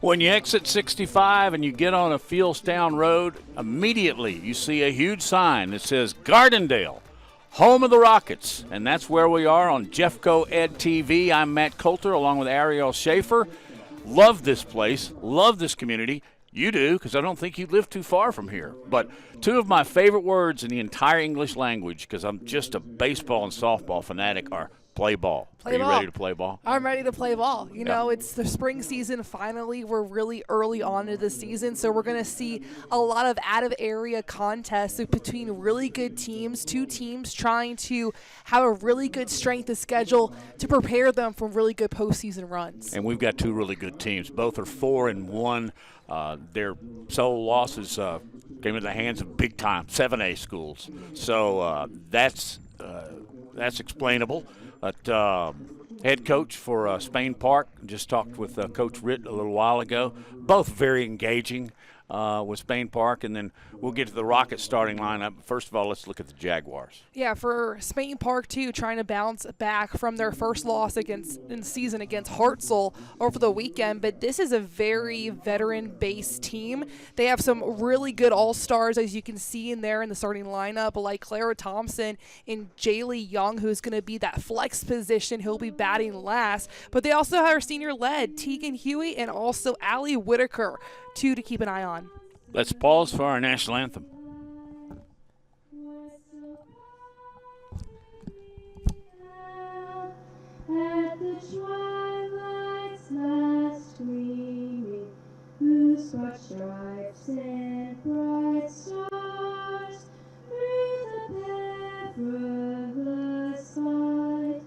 When you exit 65 and you get on a Fieldstown Road, immediately you see a huge sign that says Gardendale, home of the Rockets. And that's where we are on Jeffco Ed TV. I'm Matt Coulter along with Ariel Schaefer. Love this place, love this community. You do, because I don't think you live too far from here. But two of my favorite words in the entire English language, because I'm just a baseball and softball fanatic, are play ball. Are you ready to play ball? I'm ready to play ball. You know, it's the spring season finally. We're really early on into the season, so we're going to see a lot of out-of-area contests between really good teams, two teams trying to have a really good strength of schedule to prepare them for really good postseason runs. And we've got two really good teams. Both are 4-1. Their sole losses came into the hands of big-time 7A schools. So that's explainable. But head coach for Spain Park, just talked with Coach Ritt a little while ago. Both very engaging with Spain Park, and then we'll get to the Rockets starting lineup. First of all, let's look at the Jaguars. Yeah, for Spain Park, too, trying to bounce back from their first loss in the season against Hartzell over the weekend. But this is a very veteran-based team. They have some really good all-stars, as you can see in there in the starting lineup, like Clara Thompson and Jaylee Young, who's going to be that flex position. He'll be batting last. But they also have our senior lead, Tegan Huey, and also Allie Whitaker, two to keep an eye on. Let's pause for our national anthem. At the twilight's last gleaming, whose broad stripes and bright stars through the perilous fight,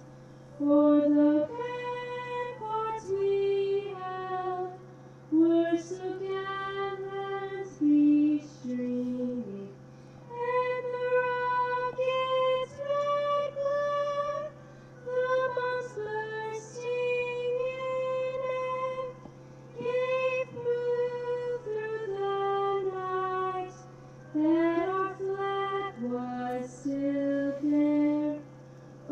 o'er the ramparts we held, were so gallantly streaming, and the rocket's red glare, the bombs bursting in air, gave proof through the night that our flag was still there.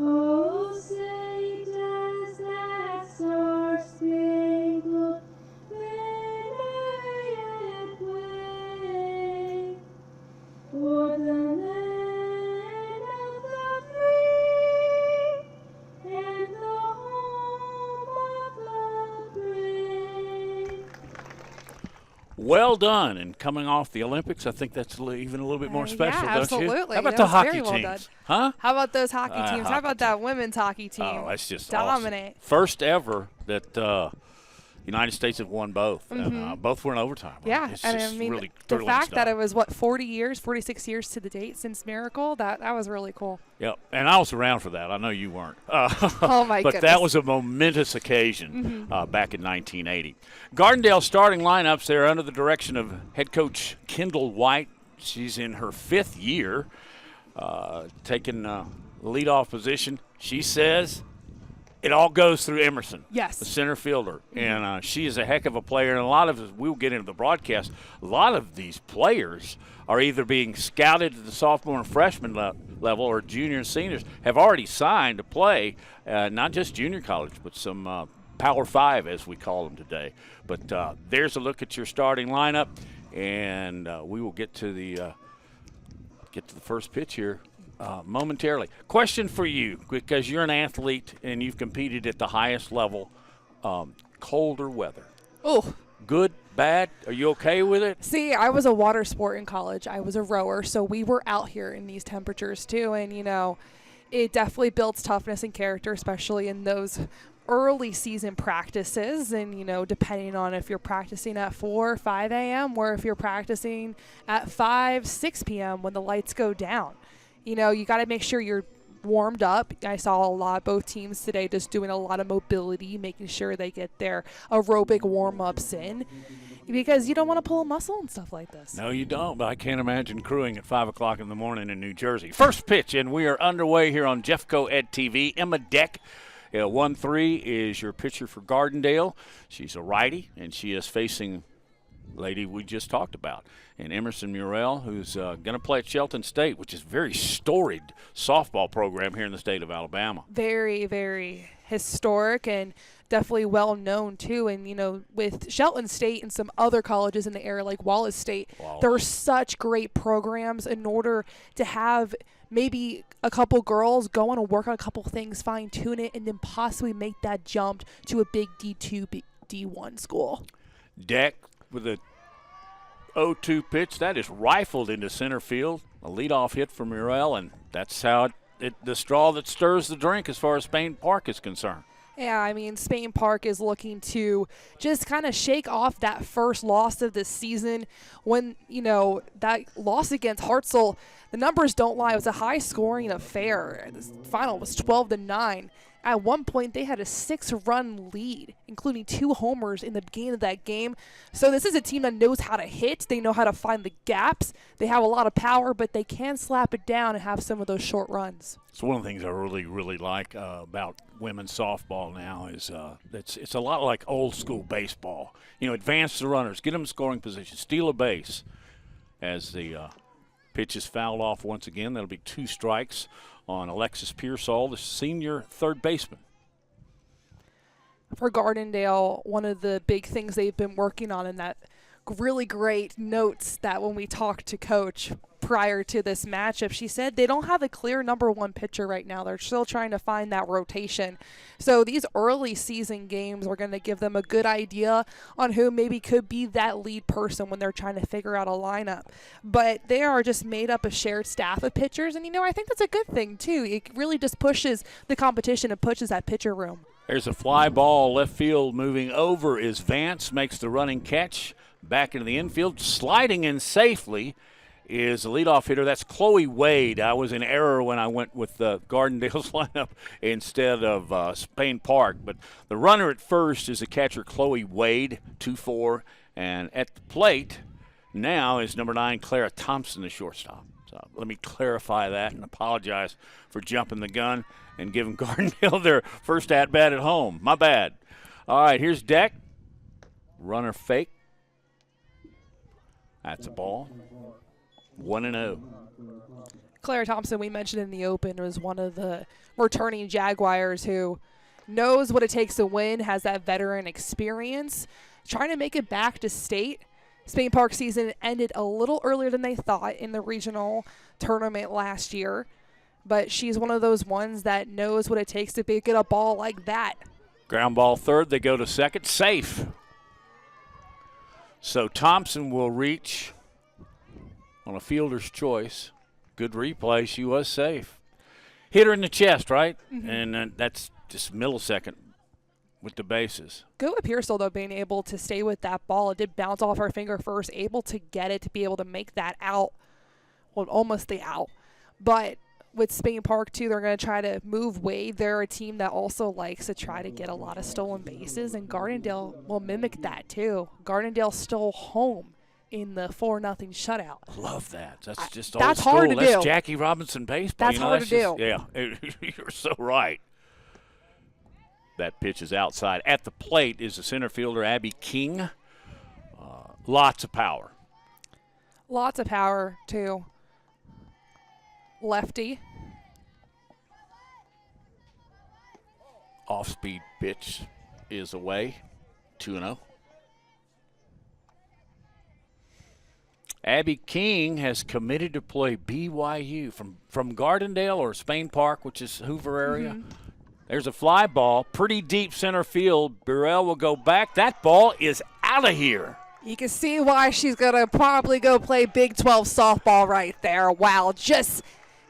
Oh, say does that star-spangled banner yet wave o'er the land of the free and the home of the brave? Well done. And coming off the Olympics, I think that's even a little bit more special, yeah, don't you? absolutely. How about That the was hockey very well teams? done. Huh? How about those hockey teams? How hockey about that women's hockey team? Oh, that's just dominate. Awesome. First ever that United States have won both. And, both were in overtime. Yeah, It's and I just mean, really the thrilling fact stuff. that it was, 46 years to the date since Miracle, that was really cool. Yep, and I was around for that. I know you weren't. Oh, my but goodness. that was a momentous occasion back in 1980. Gardendale starting lineups there under the direction of head coach Kendall White. She's in her 5th year, taking the leadoff position. She says it all goes through Emerson, Yes. the center fielder. And she is a heck of a player. And a lot of, we'll get into the broadcast, a lot of these players are either being scouted at the sophomore and freshman level, or junior and seniors have already signed to play, not just junior college, but some Power 5, as we call them today. But there's a look at your starting lineup, and we will get to the first pitch here momentarily. Question for you, because you're an athlete and you've competed at the highest level. Colder weather. Oh. Good, bad? Are you okay with it? See, I was a water sport in college. I was a rower, so we were out here in these temperatures too. And, it definitely builds toughness and character, especially in those early season practices. And, depending on if you're practicing at 4 or 5 a.m. or if you're practicing at 5, 6 p.m. when the lights go down. You got to make sure you're warmed up. I saw both teams today just doing a lot of mobility, making sure they get their aerobic warm-ups in, because you don't want to pull a muscle and stuff like this. No, you don't, but I can't imagine crewing at 5 o'clock in the morning in New Jersey. First pitch, and we are underway here on Jeffco Ed TV. Emma Deck, 1-3, is your pitcher for Gardendale. She's a righty, and she is facing lady we just talked about, and Emerson Murrell, who's going to play at Shelton State, which is a very storied softball program here in the state of Alabama. Very, very historic and definitely well known too. And, you know, with Shelton State and some other colleges in the area like Wallace State, there are such great programs in order to have maybe a couple girls go on and work on a couple things, fine tune it, and then possibly make that jump to a big D2, D1 school. Deck with a 0-2 pitch. That is rifled into center field. A leadoff hit from Murrell, and that's how the straw that stirs the drink as far as Spain Park is concerned. Yeah, I mean, Spain Park is looking to just kind of shake off that first loss of the season when, you know, that loss against Hartzell, the numbers don't lie. It was a high-scoring affair. The final was 12-9. At one point, they had a 6-run lead, including 2 homers in the beginning of that game. So this is a team that knows how to hit. They know how to find the gaps. They have a lot of power, but they can slap it down and have some of those short runs. It's one of the things I really, really like about women's softball now is it's a lot like old school baseball. You know, advance the runners, get them in scoring position, steal a base. As the pitch is fouled off once again, that'll be 2 strikes on Alexis Pearsall, the senior third baseman. For Gardendale, one of the big things they've been working on, and that really great notes that when we talked to Coach prior to this matchup, she said they don't have a clear number 1 pitcher right now. They're still trying to find that rotation. So these early season games are going to give them a good idea on who maybe could be that lead person when they're trying to figure out a lineup. But they are just made up a shared staff of pitchers, and, you know, I think that's a good thing, too. It really just pushes the competition and pushes that pitcher room. There's a fly ball left field moving over is Vance, makes the running catch back into the infield, sliding in safely is the leadoff hitter. That's Chloe Wade. I was in error when I went with Gardendale's lineup instead of Spain Park. But the runner at first is the catcher Chloe Wade, 2-4. And at the plate now is number 9, Clara Thompson, the shortstop. So let me clarify that and apologize for jumping the gun and giving Gardendale their first at-bat at home. My bad. All right, here's Deck. Runner fake. That's a ball. 1-0. Clara Thompson, we mentioned in the open, was one of the returning Jaguars who knows what it takes to win, has that veteran experience, trying to make it back to state. Spain Park season ended a little earlier than they thought in the regional tournament last year, but she's one of those ones that knows what it takes to get a ball like that. Ground ball third, they go to second, safe. So Thompson will reach on a fielder's choice. Good replay. She was safe. Hit her in the chest, right? Mm-hmm. And that's just millisecond with the bases. Good with Pearsall, though, being able to stay with that ball. It did bounce off her finger first, able to get it to be able to make that out. Well, almost the out. But with Spain Park, too, they're going to try to move Wade. They're a team that also likes to try to get a lot of stolen bases, and Gardendale will mimic that, too. Gardendale stole home in the 4-0 shutout. Love that. That's just old that's school. Hard to that's do. Jackie Robinson baseball. That's hard to do. Yeah, you're so right. That pitch is outside. At the plate is the center fielder, Abby King. Lots of power. Lots of power, too. Lefty. Off-speed pitch is away. 2-0. Abby King has committed to play BYU from Gardendale or Spain Park, which is Hoover area. Mm-hmm. There's a fly ball, pretty deep center field. Burrell will go back. That ball is out of here. You can see why she's going to probably go play Big 12 softball right there. Wow, just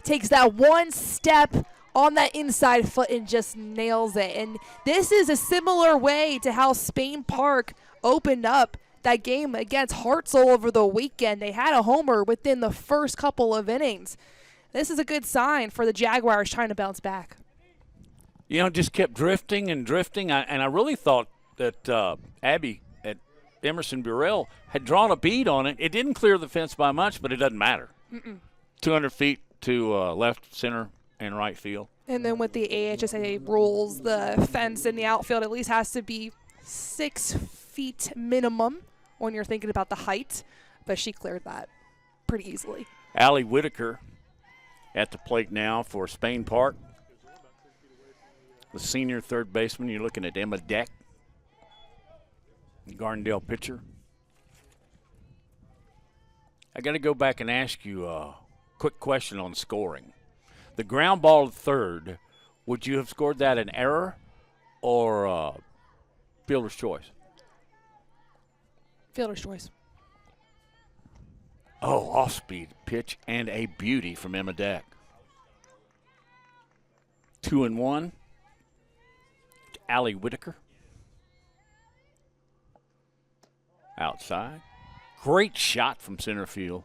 takes that one step on that inside foot and just nails it. And this is a similar way to how Spain Park opened up that game against Hartzell over the weekend. They had a homer within the first couple of innings. This is a good sign for the Jaguars trying to bounce back. You know, just kept drifting and drifting. And I really thought that Abby at Emerson Burrell had drawn a bead on it. It didn't clear the fence by much, but it doesn't matter. 200 feet to left, center, and right field. And then with the AHSA rules, the fence in the outfield at least has to be 6 feet minimum when you're thinking about the height, but she cleared that pretty easily. Allie Whitaker at the plate now for Spain Park. the senior third baseman. You're looking at Emma Deck, Gardendale pitcher. I got to go back and ask you a quick question on scoring. The ground ball to third, would you have scored that an error or fielder's choice? Fielder's choice. Oh, off-speed pitch and a beauty from Emma Deck. 2-1. Allie Whitaker. Outside. Great shot from center field.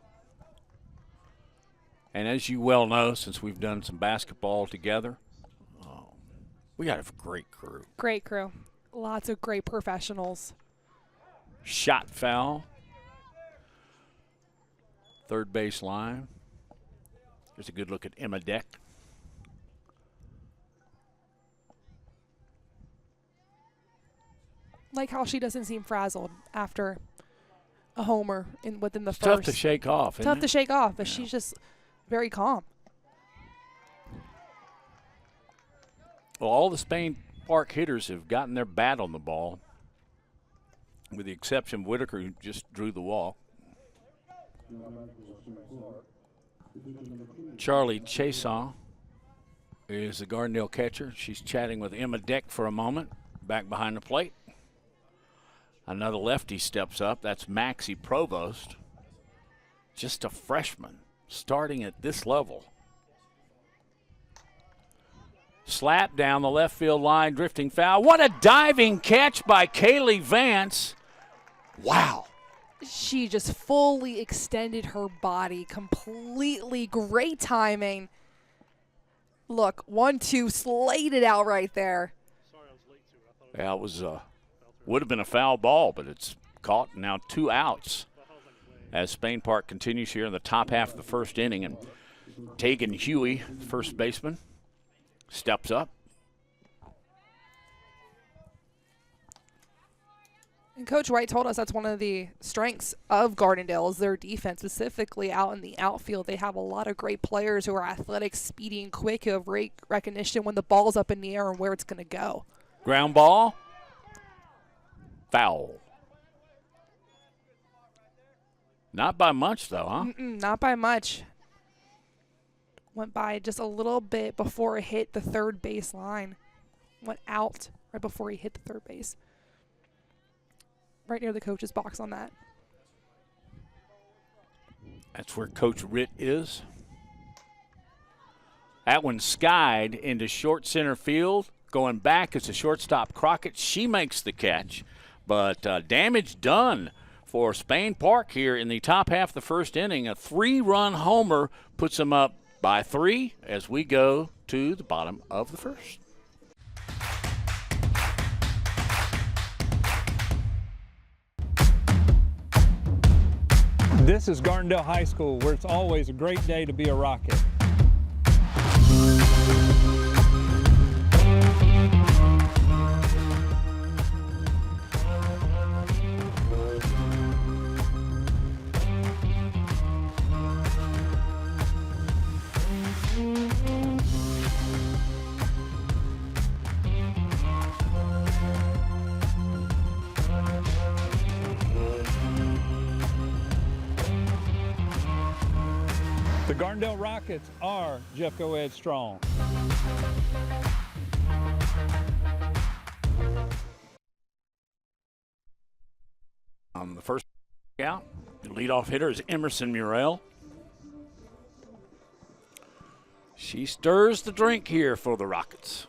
And as you well know, since we've done some basketball together, we got a great crew. Great crew. Lots of great professionals. Shot foul. Third base line. Here's a good look at Emma Deck. Like how she doesn't seem frazzled after a homer within the It's first. tough to shake off, isn't Tough it? to shake off, but Yeah. she's just very calm. Well, all the Spain Park hitters have gotten their bat on the ball, with the exception of Whitaker, who just drew the walk. Charlie Chason is the Gardendale catcher. She's chatting with Emma Deck for a moment, back behind the plate. Another lefty steps up. That's Maxie Provost. Just a freshman, starting at this level. Slap down the left field line, drifting foul. What a diving catch by Kaylee Vance. Wow. She just fully extended her body completely. Great timing. Look, 1-2, slayed it out right there. Yeah, it was would have been a foul ball, but it's caught. Now 2 outs as Spain Park continues here in the top half of the first inning. And Tegan Huey, first baseman, steps up. And Coach Wright told us that's one of the strengths of Gardendale is their defense, specifically out in the outfield. They have a lot of great players who are athletic, speedy, and quick, who have great recognition when the ball's up in the air and where it's going to go. Ground ball. Foul. Not by much, though, huh? Not by much. Went by just a little bit before it hit the third base line. Went out right before he hit the third base. Right near the coach's box on that. That's where Coach Ritt is. That one skied into short center field. Going back is the shortstop Crockett. She makes the catch. But damage done for Spain Park here in the top half of the first inning. A 3-run homer puts them up by 3 as we go to the bottom of the first. This is Gardendale High School, where it's always a great day to be a Rocket. The Gardendale Rockets are Jeff Go-Ed strong. On the first out, the leadoff hitter is Emerson Murrell. She stirs the drink here for the Rockets.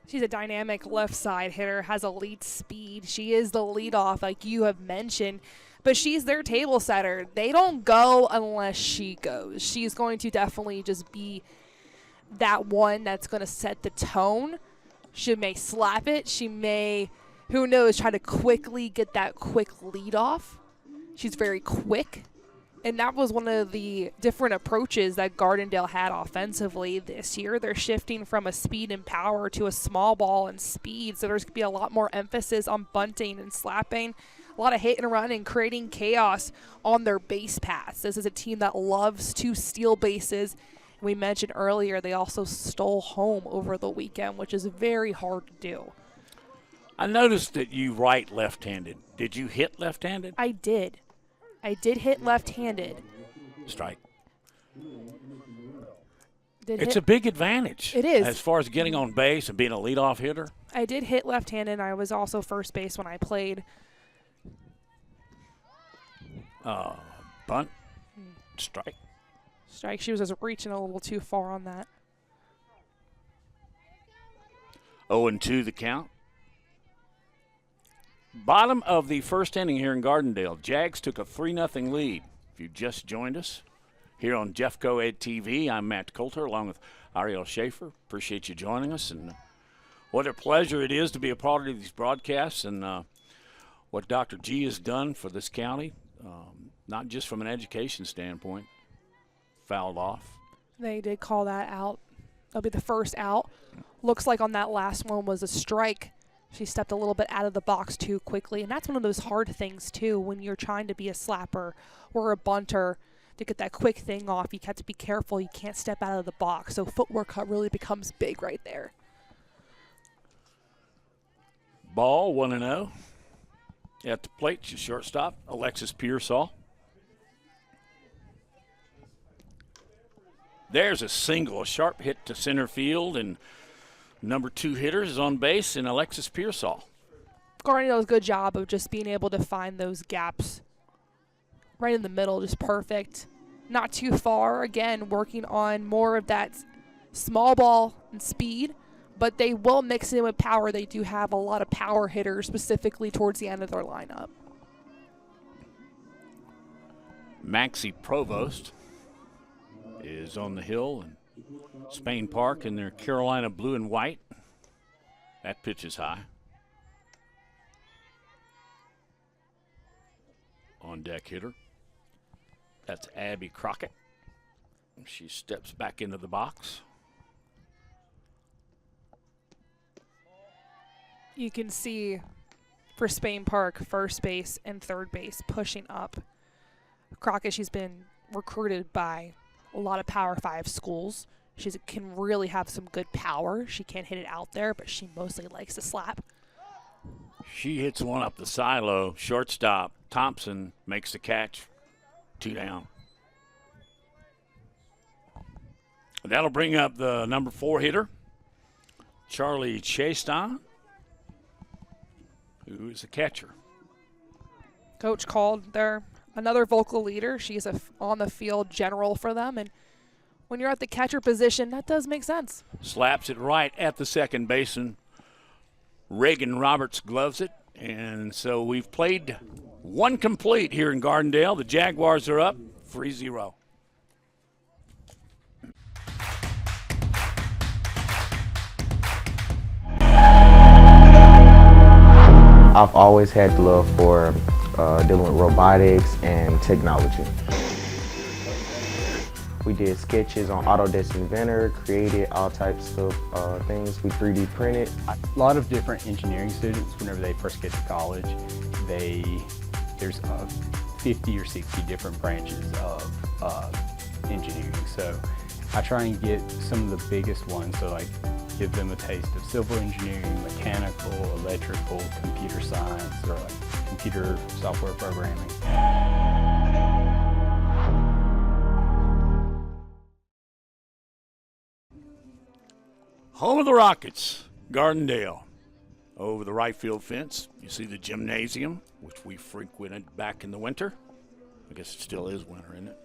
She's a dynamic left side hitter, has elite speed. She is the leadoff, like you have mentioned, but she's their table setter. They don't go unless she goes. She's going to definitely just be that one that's going to set the tone. She may slap it. She may, who knows, try to quickly get that quick lead off. She's very quick. And that was one of the different approaches that Gardendale had offensively this year. They're shifting from a speed and power to a small ball and speed. So there's going to be a lot more emphasis on bunting and slapping, a lot of hit and run and creating chaos on their base paths. This is a team that loves to steal bases We mentioned earlier they also stole home over the weekend, which is very hard to do. I noticed that you write left-handed. Did you hit left-handed? I did. I did hit left-handed. Strike. Did It's hit, a big advantage. It is. As far as getting on base and being a leadoff hitter. I did hit left-handed, and I was also first base when I played. Bunt. Strike. Strike. She was just reaching a little too far on that. 0-2 the count. Bottom of the first inning here in Gardendale. Jags took a 3-0 lead. If you just joined us here on Jeffco Ed TV, I'm Matt Coulter along with Ariel Schaefer. Appreciate you joining us, and what a pleasure it is to be a part of these broadcasts and what Dr. G has done for this county, not just from an education standpoint. Fouled off. They did call that out. That'll be the first out. Looks like on that last one was a strike. She stepped a little bit out of the box too quickly, and that's one of those hard things too when you're trying to be a slapper or a bunter to get that quick thing off. You have to be careful. You can't step out of the box, so footwork really becomes big right there. Ball 1-0. At the plate, she's shortstop, Alexis Pearsall. There's a single, a sharp hit to center field, and number 2 hitter is on base, and Alexis Pearsall. Gardendale does a good job of just being able to find those gaps right in the middle, just perfect. Not too far. Again, working on more of that small ball and speed, but they will mix it in with power. They do have a lot of power hitters, specifically towards the end of their lineup. Maxie Provost is on the hill in Spain Park in their Carolina blue and white. That pitch is high. On deck hitter. That's Abby Crockett. She steps back into the box. You can see for Spain Park, first base and third base pushing up. Crockett, she's been recruited by a lot of Power 5 schools. She can really have some good power. She can't hit it out there, but she mostly likes to slap. She hits one up the silo. Shortstop Thompson makes the catch. 2 down. That'll bring up the number 4 hitter, Charlie Chaston, who is a catcher. Coach called there another vocal leader. She's a on-the-field general for them, and when you're at the catcher position, that does make sense. Slaps it right at the second baseman. Reagan Roberts gloves it, and so we've played one complete here in Gardendale. The Jaguars are up 3-0. I've always had the love for dealing with robotics and technology. We did sketches on Autodesk Inventor, created all types of things. We 3D printed. A lot of different engineering students, whenever they first get to college, there's 50 or 60 different branches of engineering. So I try and get some of the biggest ones, so like give them a taste of civil engineering, mechanical, electrical, computer science, or like computer software programming. Home of the Rockets, Gardendale. Over the right field fence, you see the gymnasium, which we frequented back in the winter. I guess it still is winter, isn't it?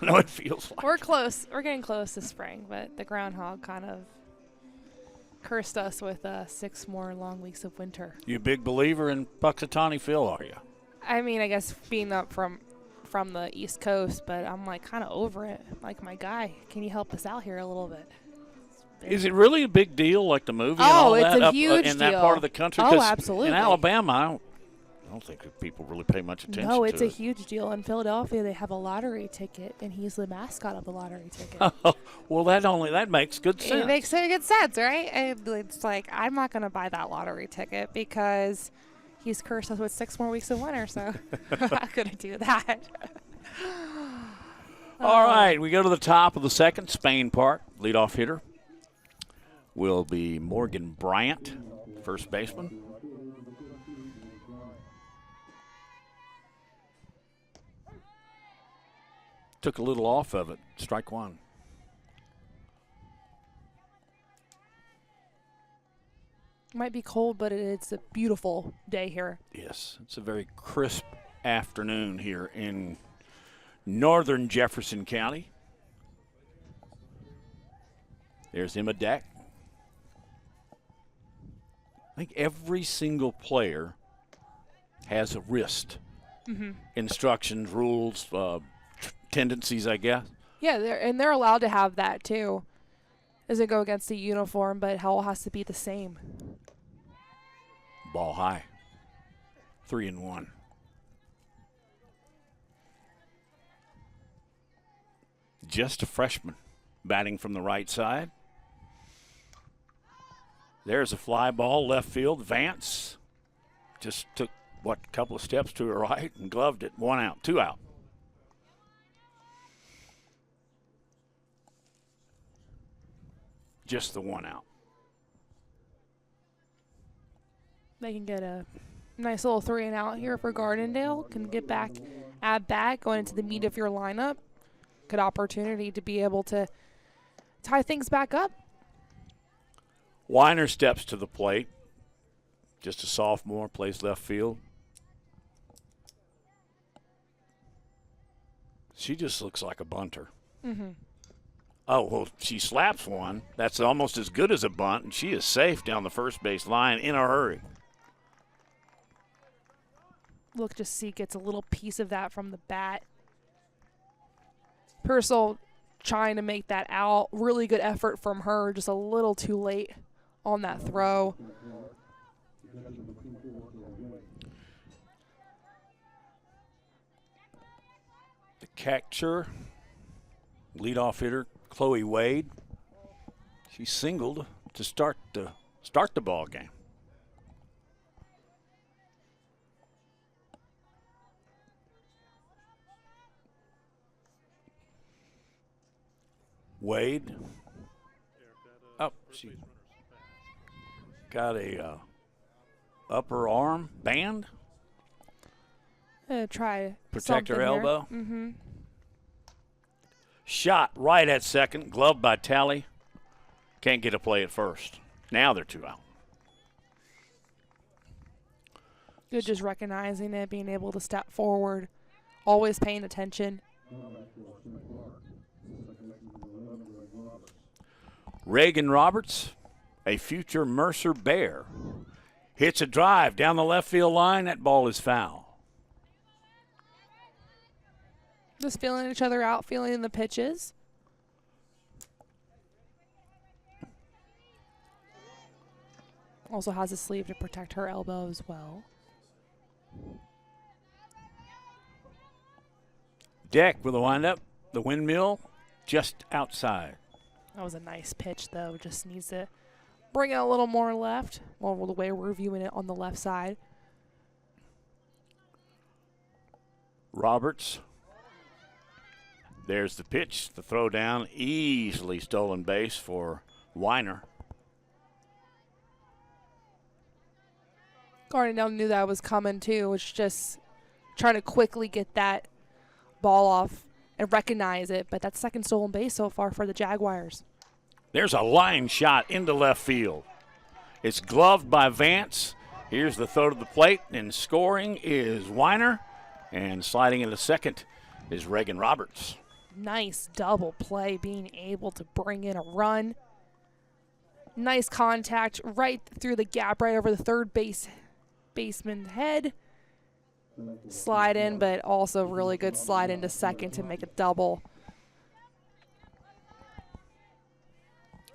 I know it feels like. We're close. We're getting close this spring, but the groundhog kind of cursed us with 6 more long weeks of winter. You a big believer in Puxatawny Phil, are you? I mean, I guess being up from the East Coast, but I'm like kind of over it. Like, my guy, can you help us out here a little bit? Is it really a big deal, like the movie and Oh, all it's that a up huge in that deal. part of the country? Oh, 'Cause absolutely. In Alabama, I don't think that people really pay much attention No, it's to a it. huge deal. In Philadelphia, they have a lottery ticket, and he's the mascot of the lottery ticket. Well, that makes good sense. It makes good sense, right? And it's like, I'm not going to buy that lottery ticket because he's cursed us with 6 more weeks of winter, so I'm not going to do that. All right, we go to the top of the second. Spain Park, leadoff hitter will be Morgan Bryant, first baseman. Took a little off of it. Strike one. Might be cold, but it's a beautiful day here. Yes, it's a very crisp afternoon here in northern Jefferson County. There's Emma Deck. I think every single player has a wrist. Instructions, rules, tendencies, I guess. Yeah, they're allowed to have that too. Doesn't go against the uniform, but it all has to be the same. Ball high. 3-1. Just a freshman batting from the right side. There's a fly ball left field. Vance just took, a couple of steps to her right and gloved it. 1 out, 2 out. Just the 1 out. They can get a nice little 3 and out here for Gardendale. Can get back, add back, going into the meat of your lineup. Good opportunity to be able to tie things back up. Weiner steps to the plate. Just a sophomore, plays left field. She just looks like a bunter. Oh, well, she slaps one. That's almost as good as a bunt, and she is safe down the first base line in a hurry. Look to see gets a little piece of that from the bat. Purcell trying to make that out. Really good effort from her. Just a little too late on that throw. The catcher, leadoff hitter, Chloe Wade. She singled to start the ball game. Wade. Oh, she got a upper arm band. Try Protect her something here. elbow. Shot right at second, gloved by Tally. Can't get a play at first. Now they're 2 out. Good, just recognizing it, being able to step forward, always paying attention. Reagan Roberts, a future Mercer Bear, hits a drive down the left field line. That ball is foul. Just feeling each other out, feeling the pitches. Also has a sleeve to protect her elbow as well. Deck with a windup. The windmill just outside. That was a nice pitch, though. Just needs to bring it a little more left. Well, the way we're viewing it on the left side. Roberts. There's the pitch. The throw down. Easily stolen base for Weiner. Gardendale knew that was coming, too. It's just trying to quickly get that ball off and recognize it. But that's second stolen base so far for the Jaguars. There's a line shot into left field. It's gloved by Vance. Here's the throw to the plate, and scoring is Weiner. And sliding into second is Reagan Roberts. Nice double play, being able to bring in a run. Nice contact right through the gap, right over the baseman's head. Slide in, but also really good slide into second to make a double.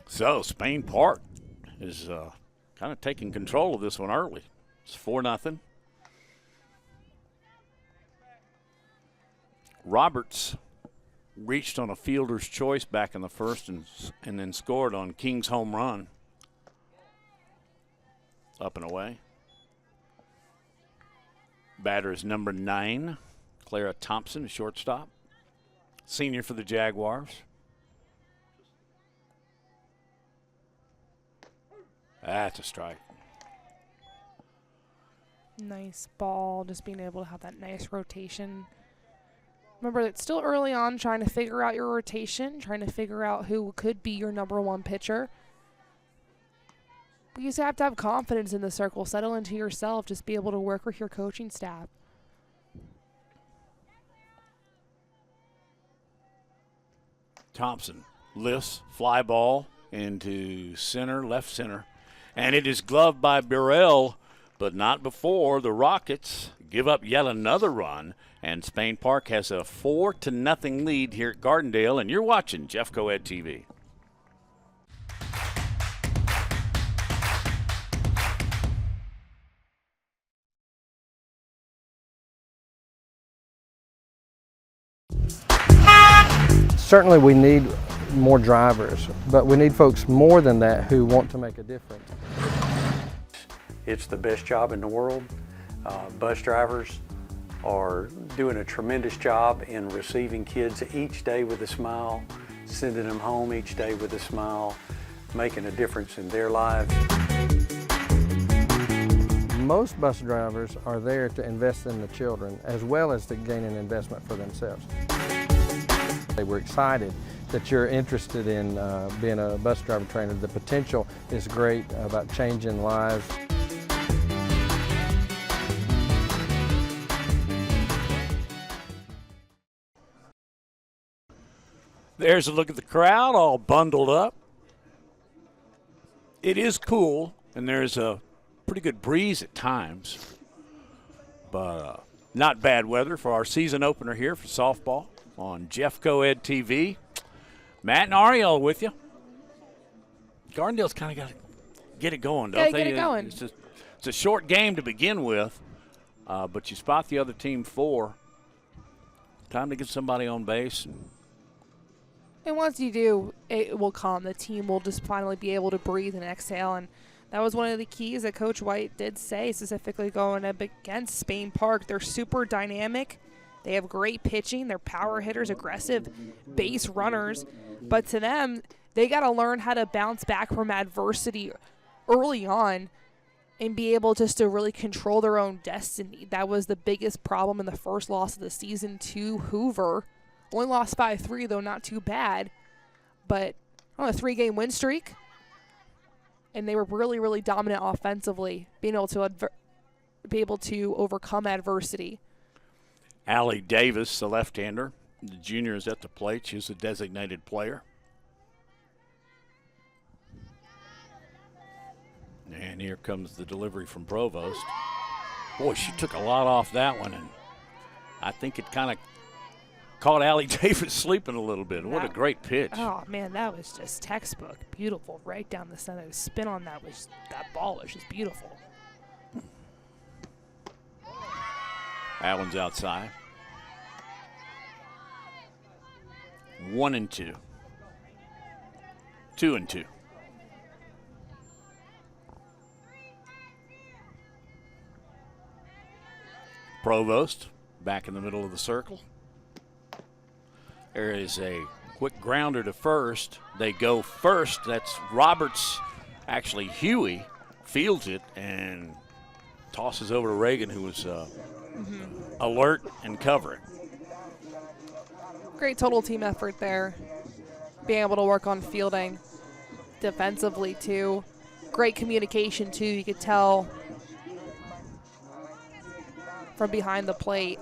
So Spain Park is kind of taking control of this one early. It's 4-0. Roberts reached on a fielder's choice back in the first and then scored on King's home run. Up and away. Batter is number 9, Clara Thompson, shortstop. senior for the Jaguars. That's a strike. Nice ball, just being able to have that nice rotation. Remember, it's still early on, trying to figure out your rotation, trying to figure out who could be your number one pitcher. But you just have to have confidence in the circle, settle into yourself, just be able to work with your coaching staff. Thompson lifts, fly ball into center, left center. And it is gloved by Burrell, but not before the Rockets give up yet another run. And Spain Park has a 4-0 lead here at Gardendale. And you're watching Jeff Coed TV. Certainly we need more drivers, but we need folks more than that who want to make a difference. It's the best job in the world. Bus drivers are doing a tremendous job in receiving kids each day with a smile, sending them home each day with a smile, making a difference in their lives. Most bus drivers are there to invest in the children as well as to gain an investment for themselves. They were excited that you're interested in being a bus driver trainer. The potential is great about changing lives. There's a look at the crowd all bundled up. It is cool, and there's a pretty good breeze at times, but not bad weather for our season opener here for softball on Jeff Coed TV. Matt and Ariel with you. Gardendale's kind of got to get it going, don't they? Get it going. It's a short game to begin with, but you spot the other team 4. Time to get somebody on base. And once you do, it will come. The team will just finally be able to breathe and exhale. And that was one of the keys that Coach White did say, specifically going up against Spain Park. They're super dynamic. They have great pitching. They're power hitters, aggressive base runners. But to them, they got to learn how to bounce back from adversity early on and be able just to really control their own destiny. That was the biggest problem in the first loss of the season to Hoover. Only lost 5-3, though, not too bad. But on a 3-game win streak. And they were really, really dominant offensively, being able to overcome adversity. Allie Davis, the left-hander. The junior is at the plate. She's a designated player. And here comes the delivery from Provost. Boy, she took a lot off that one, and I think it kind of caught Allie Davis sleeping a little bit. What a great pitch. Oh, man, that was just textbook. Beautiful, right down the center. The spin on that ball was just beautiful. That one's outside. 1-2. 2-2. Provost back in the middle of the circle. There is a quick grounder to first. They go first. That's Roberts. Actually, Huey fields it and tosses over to Reagan, who was alert and covering. Great total team effort there. Being able to work on fielding defensively, too. Great communication, too. You could tell from behind the plate.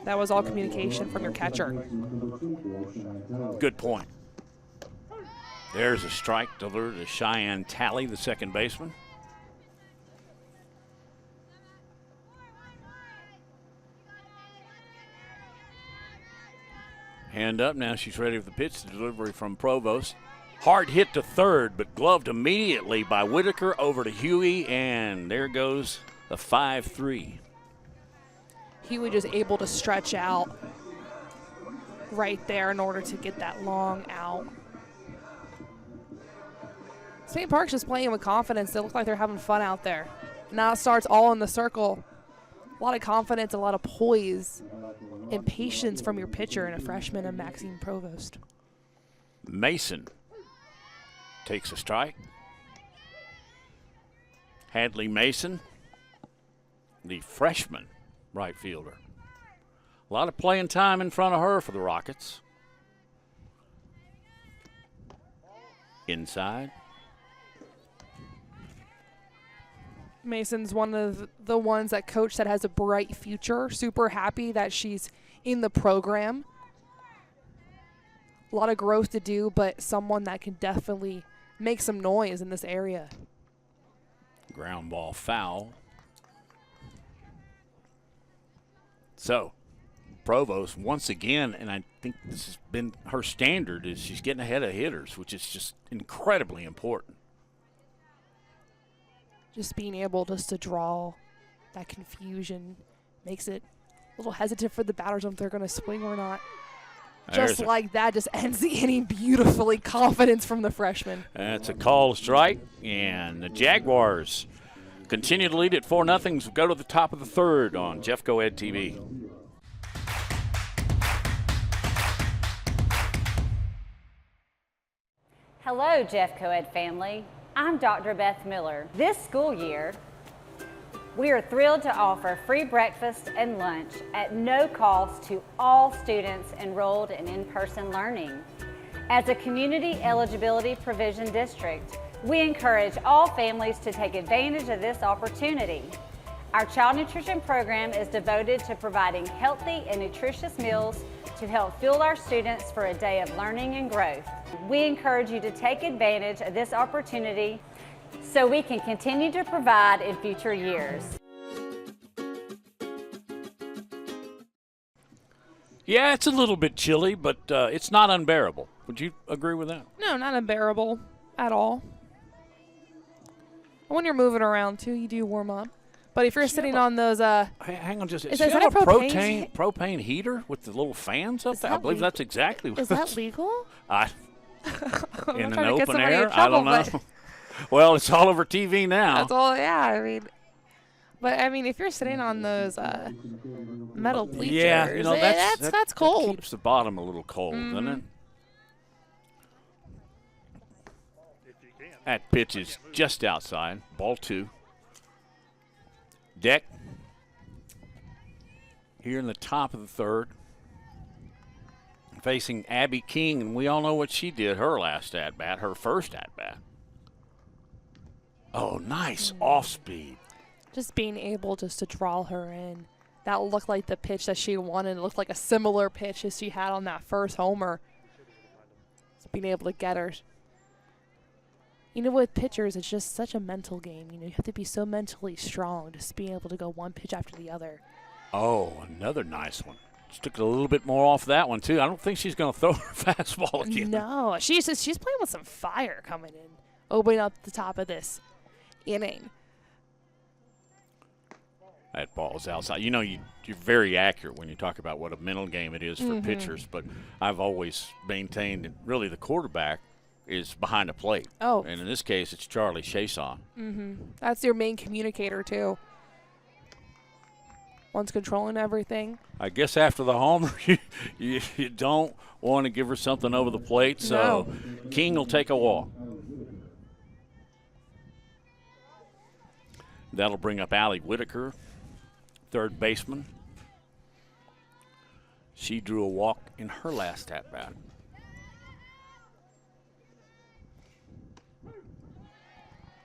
That was all communication from your catcher. Good point. There's a strike delivered to Cheyenne Talley, the second baseman. Hand up now. She's ready for the pitch. The delivery from Provost. Hard hit to third, but gloved immediately by Whitaker over to Huey, and there goes the 5-3. Huey just able to stretch out right there in order to get that long out. St. Park's just playing with confidence. They look like they're having fun out there. Now it starts all in the circle. A lot of confidence, a lot of poise and patience from your pitcher and a freshman, and Maxine Provost. Mason takes a strike. Hadley Mason, the freshman right fielder. A lot of playing time in front of her for the Rockets. Inside. Mason's one of the ones that coach said has a bright future. Super happy that she's in the program. A lot of growth to do, but someone that can definitely make some noise in this area. Ground ball foul. So, Provost once again, and I think this has been her standard, is she's getting ahead of hitters, which is just incredibly important. Just being able just to draw that confusion makes it a little hesitant for the batters if they're going to swing or not. Just like that, just ends the inning beautifully. Confidence from the freshman. That's a call strike, and the Jaguars continue to lead at 4-0. So go to the top of the third on Jeff Coed TV. Hello, Jeff Coed family. I'm Dr. Beth Miller. This school year, we are thrilled to offer free breakfast and lunch at no cost to all students enrolled in in-person learning. As a community eligibility provision district, we encourage all families to take advantage of this opportunity. Our child nutrition program is devoted to providing healthy and nutritious meals to help fuel our students for a day of learning and growth. We encourage you to take advantage of this opportunity so we can continue to provide in future years. Yeah, it's a little bit chilly, but it's not unbearable. Would you agree with that? No, not unbearable at all. When you're moving around, too, you do warm up. But if you're sitting on those... hang on just a is second. that a propane heater with the little fans up there? I believe that's exactly what is that legal? In an open air? I don't know. Well, it's all over TV now. That's all, yeah, I mean... But, I mean, if you're sitting on those metal bleachers, yeah, you know, that's cold. That keeps the bottom a little cold, doesn't it? That pitch is just outside. Ball 2. Deck here in the top of the third. Facing Abby King, and we all know what she did her last at-bat, her first at-bat. Oh, nice off-speed. Just being able just to draw her in. That looked like the pitch that she wanted. It looked like a similar pitch as she had on that first homer. Just being able to get her. You know, with pitchers, it's just such a mental game. You know, you have to be so mentally strong, just being able to go one pitch after the other. Oh, another nice one. Just took a little bit more off that one, too. I don't think she's going to throw her fastball again. No, she's playing with some fire coming in, opening up the top of this inning. That ball is outside. You know, you're very accurate when you talk about what a mental game it is for pitchers, but I've always maintained that really the quarterback is behind a plate. Oh. And in this case, it's Charlie Chason. That's your main communicator, too. One's controlling everything. I guess after the homer, you don't want to give her something over the plate, so King will take a walk. That'll bring up Allie Whitaker, third baseman. She drew a walk in her last at-bat.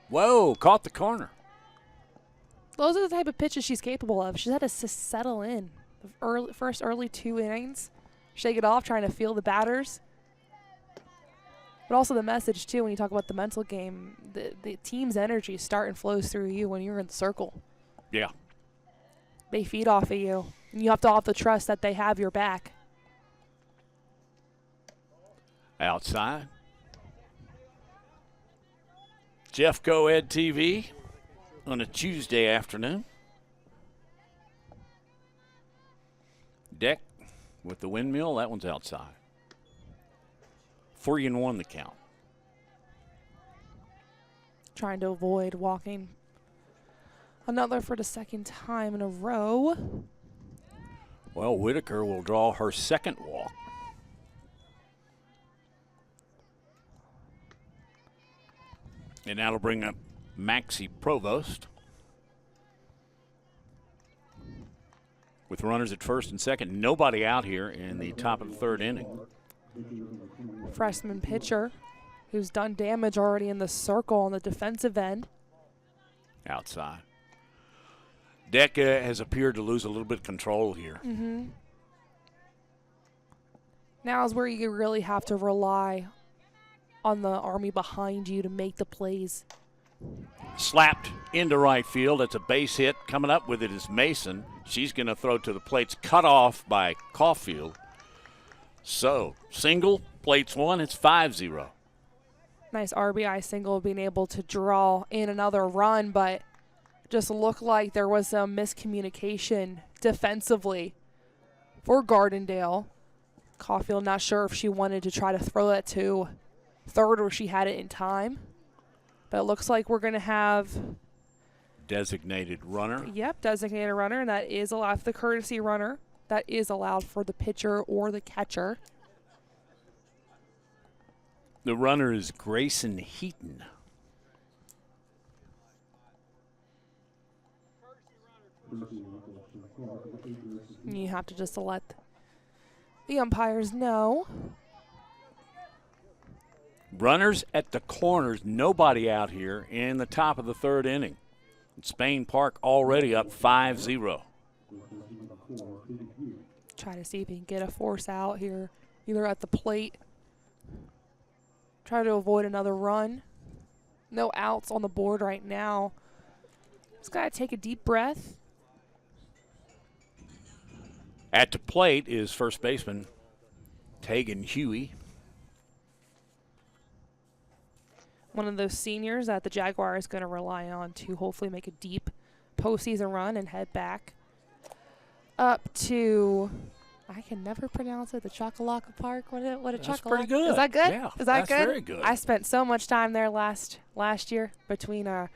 Whoa, caught the corner. Those are the type of pitches she's capable of. She's had to settle in. The first early 2 innings, shake it off, trying to feel the batters. But also the message, too, when you talk about the mental game, the team's energy starts and flows through you when you're in the circle. Yeah. They feed off of you. And you have to have the trust that they have your back. Outside. Jeff Coed TV on a Tuesday afternoon. Deck with the windmill. That one's outside. 3-1 the count. Trying to avoid walking. Another for the second time in a row. Well, Whitaker will draw her second walk. And that'll bring up Maxie Provost. With runners at first and second, nobody out here in the top of the third inning. Freshman pitcher who's done damage already in the circle on the defensive end. Outside. Decca has appeared to lose a little bit of control here. Now is where you really have to rely on the Army behind you to make the plays. Slapped into right field. It's a base hit. Coming up with it is Mason. She's going to throw to the plates. Cut off by Caulfield. So, single, plates one. It's 5-0. Nice RBI single, being able to draw in another run, but just looked like there was some miscommunication defensively for Gardendale. Caulfield not sure if she wanted to try to throw that to third or she had it in time. But it looks like we're going to have designated runner. Yep, designated runner, and that is allowed for the courtesy runner. That is allowed for the pitcher or the catcher. The runner is Grayson Heaton. You have to just let the umpires know. Runners at the corners, nobody out here in the top of the third inning. Spain Park already up 5-0. Try to see if he can get a force out here, either at the plate. Try to avoid another run. No outs on the board right now. Just got to take a deep breath. At the plate is first baseman Tegan Huey. One of those seniors that the Jaguar is going to rely on to hopefully make a deep postseason run and head back up to, I can never pronounce it, the Chocolaca Park. What a That's Chocolaca. pretty good. Is that good? Yeah, is that that's good? very good. I spent so much time there last year between our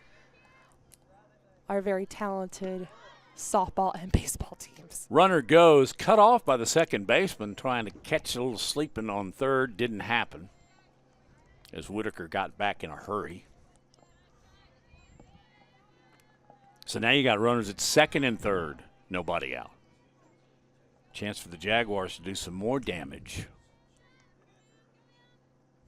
very talented softball and baseball teams. Runner goes, cut off by the second baseman, trying to catch a little sleeping on third. Didn't happen, as Whitaker got back in a hurry. So now you got runners at second and third, nobody out. Chance for the Jaguars to do some more damage.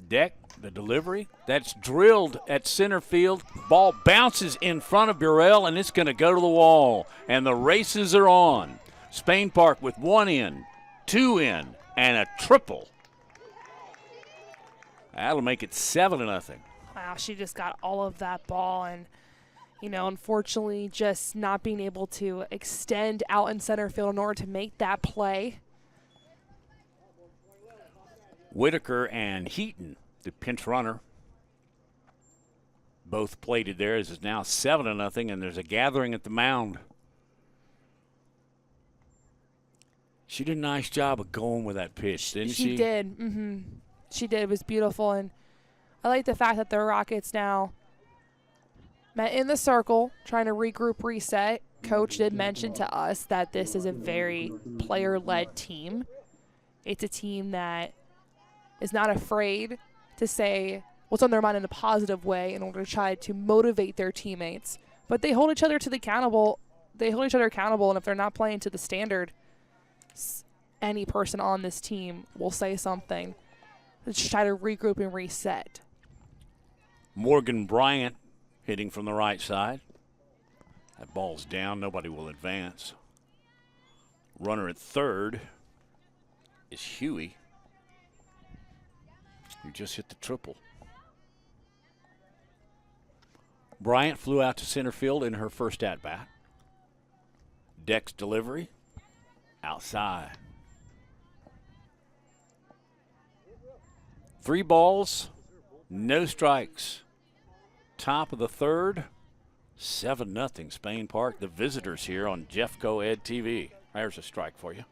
Deck, the delivery, that's drilled at center field. Ball bounces in front of Burrell, and it's going to go to the wall. And the races are on. Spain Park with 1 in, 2 in, and a triple. That'll make it 7-0. Wow, she just got all of that ball, and unfortunately just not being able to extend out in center field in order to make that play. Whitaker and Heaton, the pinch runner, both plated there. As it's now 7-0, and there's a gathering at the mound. She did a nice job of going with that pitch, didn't she? She did. She did. It was beautiful, and I like the fact that the Rockets now met in the circle, trying to regroup, reset. Coach did mention to us that this is a very player-led team. It's a team that is not afraid to say what's on their mind in a positive way in order to try to motivate their teammates. But they hold each other accountable. And if they're not playing to the standard, any person on this team will say something to try to regroup and reset. Morgan Bryant hitting from the right side. That ball's down. Nobody will advance. Runner at third is Huey, who just hit the triple. Bryant flew out to center field in her first at-bat. Deck's delivery outside. 3 balls, no strikes. Top of the third, 7-0 Spain Park. The visitors here on Jeffco Ed TV. There's a strike for you.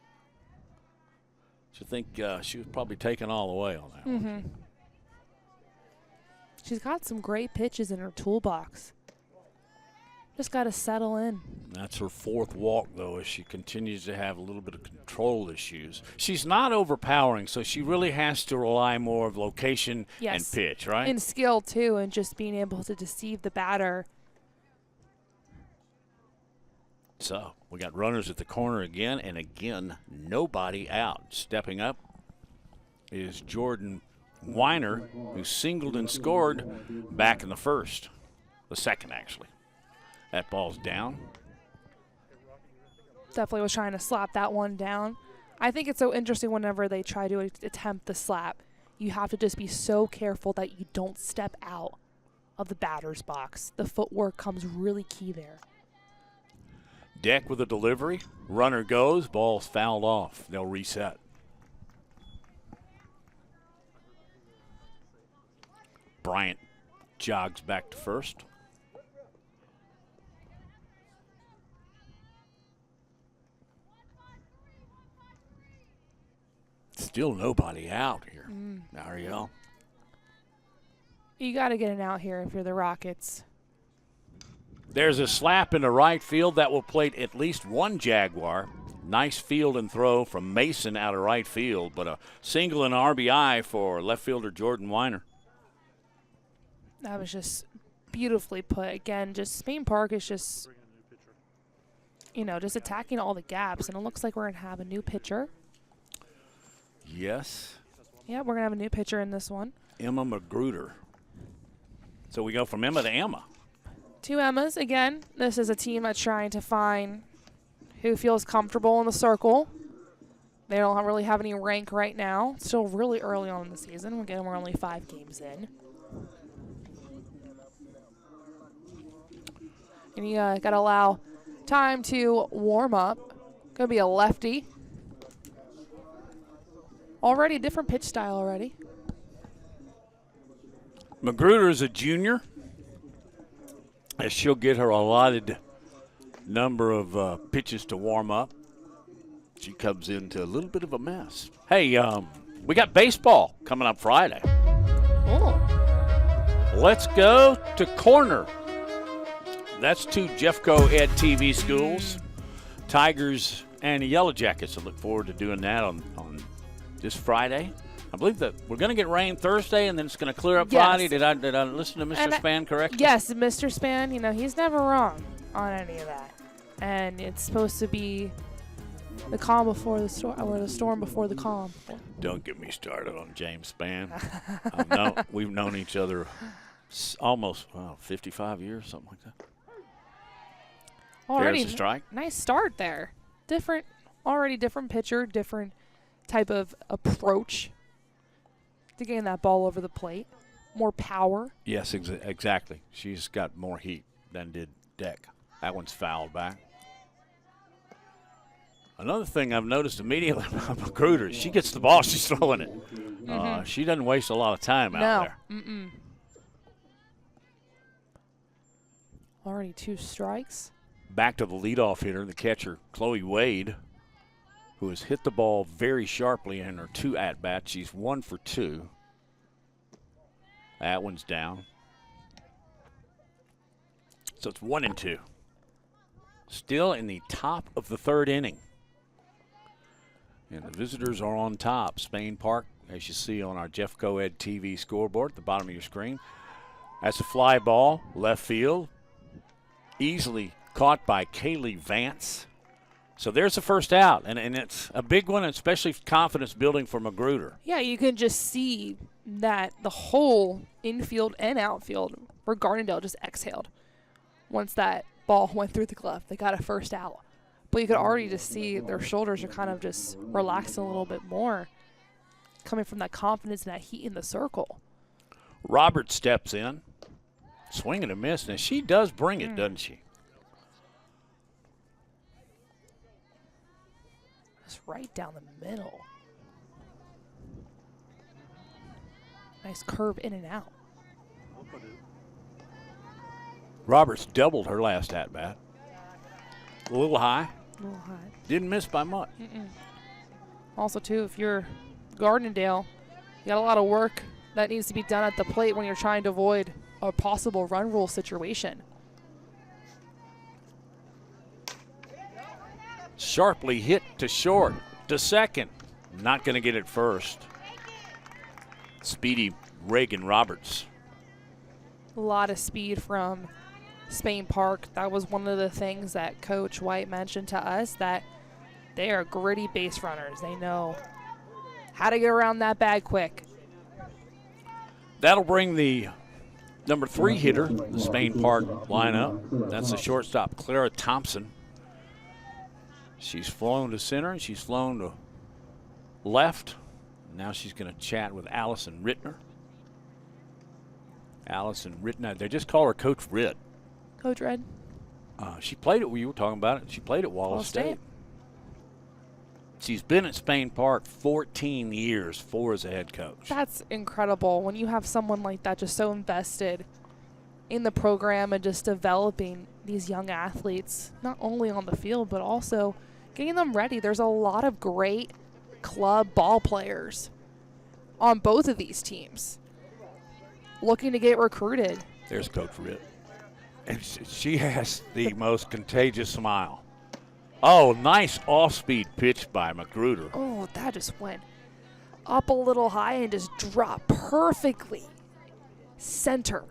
So I think she was probably taken all the way on that one. She's got some great pitches in her toolbox. Just got to settle in. That's her fourth walk, though, as she continues to have a little bit of control issues. She's not overpowering, so she really has to rely more of location and pitch, right? And skill, too, and just being able to deceive the batter. So we got runners at the corner again, and again, nobody out. Stepping up is Jordan Weiner, who singled and scored back in the second, actually. That ball's down. Definitely was trying to slap that one down. I think it's so interesting whenever they try to attempt the slap. You have to just be so careful that you don't step out of the batter's box. The footwork comes really key there. Deck with a delivery. Runner goes. Ball's fouled off. They'll reset. Bryant jogs back to first. Still nobody out here, Ariel. You got to get an out here if you're the Rockets. There's a slap in the right field that will plate at least one Jaguar. Nice field and throw from Mason out of right field, but a single and RBI for left fielder Jordan Weiner. That was just beautifully put. Again, just Spain Park is just, just attacking all the gaps, and it looks like we're going to have a new pitcher. Yes. Yeah, we're going to have a new pitcher in this one. Emma Magruder. So we go from Emma to Emma. Two Emmas. Again, this is a team that's trying to find who feels comfortable in the circle. They don't really have any rank right now. Still really early on in the season. Again, we're only 5 games in. And you got to allow time to warm up. Going to be a lefty. Already a different pitch style already. Magruder is a junior, as she'll get her allotted number of pitches to warm up. She comes into a little bit of a mess. Hey, we got baseball coming up Friday. Oh. Let's go to Corner. That's 2 Jeffco Ed TV schools, Tigers and the Yellow Jackets. I look forward to doing that on this Friday. I believe that we're going to get rain Thursday, and then it's going to clear up Friday. Did I listen to Mr. Span correctly? Yes, Mr. Span, he's never wrong on any of that. And it's supposed to be the calm before the storm, or the storm before the calm. Don't get me started on James Span. We've known each other almost 55 years, something like that. Already There's a strike. Nice start there. Different pitcher, different type of approach to getting that ball over the plate. More power. Yes, exactly. She's got more heat than did Deck. That one's fouled back. Another thing I've noticed immediately about Magruder, she gets the ball, she's throwing it. She doesn't waste a lot of time out there. Mm-mm. Already 2 strikes. Back to the leadoff hitter, the catcher, Chloe Wade, who has hit the ball very sharply in her 2 at-bats. She's 1 for 2. That one's down. So it's 1 and 2. Still in the top of the 3rd inning. And the visitors are on top. Spain Park, as you see on our Jeffco Ed TV scoreboard at the bottom of your screen. That's a fly ball, left field. Easily caught by Kaylee Vance. So there's the first out, and it's a big one, especially confidence building for Magruder. Yeah, you can just see that the whole infield and outfield for Gardendale just exhaled once that ball went through the glove. They got a first out. But you could already just see their shoulders are kind of just relaxing a little bit more, coming from that confidence and that heat in the circle. Robert steps in, swing and a miss. Now, she does bring it, doesn't she? Just right down the middle. Nice curve in and out. Roberts doubled her last at-bat. A little high. A little high. Didn't miss by much. Also, too, if you're Gardendale, you got a lot of work that needs to be done at the plate when you're trying to avoid a possible run rule situation. sharply hit to short, to second. Not going to get it first. Speedy Reagan Roberts. A lot of speed from Spain Park. That was one of the things that Coach White mentioned to us, that they are gritty base runners. They know how to get around that bag quick. That'll bring the number 3 hitter, the Spain Park lineup. That's the shortstop, Clara Thompson. She's flown to center and she's flown to left. Now she's going to chat with Allison Rittner. Allison Rittner, they just call her Coach Ritt. Coach Red. She played it, you were talking about it, she played at Wallace State. She's been at Spain Park 14 years, 4 as a head coach. That's incredible when you have someone like that just so invested in the program and just developing these young athletes, not only on the field, but also getting them ready. There's a lot of great club ball players on both of these teams looking to get recruited. There's Coach Ritt. And she has the most contagious smile. Oh, nice off-speed pitch by Magruder. Oh, that just went up a little high and just dropped perfectly center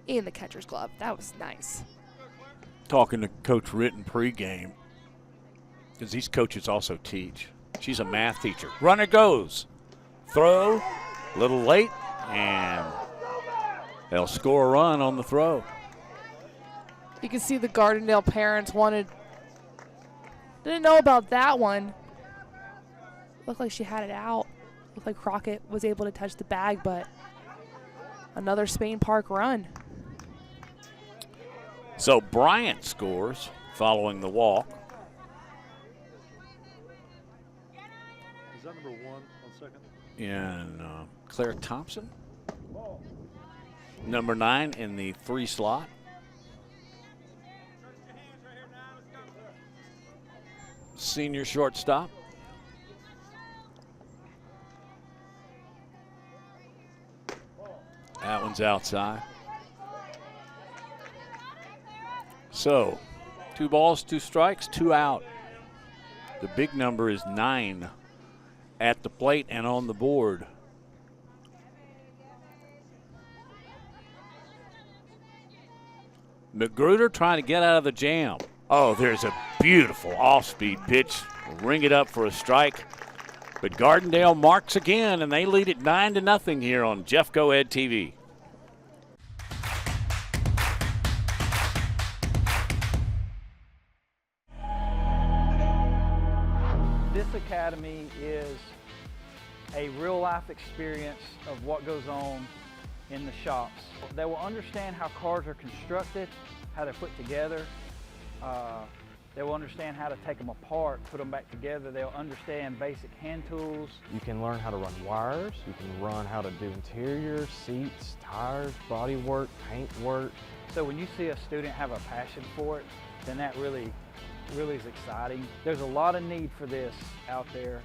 in the catcher's glove. That was nice. Talking to Coach Ritt in pregame, because these coaches also teach. She's a math teacher. Runner goes. Throw, a little late, and they'll score a run on the throw. You can see the Gardendale parents didn't know about that one. Looked like she had it out. Looked like Crockett was able to touch the bag, but another Spain Park run. So Bryant scores following the walk. Is that number 1 on second? And Claire Thompson. Number 9 in the 3 slot. Senior shortstop. That one's outside. So, 2 balls, 2 strikes, 2 out. The big number is 9 at the plate and on the board. Magruder trying to get out of the jam. Oh, there's a beautiful off-speed pitch. Ring it up for a strike. But Gardendale marks again, and they lead it 9-0 here on Jeff Coed TV. This academy is a real-life experience of what goes on in the shops. They will understand how cars are constructed, how they're put together. They will understand how to take them apart, put them back together. They'll understand basic hand tools. You can learn how to run wires. You can learn how to do interior, seats, tires, body work, paint work. So when you see a student have a passion for it, then that really is exciting. There's a lot of need for this out there.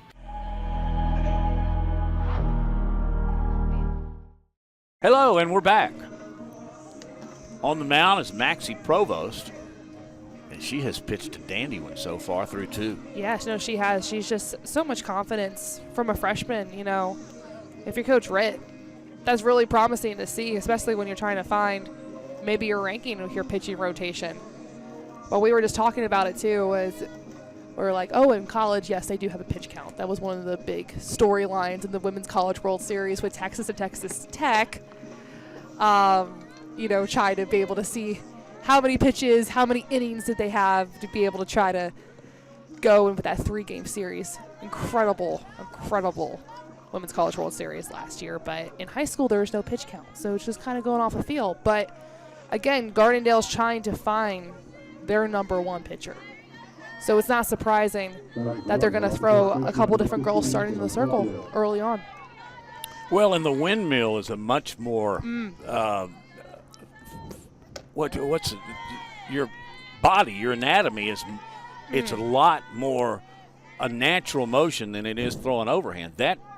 Hello, and we're back. On the mound is Maxie Provost. And she has pitched a dandy one so far through 2. Yeah, no, she has. She's just so much confidence from a freshman, you know. If you're Coach Ritt, that's really promising to see, especially when you're trying to find maybe your ranking with your pitching rotation. But we were just talking about it, too, was we were like, oh, in college, yes, they do have a pitch count. That was one of the big storylines in the Women's College World Series with Texas and Texas Tech, you know, trying to be able to see how many pitches, how many innings did they have to be able to try to go in with that 3-game series. Incredible Women's College World Series last year. But in high school, there was no pitch count, so it's just kind of going off a feel. But again, Gardendale's trying to find their number 1 pitcher. So it's not surprising that they're going to throw a couple different girls starting in the circle early on. Well, and the windmill is a much more what's your body, your anatomy is it's a lot more a natural motion than it is throwing overhand.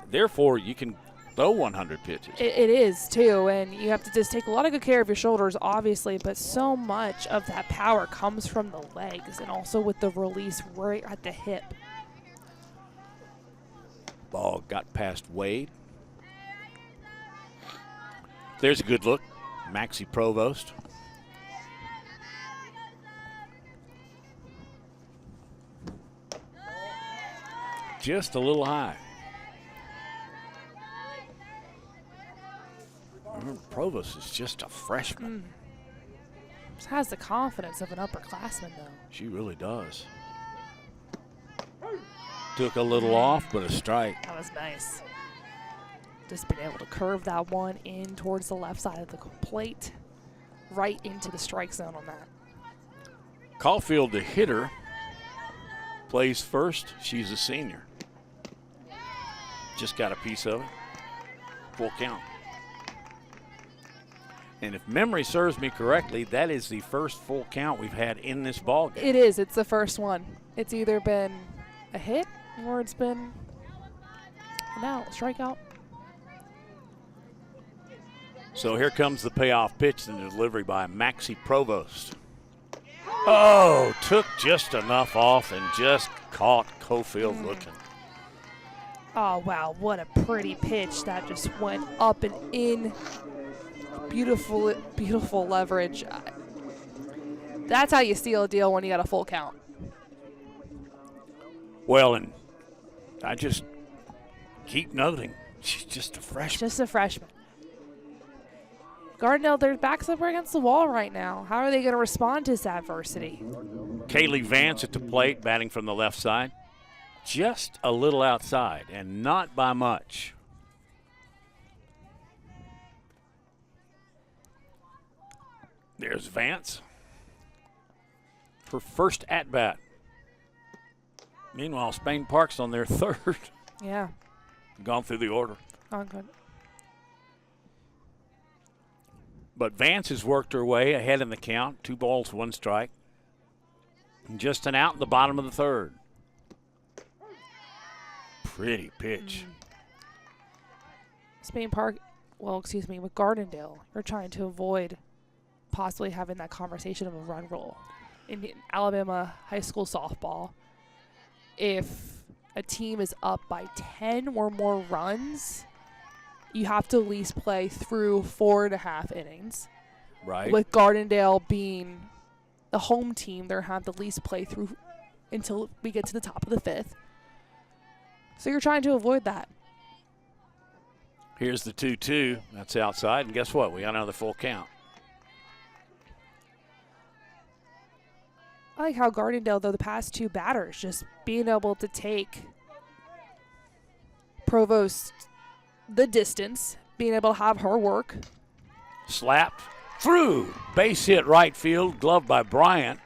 Therefore you can throw 100 pitches. It is, too, and you have to just take a lot of good care of your shoulders, obviously, but so much of that power comes from the legs and also with the release right at the hip. Ball got past Wade. There's a good look. Maxie Provost. Just a little high. Remember, Provost is just a freshman. Just has the confidence of an upperclassman, though. She really does. Took a little off, but a strike. That was nice. Just being able to curve that one in towards the left side of the plate, right into the strike zone on that. Caulfield, the hitter, plays first. She's a senior. Just got a piece of it. Full count. And if memory serves me correctly, that is the first full count we've had in this ball game. It is. It's the first one. It's either been a hit or it's been an out, strikeout. So here comes the payoff pitch and the delivery by Maxie Provost. Oh, took just enough off and just caught Caulfield looking. Oh, wow. What a pretty pitch. That just went up and in. Beautiful, beautiful leverage. That's how you steal a deal when you got a full count. Well, and I just keep noting, she's just a freshman. Just a freshman. Gardendale, their backs up against the wall right now. How are they going to respond to this adversity? Kaylee Vance at the plate, batting from the left side. Just a little outside, and not by much. There's Vance. Her first at-bat. Meanwhile, Spain Park's on their third. Yeah. Gone through the order. Oh, good. But Vance has worked her way ahead in the count. 2 balls, 1 strike. And just an out in the bottom of the third. Pretty pitch. Spain Park, with Gardendale, you're trying to avoid possibly having that conversation of a run rule. In Alabama high school softball, if a team is up by 10 or more runs, you have to at least play through 4.5 innings. Right. With Gardendale being the home team, they have to at least play through until we get to the top of the 5th. So you're trying to avoid that. Here's the 2-2. That's outside. And guess what? We got another full count. I like how Gardendale, though, the past 2 batters, just being able to take Provost the distance, being able to have her work. Slapped through. Base hit right field. Gloved by Bryant.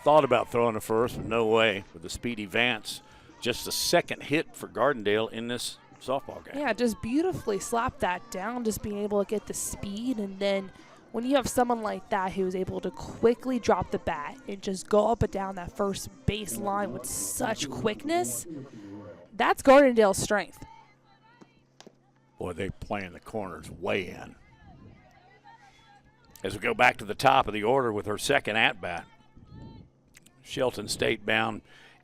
Thought about throwing to first, but no way with the speedy Vance. Just the second hit for Gardendale in this softball game. Yeah, just beautifully slapped that down, just being able to get the speed. And then when you have someone like that who is able to quickly drop the bat and just go up and down that first base line with such quickness, that's Gardendale's strength. Boy, they playing the corners way in. As we go back to the top of the order with her second at-bat, Shelton State bound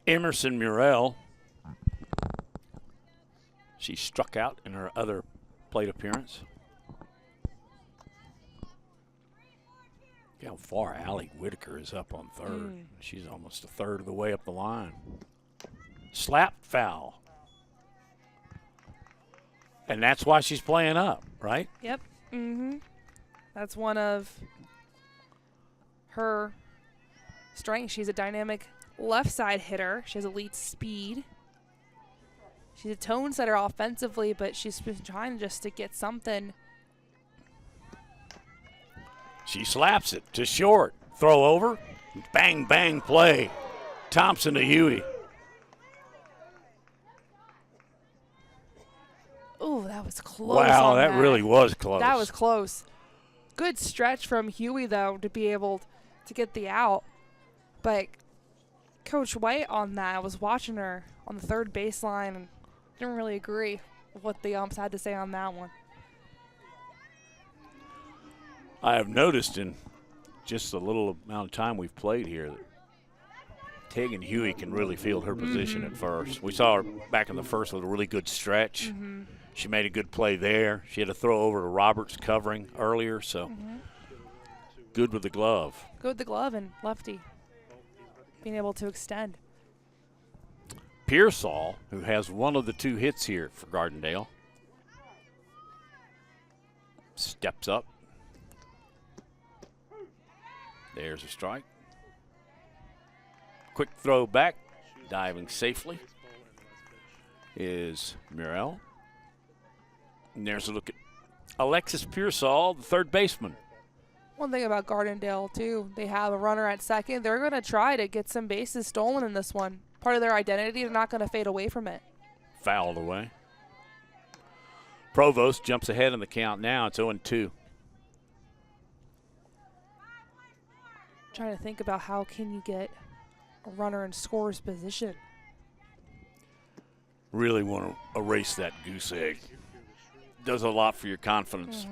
Emerson Murrell. She struck out in her other plate appearance. Look how far Allie Whitaker is up on third. She's almost a third of the way up the line. Slapped foul. And that's why she's playing up, right? Yep. That's one of her strengths. She's a dynamic left side hitter. She has elite speed. She's a tone setter offensively, but she's been trying just to get something. She slaps it to short. Throw over. Bang, bang play. Thompson to Huey. Ooh, that was close. Wow, on that really was close. That was close. Good stretch from Huey, though, to be able to get the out. But Coach White on that, I was watching her on the third baseline and didn't really agree what the umps had to say on that one. I have noticed in just the little amount of time we've played here that Tegan Huey can really field her position at first. We saw her back in the first with a really good stretch. She made a good play there. She had a throw over to Roberts covering earlier, so good with the glove. Good with the glove and lefty being able to extend. Pearsall, who has one of the 2 hits here for Gardendale, steps up. There's a strike. Quick throw back, diving safely is Murrell. And there's a look at Alexis Pearsall, the third baseman. One thing about Gardendale, too, they have a runner at second. They're going to try to get some bases stolen in this one. Part of their identity, they're not going to fade away from it. Fouled away. Provost jumps ahead in the count now. It's 0-2. Trying to think about how can you get a runner in scorer's position. Really want to erase that goose egg. Does a lot for your confidence.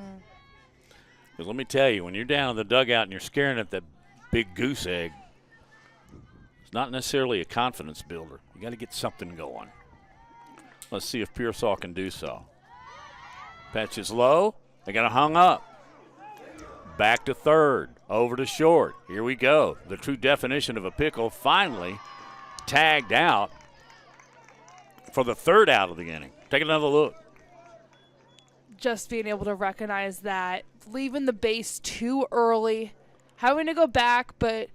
Because let me tell you, when you're down in the dugout and you're scaring at that big goose egg, it's not necessarily a confidence builder. You got to get something going. Let's see if Pearsall can do so. Pitch is low. They got it hung up. Back to third. Over to short. Here we go. The true definition of a pickle finally tagged out for the third out of the inning. Take another look. Just being able to recognize that, leaving the base too early, having to go back, but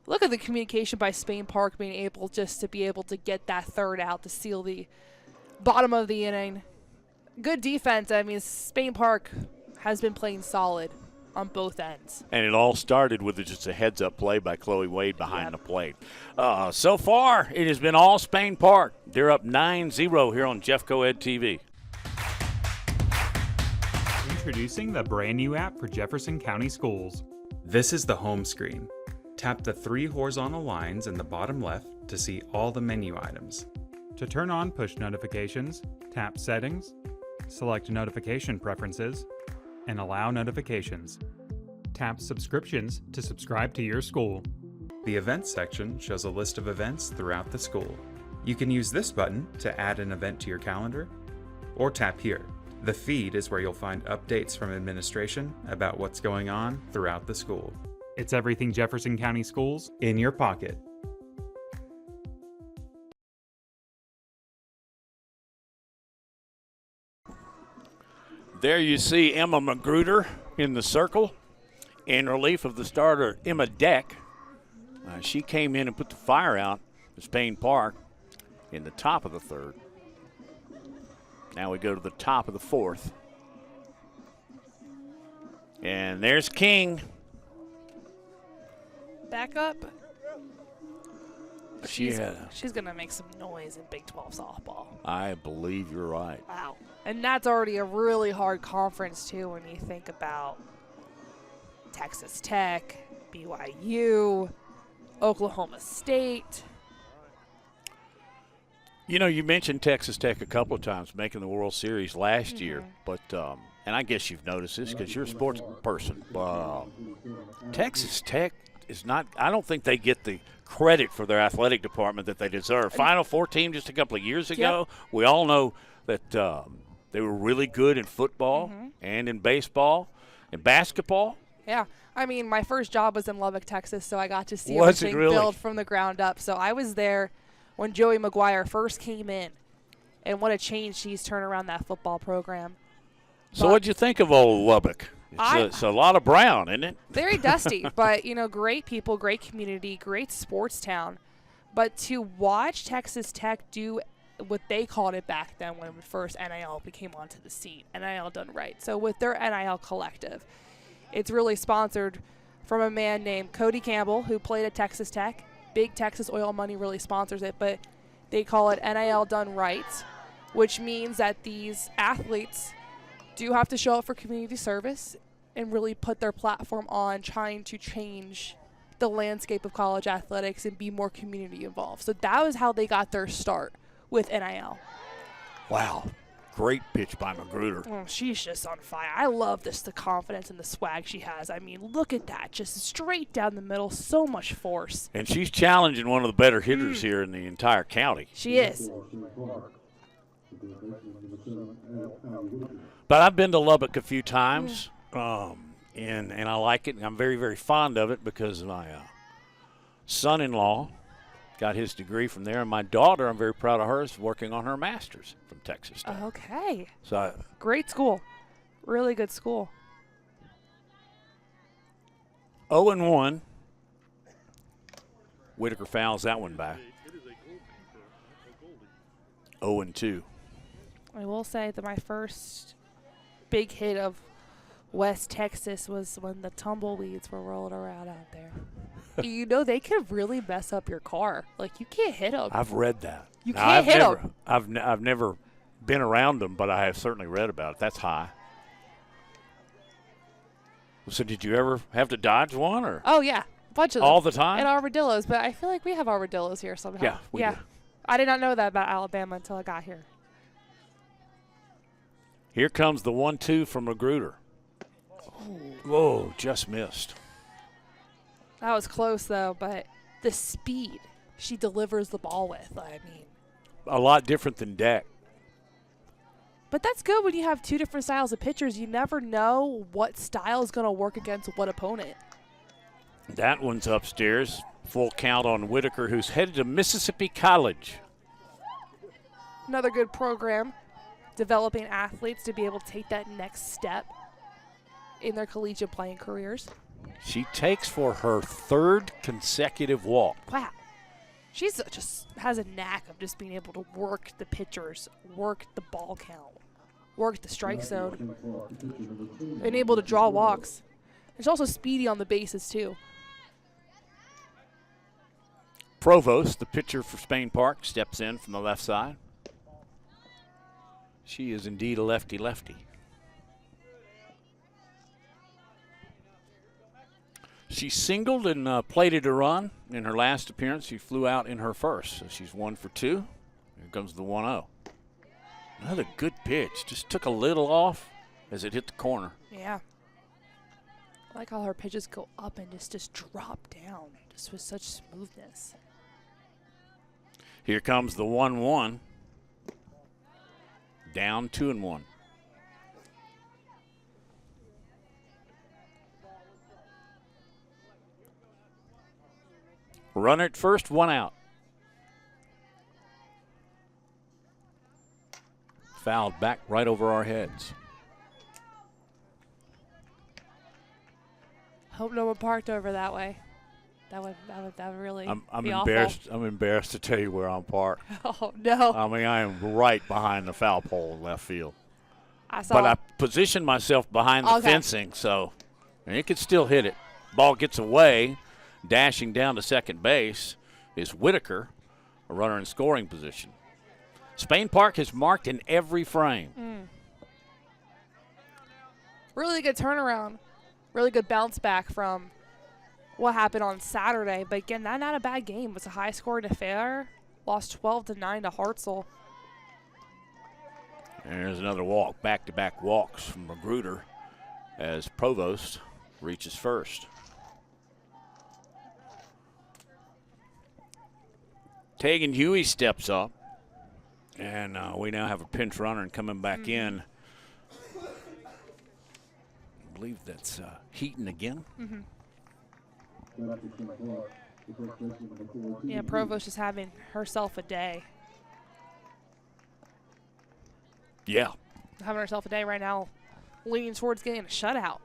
look at the communication by Spain Park being able just to be able to get that third out to seal the bottom of the inning. Good defense. I mean, Spain Park has been playing solid on both ends. And it all started with just a heads-up play by Chloe Wade behind the plate. So far, it has been all Spain Park. They're up 9-0 here on Jeff Coed TV. Introducing the brand new app for Jefferson County Schools. This is the home screen. Tap the 3 horizontal lines in the bottom left to see all the menu items. To turn on push notifications, tap Settings, select Notification Preferences, and allow notifications. Tap Subscriptions to subscribe to your school. The Events section shows a list of events throughout the school. You can use this button to add an event to your calendar, or tap here. The feed is where you'll find updates from administration about what's going on throughout the school. It's everything Jefferson County Schools in your pocket. There you see Emma Magruder in the circle in relief of the starter Emma Deck. She came in and put the fire out at Spain Park in the top of the third. Now we go to the top of the fourth. And there's King. Back up. She's going to make some noise in Big 12 softball. I believe you're right. Wow. And that's already a really hard conference, too, when you think about Texas Tech, BYU, Oklahoma State. You know, you mentioned Texas Tech a couple of times making the World Series last year, but and I guess you've noticed this because you're a sports person. Texas Tech is not – I don't think they get the credit for their athletic department that they deserve. Final Four team just a couple of years ago. Yep. We all know that they were really good in football and in baseball and basketball. Yeah. I mean, my first job was in Lubbock, Texas, so I got to see everything build from the ground up. So I was there when Joey McGuire first came in, and what a change he's turned around that football program. So what'd you think of old Lubbock? It's a lot of brown, isn't it? Very dusty, but, you know, great people, great community, great sports town. But to watch Texas Tech do what they called it back then when first NIL became onto the scene, NIL done right. So with their NIL collective, it's really sponsored from a man named Cody Campbell, who played at Texas Tech. Big Texas Oil Money really sponsors it, but they call it NIL done right, which means that these athletes do have to show up for community service and really put their platform on trying to change the landscape of college athletics and be more community involved. So that was how they got their start with NIL. Wow. Great pitch by Magruder. Oh, she's just on fire. I love the confidence and the swag she has. I mean, look at that. Just straight down the middle. So much force. And she's challenging one of the better hitters here in the entire county. She is. But I've been to Lubbock a few times, and I like it. And I'm very, very fond of it because my son-in-law got his degree from there. And my daughter, I'm very proud of her, is working on her master's from Texas Tech. Okay. So Great school. Really good school. 0-1. Whitaker fouls that one back. 0-2. I will say that my first big hit of West Texas was when the tumbleweeds were rolling around out there. You know, they could really mess up your car. Like, you can't hit them. I've read that. You Now, can't hit them. I've never been around them, but I have certainly read about it. That's high. So did you ever have to dodge one? Or Oh, yeah. A bunch of them. all the time? And armadillos. But I feel like we have armadillos here somehow. Yeah, we do. I did not know that about Alabama until I got here. Here comes the 1-2 from Magruder. Whoa, just missed. That was close, though, but the speed she delivers the ball with, I mean. A lot different than Deck. But that's good when you have two different styles of pitchers. You never know what style is going to work against what opponent. That one's upstairs. Full count on Whitaker, who's headed to Mississippi College. Another good program, developing athletes to be able to take that next step in their collegiate playing careers. She takes for her third consecutive walk. Wow. She's just has a knack of just being able to work the pitchers, work the ball count, work the strike zone, and able to draw walks. And she's also speedy on the bases, too. Provost, the pitcher for Spain Park, steps in from the left side. She is indeed a lefty-lefty. She singled and plated a run in her last appearance. She flew out in her first, so she's 1 for 2. Here comes the 1-0. Another good pitch. Just took a little off as it hit the corner. Yeah. I like how her pitches go up and just drop down, just with such smoothness. Here comes the 1-1. Down 2-1. Runner at first, 1 out. Fouled back right over our heads. Hope no one parked over that way. That would really I'm be embarrassed. awful. I'm embarrassed to tell you where I'm parked. Oh no! I mean, I am right behind the foul pole in left field. I saw. But I positioned myself behind the fencing, so and it could still hit it. Ball gets away. Dashing down to second base is Whitaker, a runner in scoring position. Spain Park has marked in every frame. Really good turnaround. Really good bounce back from what happened on Saturday. But again, not a bad game. It was a high-scoring affair. Lost 12-9 to Hartzell. And there's another walk, back-to-back walks from Magruder as Provost reaches first. Tegan Huey steps up, and we now have a pinch runner and coming back in. I believe that's Heaton again. Yeah, Provost is having herself a day. Yeah. Having herself a day right now, leaning towards getting a shutout.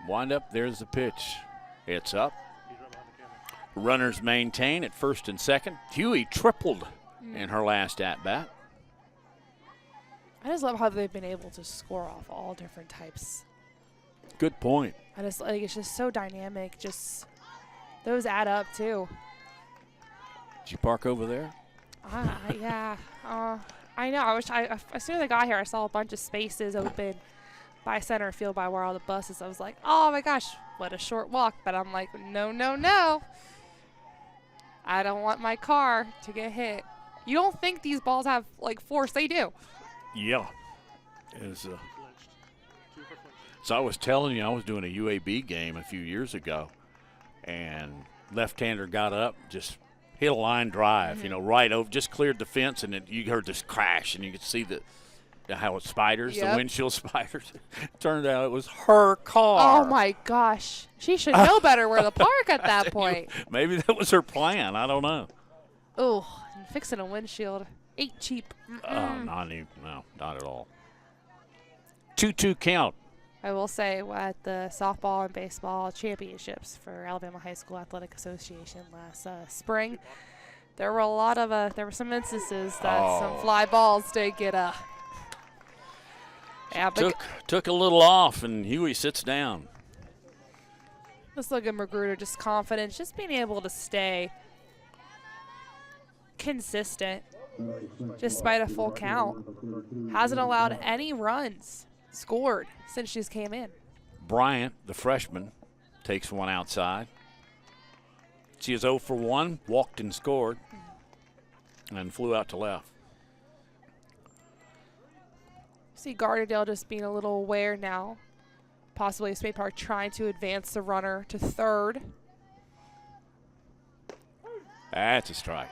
Wind up, there's the pitch. It's up. Runners maintain at first and second. Huey tripled in her last at-bat. I just love how they've been able to score off all different types. Good point. I just like it's just so dynamic. Just those add up too. Did you park over there? Yeah. I know. As soon as I got here, I saw a bunch of spaces open by center field by where all the buses. I was like, oh my gosh, what a short walk. But I'm like, no. I don't want my car to get hit. You don't think these balls have, like, force. They do. Yeah. So I was telling you, I was doing a UAB game a few years ago, and left-hander got up, just hit a line drive, right over, just cleared the fence, and then you heard this crash, and you could see how it's spiders, the windshield spiders. Turned out it was her car. Oh, my gosh. She should know better where to park at that point. Maybe that was her plan. I don't know. Oh, and fixing a windshield ain't cheap. Not at all. 2-2 count. I will say at the softball and baseball championships for Alabama High School Athletic Association last spring, there were some instances that some fly balls did get Took a little off, and Huey sits down. Let's look at Magruder, just confidence, just being able to stay consistent despite a full count. Hasn't allowed any runs scored since she's came in. Bryant, the freshman, takes one outside. She is 0 for 1, walked and scored, and flew out to left. See Gardendale just being a little aware now. Possibly Spade Park trying to advance the runner to third. That's a strike.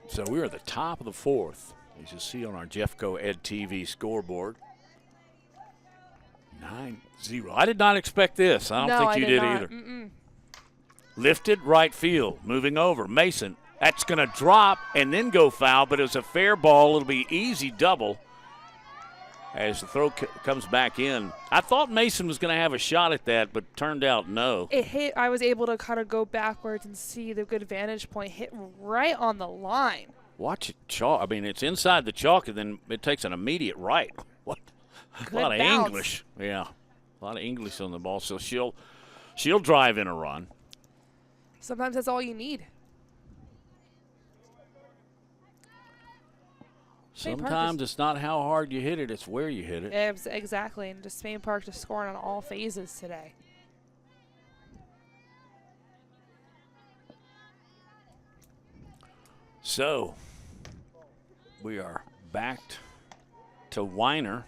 So we're at the top of the fourth, as you see on our Jeffco Ed TV scoreboard. 9-0. I did not expect this. I don't think you did either. Lifted right field, moving over. Mason, that's going to drop and then go foul, but it's a fair ball. It'll be easy double as the throw comes back in. I thought Mason was going to have a shot at that, but turned out no. It hit. I was able to kind of go backwards and see the good vantage point hit right on the line. Watch it chalk. I mean, it's inside the chalk, and then it takes an immediate right. What? Good a lot of bounce. English. Yeah, a lot of English on the ball. So she'll drive in a run. Sometimes that's all you need. Sometimes it's not how hard you hit it, it's where you hit it. Exactly, and just Spain Park just scoring on all phases today. So, we are back to Weiner,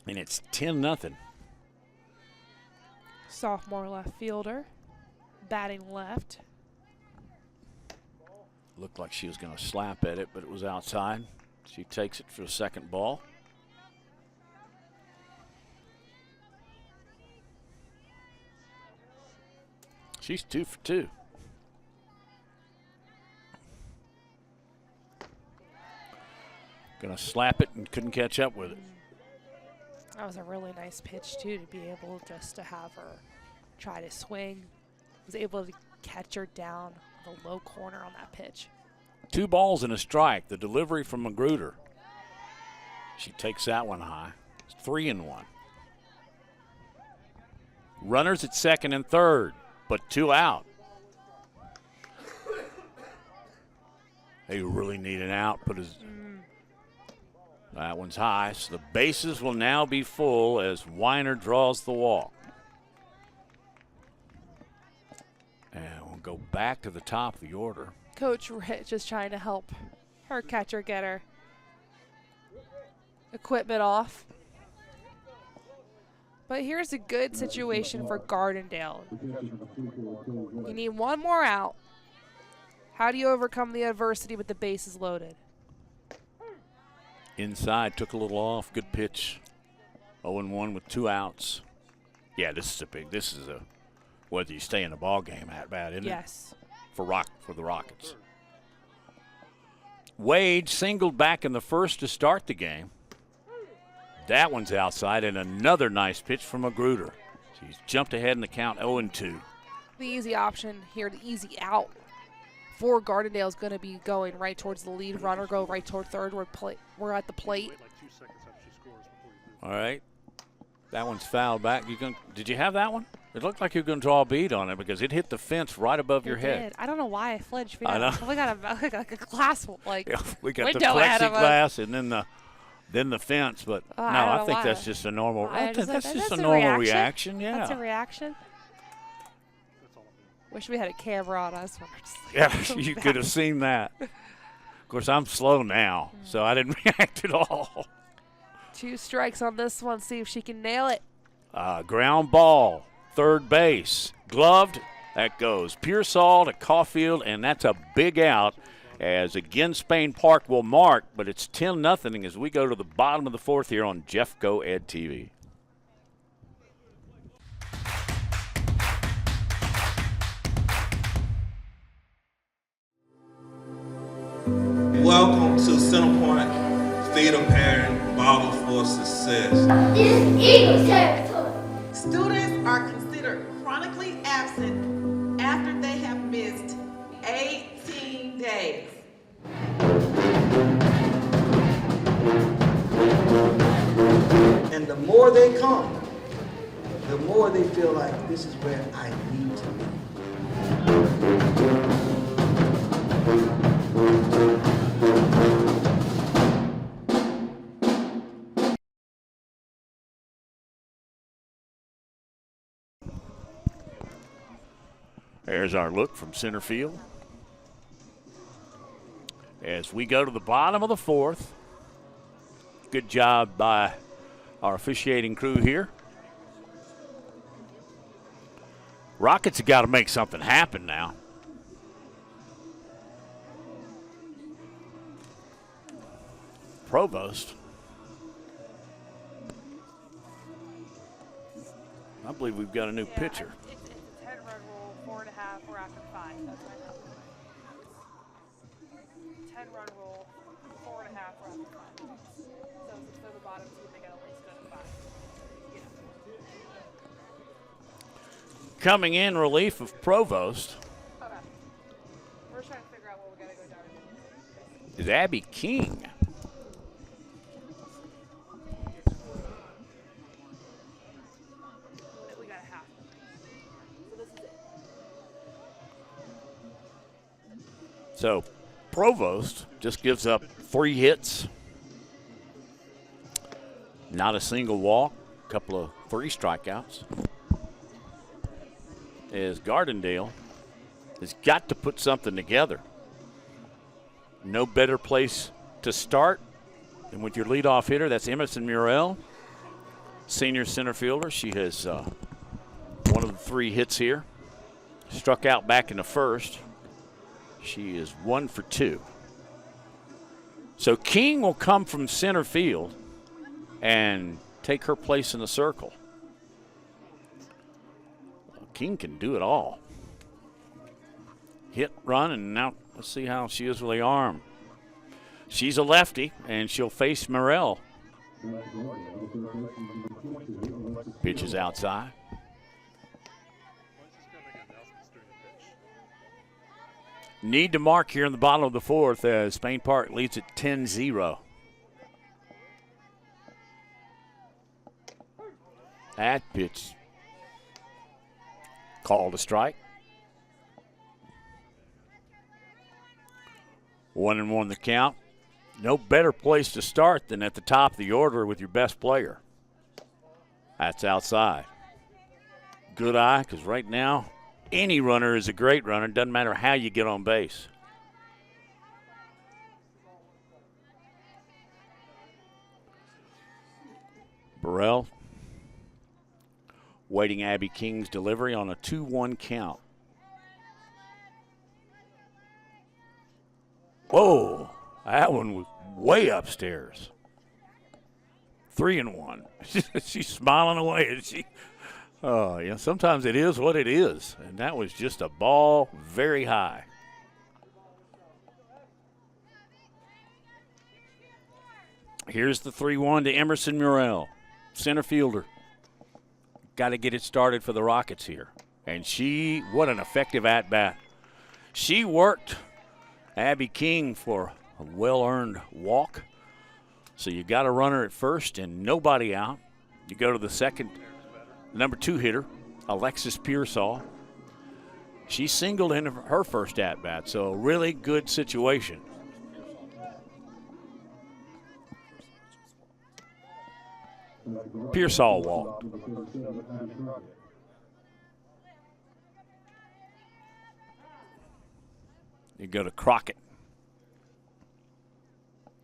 and it's 10-0. Sophomore left fielder, batting left. Looked like she was going to slap at it, but it was outside. She takes it for the second ball. She's 2 for 2. Going to slap it and couldn't catch up with it. That was a really nice pitch, too, to be able just to have her try to swing. Was able to catch her down the low corner on that pitch. 2 balls and a strike. The delivery from Magruder. She takes that one high. It's 3-1. Runners at second and third, but 2 out. They really need an out. That one's high. So the bases will now be full as Weiner draws the walk. And we'll go back to the top of the order. Coach Rich is trying to help her catcher get her equipment off. But here's a good situation for Gardendale. You need one more out. How do you overcome the adversity with the bases loaded? Inside, took a little off. Good pitch. 0-1 with 2 outs. Yeah, this is a whether you stay in the ball game at bat, isn't it? Yes. For the Rockets. Wade singled back in the first to start the game. That one's outside, and another nice pitch from Magruder. She's jumped ahead in the count, 0-2. The easy option here, the easy out for Gardendale is going to be going right towards the lead runner, go right toward third. We're at the plate. All right. That one's fouled back. Did you have that one? It looked like you were going to draw a bead on it because it hit the fence right above your head. I don't know why I flinched. I know. We got a glass, like, we got the window ahead of us. plexiglass and then then the fence. But no, I don't I know think why. that's just a normal. I just That's like, just a that's normal reaction. Yeah. That's a reaction. Wish we had a camera on us. Yeah, you could have seen that. Of course, I'm slow now, so I didn't react at all. 2 strikes on this one. See if she can nail it. Ground ball, third base, gloved. That goes Pearsall to Caulfield, and that's a big out. As again, Spain Park will mark, but it's 10-0 as we go to the bottom of the 4th here on Jeffco Ed TV. Welcome to Centerpoint Feeder Parent Model for Success. This is Eagle territory. Students are considered chronically absent after they have missed 18 days. And the more they come, the more they feel like this is where I need to be. There's our look from center field. As we go to the bottom of the 4th, good job by our officiating crew here. Rockets have got to make something happen now. Provost. I believe we've got a new pitcher. It's a 10-run rule, 4.5. We're after 5. That's what I know. 10-run rule, 4.5. We're after 5. So the bottom team, they got at least go to 5. Yeah. Coming in relief of Provost Okay. We're trying to figure out what we got to go down. is Abby King. We got a half. So this is it. So Provost just gives up 3 hits, not a single walk, a couple of 3 strikeouts. As Gardendale has got to put something together. No better place to start than with your leadoff hitter. That's Emerson Murrell, senior center fielder. She has one of the 3 hits here. Struck out back in the 1st. She is 1 for 2. So King will come from center field and take her place in the circle. King can do it all. Hit, run, and now let's see how she is with the arm. She's a lefty, and she'll face Morrell. Pitch is outside. Need to mark here in the bottom of the 4th as Spain Park leads at 10-0. That pitch called a strike. 1-1 the count. No better place to start than at the top of the order with your best player. That's outside. Good eye, because right now, any runner is a great runner. Doesn't matter how you get on base. Burrell waiting Abby King's delivery on a 2-1 count. Whoa, that one was way upstairs. 3-1. She's smiling away, isn't she? Oh, yeah, sometimes it is what it is. And that was just a ball very high. Here's the 3-1 to Emerson Murrell, center fielder. Got to get it started for the Rockets here. And what an effective at-bat. She worked Abby King for a well-earned walk. So you got a runner at first and nobody out. You go to the second, number 2 hitter, Alexis Pearsall. She singled in her first at-bat, so a really good situation. Pearsall walked. You go to Crockett.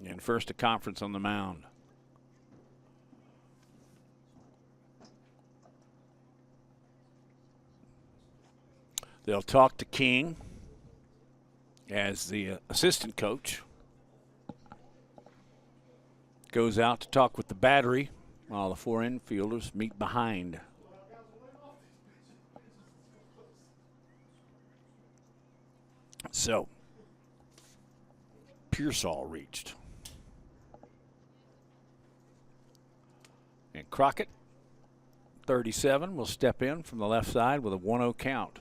And first to conference on the mound. They'll talk to King as the assistant coach goes out to talk with the battery while the 4 infielders meet behind. So, Pearsall reached. And Crockett, 37, will step in from the left side with a 1-0 count.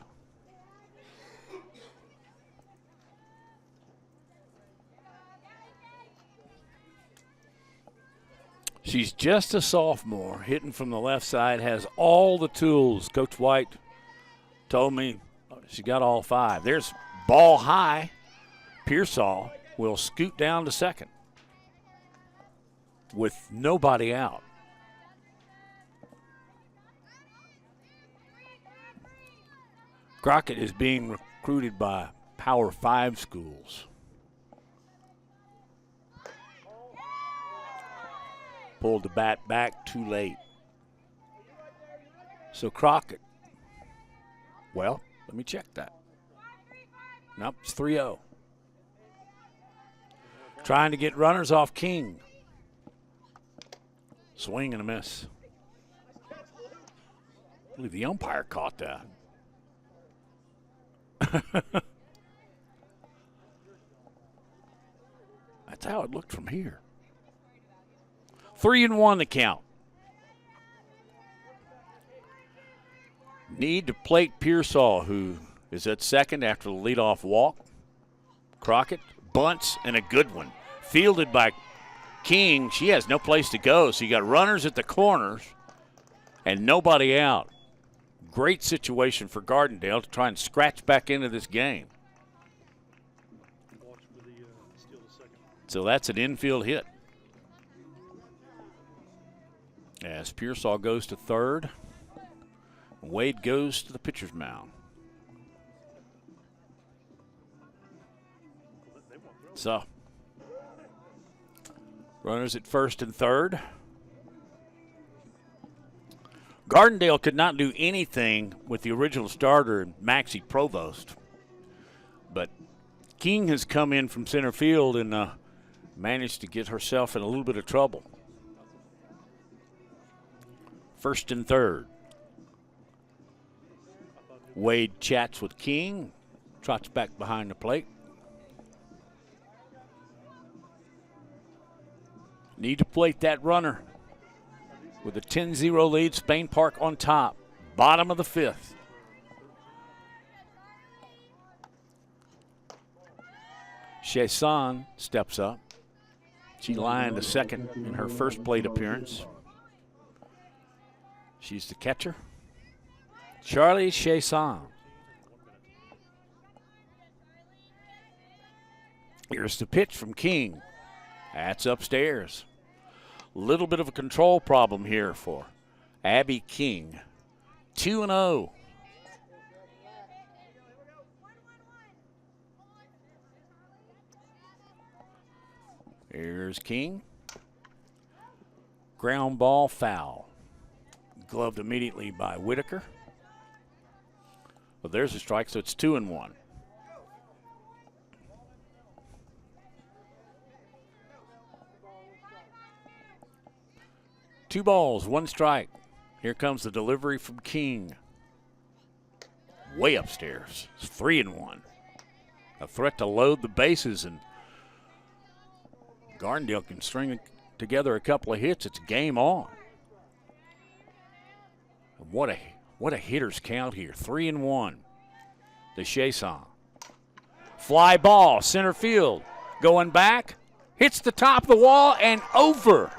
She's just a sophomore, hitting from the left side, has all the tools. Coach White told me she got all 5. There's ball high. Pearsall will scoot down to second with nobody out. Crockett is being recruited by Power 5 schools. Pulled the bat back too late. So Crockett, well, let me check that. Nope, it's 3-0. Trying to get runners off King. Swing and a miss. I believe the umpire caught that. That's how it looked from here. 3-1 the count. Need to plate Pearsall, who is at second after the leadoff walk. Crockett bunts and a good one. Fielded by King. She has no place to go, so you got runners at the corners and nobody out. Great situation for Gardendale to try and scratch back into this game. So that's an infield hit. As Pearsall goes to third, Wade goes to the pitcher's mound. So, runners at first and third. Gardendale could not do anything with the original starter, Maxie Provost. But King has come in from center field and managed to get herself in a little bit of trouble. First and third. Wade chats with King, trots back behind the plate. Need to plate that runner. With a 10-0 lead, Spain Park on top. Bottom of the 5th. Chasson steps up. She lined a second in her first plate appearance. She's the catcher. Charlie Chasson. Here's the pitch from King. That's upstairs. Little bit of a control problem here for Abby King. 2-0. Here's King. Ground ball foul. Gloved immediately by Whitaker. Well, there's a strike, so it's 2-1. Two balls, one strike. Here comes the delivery from King. Way upstairs. It's 3-1. A threat to load the bases, and Gardendale can string together a couple of hits. It's game on. And what a hitter's count here. 3-1 to Chasson. Fly ball, center field. Going back. Hits the top of the wall and over.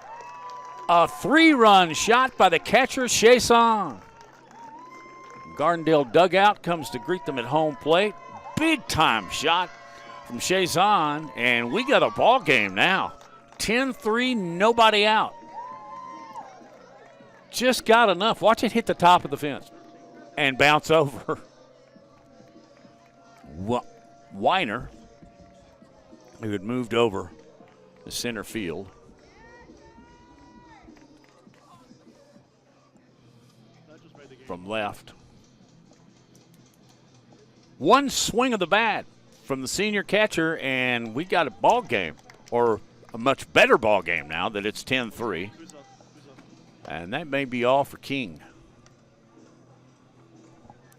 A 3-run shot by the catcher, Chasson. Gardendale dugout comes to greet them at home plate. Big time shot from Chasson, and we got a ball game now. 10-3, nobody out. just got enough. Watch it hit the top of the fence and bounce over. Weiner, who had moved over to center field. From left. One swing of the bat from the senior catcher, and we got a ball game, or a much better ball game now that it's 10-3. And that may be all for King.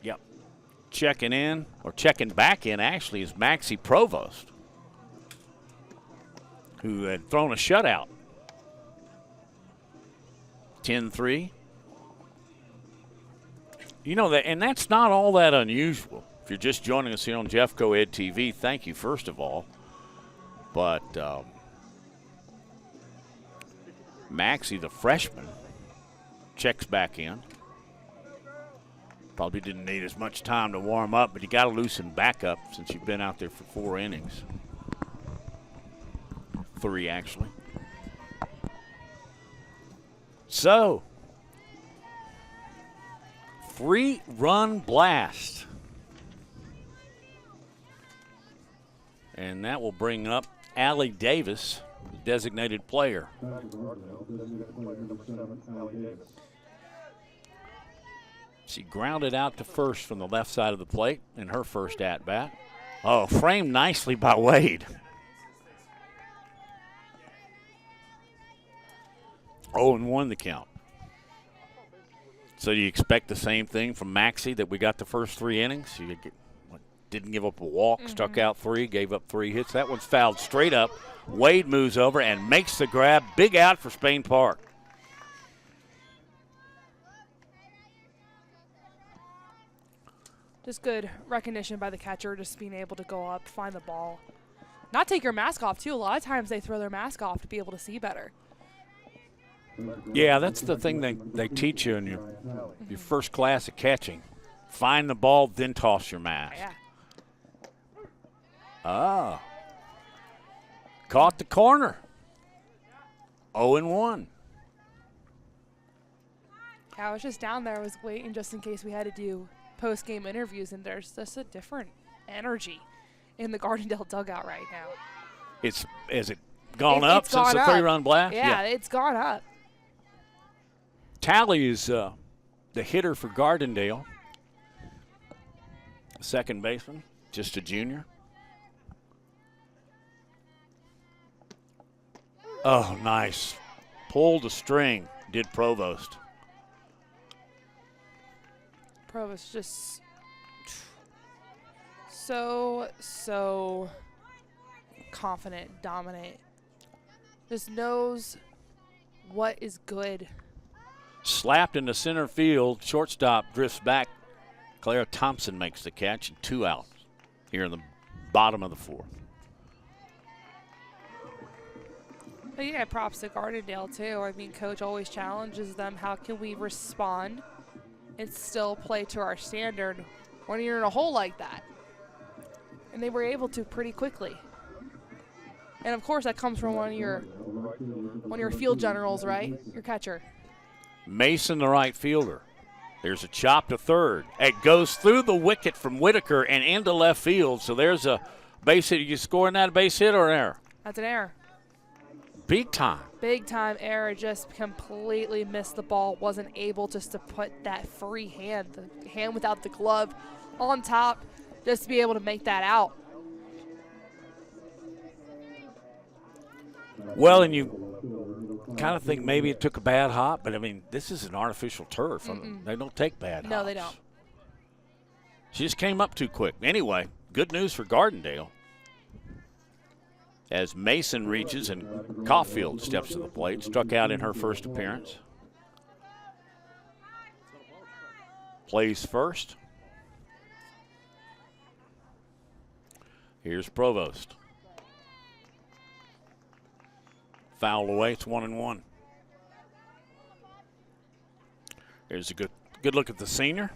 Yep. Checking in, or checking back in, actually, is Maxie Provost, who had thrown a shutout. 10-3. You know that, and that's not all that unusual. If you're just joining us here on Jeff Coed TV, thank you first of all. But Maxie, the freshman, checks back in. Probably didn't need as much time to warm up, but you got to loosen back up since you've been out there for 4 innings. 3, actually. So, 3-run blast. And that will bring up Allie Davis, designated player. She grounded out to first from the left side of the plate in her first at-bat. Oh, framed nicely by Wade. 0-1 the count. So do you expect the same thing from Maxie that we got the first 3 innings? She didn't give up a walk, struck out 3, gave up 3 hits. That one's fouled straight up. Wade moves over and makes the grab. Big out for Spain Park. Just good recognition by the catcher, just being able to go up, find the ball. Not take your mask off, too. A lot of times they throw their mask off to be able to see better. Yeah, that's the thing they teach you in your first class of catching. Find the ball, then toss your mask. Yeah. Ah. Caught the corner. 0-1. Yeah, I was just down there. I was waiting just in case we had to do post-game interviews, and there's just a different energy in the Gardendale dugout right now. Has it gone up since the 3-run blast? Yeah, it's gone up. Talley is the hitter for Gardendale. Second baseman, just a junior. Oh, nice. Pulled the string, did Provost. Provost just so confident, dominant. Just knows what is good. Slapped into center field. Shortstop drifts back. Clara Thompson makes the catch, and 2 outs here in the bottom of the 4th. But yeah, props to Gardendale too. I mean, coach always challenges them. How can we respond and still play to our standard when you're in a hole like that? And they were able to pretty quickly. And of course, that comes from one of your field generals, right? Your catcher. Mason, the right fielder. There's a chop to third. It goes through the wicket from Whitaker and into left field. So there's a base hit. You scoring that a base hit or an error? That's an error. Big time. Big time error. Just completely missed the ball. Wasn't able just to put that free hand, the hand without the glove, on top, just to be able to make that out. Well, and you kind of think maybe it took a bad hop, but I mean, this is an artificial turf. They don't take bad hops. No, they don't. She just came up too quick. Anyway, good news for Gardendale. As Mason reaches and Caulfield steps to the plate, struck out in her first appearance. Plays first. Here's Provost. Fouled away, it's 1-1. Here's a good look at the senior.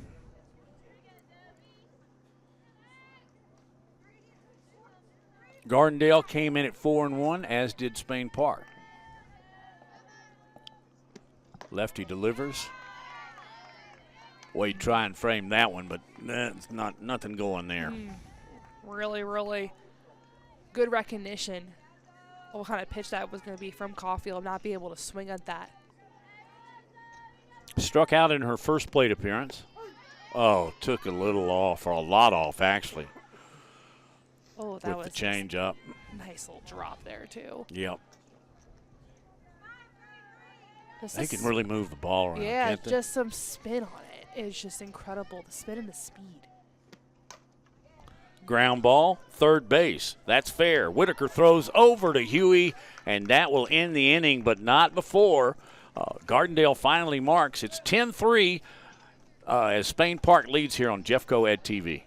Gardendale came in at 4-1, as did Spain Park. Lefty delivers. Wade try and frame that one, but that's nothing going there. Really, really good recognition of what kind of pitch that was going to be from Caulfield, not be able to swing at that. Struck out in her first plate appearance. Oh, took a little off, or a lot off, actually. Oh, that was with the change up. Nice little drop there, too. Yep. They can really move the ball around. Yeah, can't they? just some spin on it. It's just incredible, the spin and the speed. Ground ball, third base. That's fair. Whitaker throws over to Huey, and that will end the inning, but not before. Gardendale finally marks. It's 10-3 as Spain Park leads here on Jeffco Ed TV.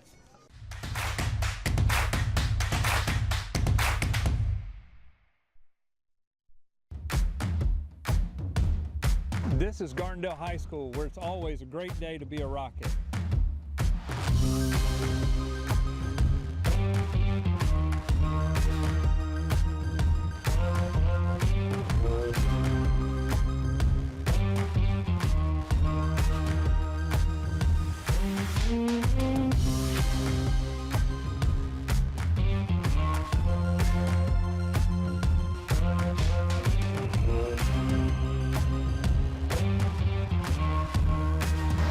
This is Gardendale High School, where it's always a great day to be a Rocket.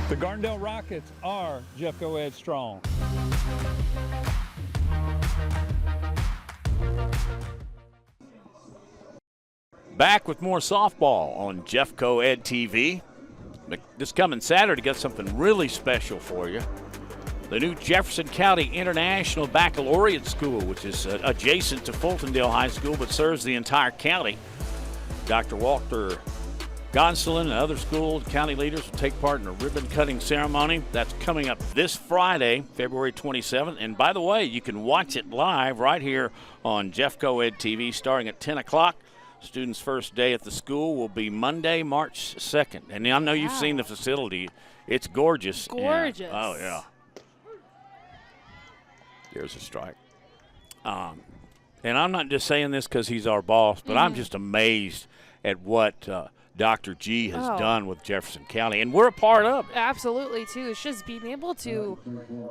The Gardendale Rockets are Jeffco Ed strong. Back with more softball on Jeffco Ed TV. This coming Saturday, got something really special for you. The new Jefferson County International Baccalaureate School, which is adjacent to Fultondale High School but serves the entire county. Dr. Walter Gonsolin and other school county leaders will take part in a ribbon-cutting ceremony. That's coming up this Friday, February 27th. And by the way, you can watch it live right here on Jeffco Ed TV starting at 10 o'clock. Students' first day at the school will be Monday, March 2nd. And I know you've seen the facility. It's gorgeous. Gorgeous. And, oh, yeah. There's a strike. And I'm not just saying this because he's our boss, but I'm just amazed at what Dr. G has done with Jefferson County, and we're a part of it. Absolutely, too. It's just being able to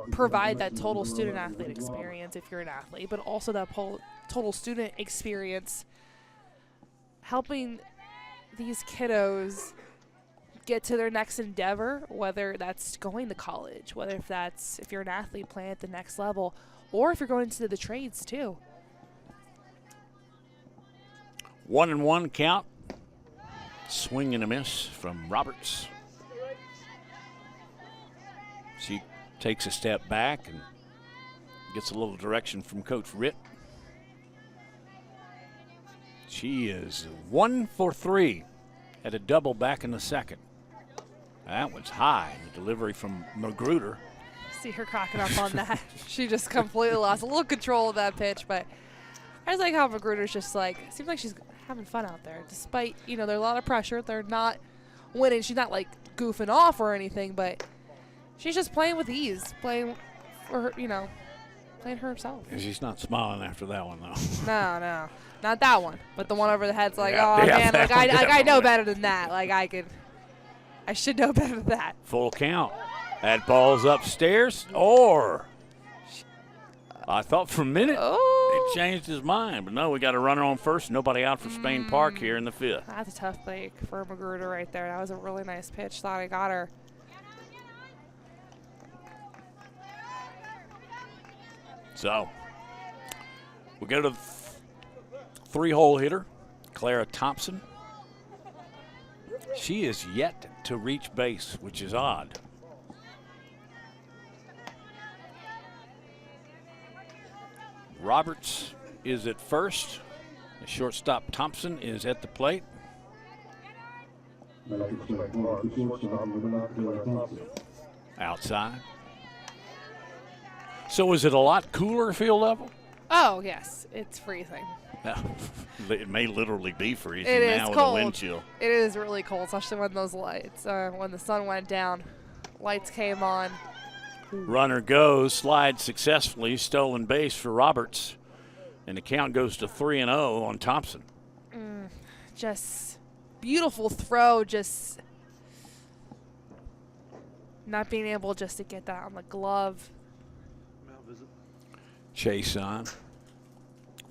provide that total student-athlete experience if you're an athlete, but also that total student experience, helping these kiddos get to their next endeavor, whether that's going to college, whether if you're an athlete playing at the next level, or if you're going into the trades, too. 1-1 count. Swing and a miss from Roberts. She takes a step back and gets a little direction from Coach Ritt. She is 1 for 3 at a double back in the second. That was high. The delivery from Magruder. See her cracking up on that. She just completely lost a little control of that pitch, but I just like how Magruder's just seems like she's having fun out there. Despite, there's a lot of pressure. They're not winning. She's not goofing off or anything, but she's just playing with ease, playing for her, playing herself. And she's not smiling after that one, though. No, not that one. But the one over the head's man, I know better than that. I should know better than that. Full count. That ball's upstairs, or I thought for a minute it changed his mind, but no, we got a runner on first. Nobody out for Spain Park here in the fifth. That's a tough break for Magruder right there. That was a really nice pitch. Thought I got her. So we go to the three-hole hitter, Clara Thompson. She is yet to reach base, which is odd. Roberts is at first. The shortstop Thompson is at the plate. Outside. So is it a lot cooler field level? Oh, yes. It's freezing. It may literally be freezing it now is with cold. the wind chill. It is really cold, especially when those lights, when the sun went down, lights came on. Runner goes, slides successfully, stolen base for Roberts, and the count goes to 3-0 on Thompson. Just beautiful throw, just Not being able just to get that on the glove. Chase on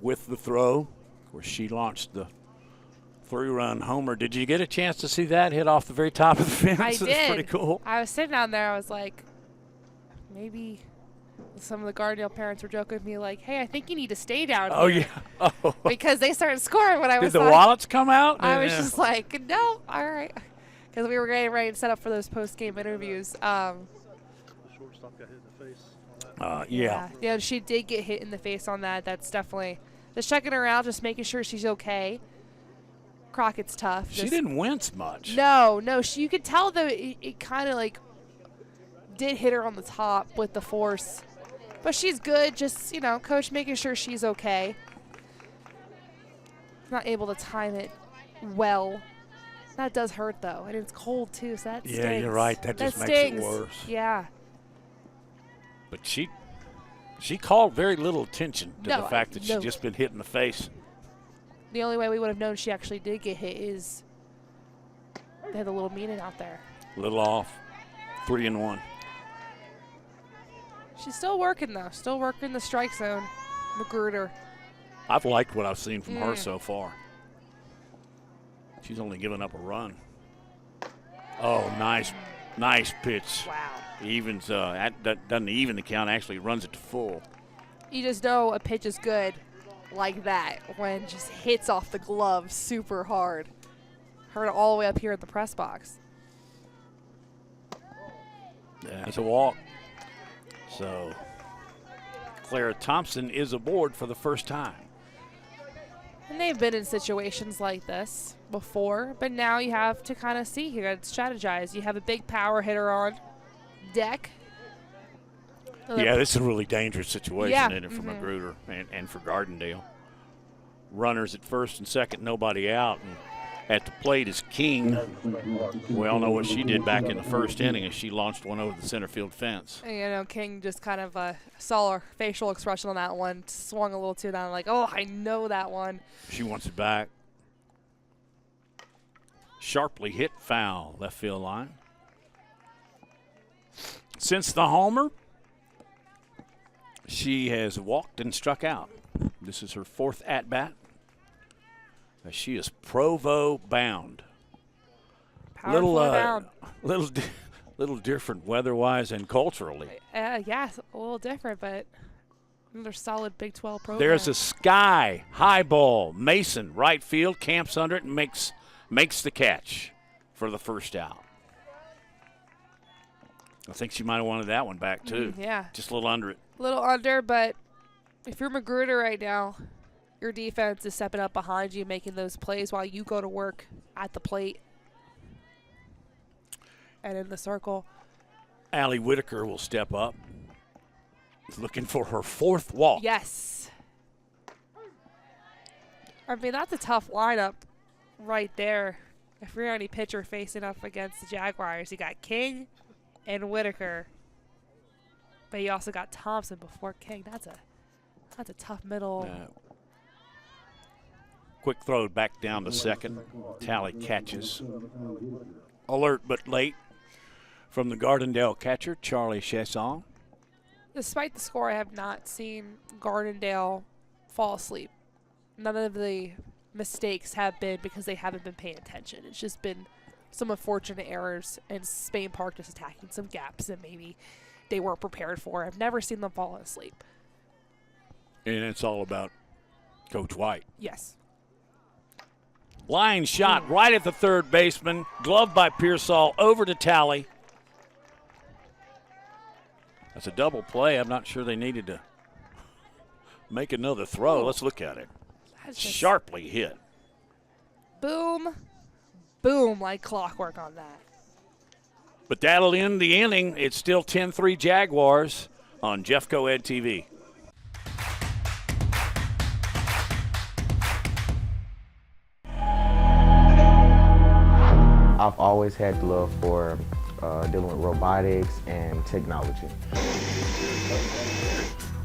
with the throw. Of course, she launched the 3-run homer. Did you get a chance to see that hit off the very top of the fence? I It's did. pretty cool. I was sitting down there. I was like, maybe some of the Gardendale parents were joking with me like, hey, I think you need to stay down Oh, here. yeah. Oh. Because they started scoring when I was Did the on. wallets come out? I was Yeah. just like, no, all right. Because we were getting ready to set up for those post-game interviews. The shortstop got hit in the face on that. Yeah. Yeah, she did get hit in the face on that. That's definitely just checking her out, just making sure she's okay. Crockett's tough. She didn't wince much. No. You could tell though it kind of like did hit her on the top with the force, but she's good. Just coach making sure she's okay. Not able to time it well. That does hurt though, and it's cold too, so that stings. Yeah, you're right. That just makes stings. it worse. Yeah. But she called very little attention to No, the fact that no. she'd just been hit in the face. The only way we would have known she actually did get hit is they had a little meaning out there. Little off. 3-1. She's still working though. Still working the strike zone. Magruder. I've liked what I've seen from her so far. She's only given up a run. Oh, nice pitch. Wow. Evens, doesn't even the count, actually runs it to full. You just know a pitch is good like that when it just hits off the glove super hard. Heard it all the way up here in the press box. That's a walk. So Clara Thompson is aboard for the first time. And they've been in situations like this before, but now you have to kind of see here, strategize. You have a big power hitter on deck. Yeah, this is a really dangerous situation, Yeah. isn't it, for Magruder and for Gardendale. Runners at first and second, nobody out. And at the plate is King. We all know what she did back in the first inning as she launched one over the center field fence. And, King just kind of saw her facial expression on that one, swung a little too down, like, oh, I know that one. She wants it back. Sharply hit foul, left field line. Since the homer, she has walked and struck out. This is her 4th at-bat. She is Provo bound. Powerful bound. Little different weather-wise and culturally. Yeah, it's a little different, but another solid Big 12 program. There's a sky high ball. Mason, right field, camps under it and makes the catch for the first out. I think she might have wanted that one back too. Yeah. Just a little under it. Little under, but if you're Magruder right now, your defense is stepping up behind you, making those plays while you go to work at the plate and in the circle. Allie Whitaker will step up, looking for her 4th walk. Yes. I mean, that's a tough lineup right there. If you're any pitcher facing up against the Jaguars, you got King and Whitaker, but you also got Thompson before King. That's a tough middle. Quick throw back down to second. Tally catches. Alert but late from the Gardendale catcher, Charlie Chesson. Despite the score, I have not seen Gardendale fall asleep. None of the mistakes have been because they haven't been paying attention. It's just been some unfortunate errors and Spain Park just attacking some gaps that maybe they weren't prepared for. I've never seen them fall asleep. And it's all about Coach White. Yes. Line shot right at the third baseman. Glove by Pearsall over to Tally. That's a double play. I'm not sure they needed to make another throw. Let's look at it. Sharply hit. Boom, boom, like clockwork on that. But that'll end the inning. It's still 10-3 Jaguars on Jeff Coed TV. I've always had the love for dealing with robotics and technology.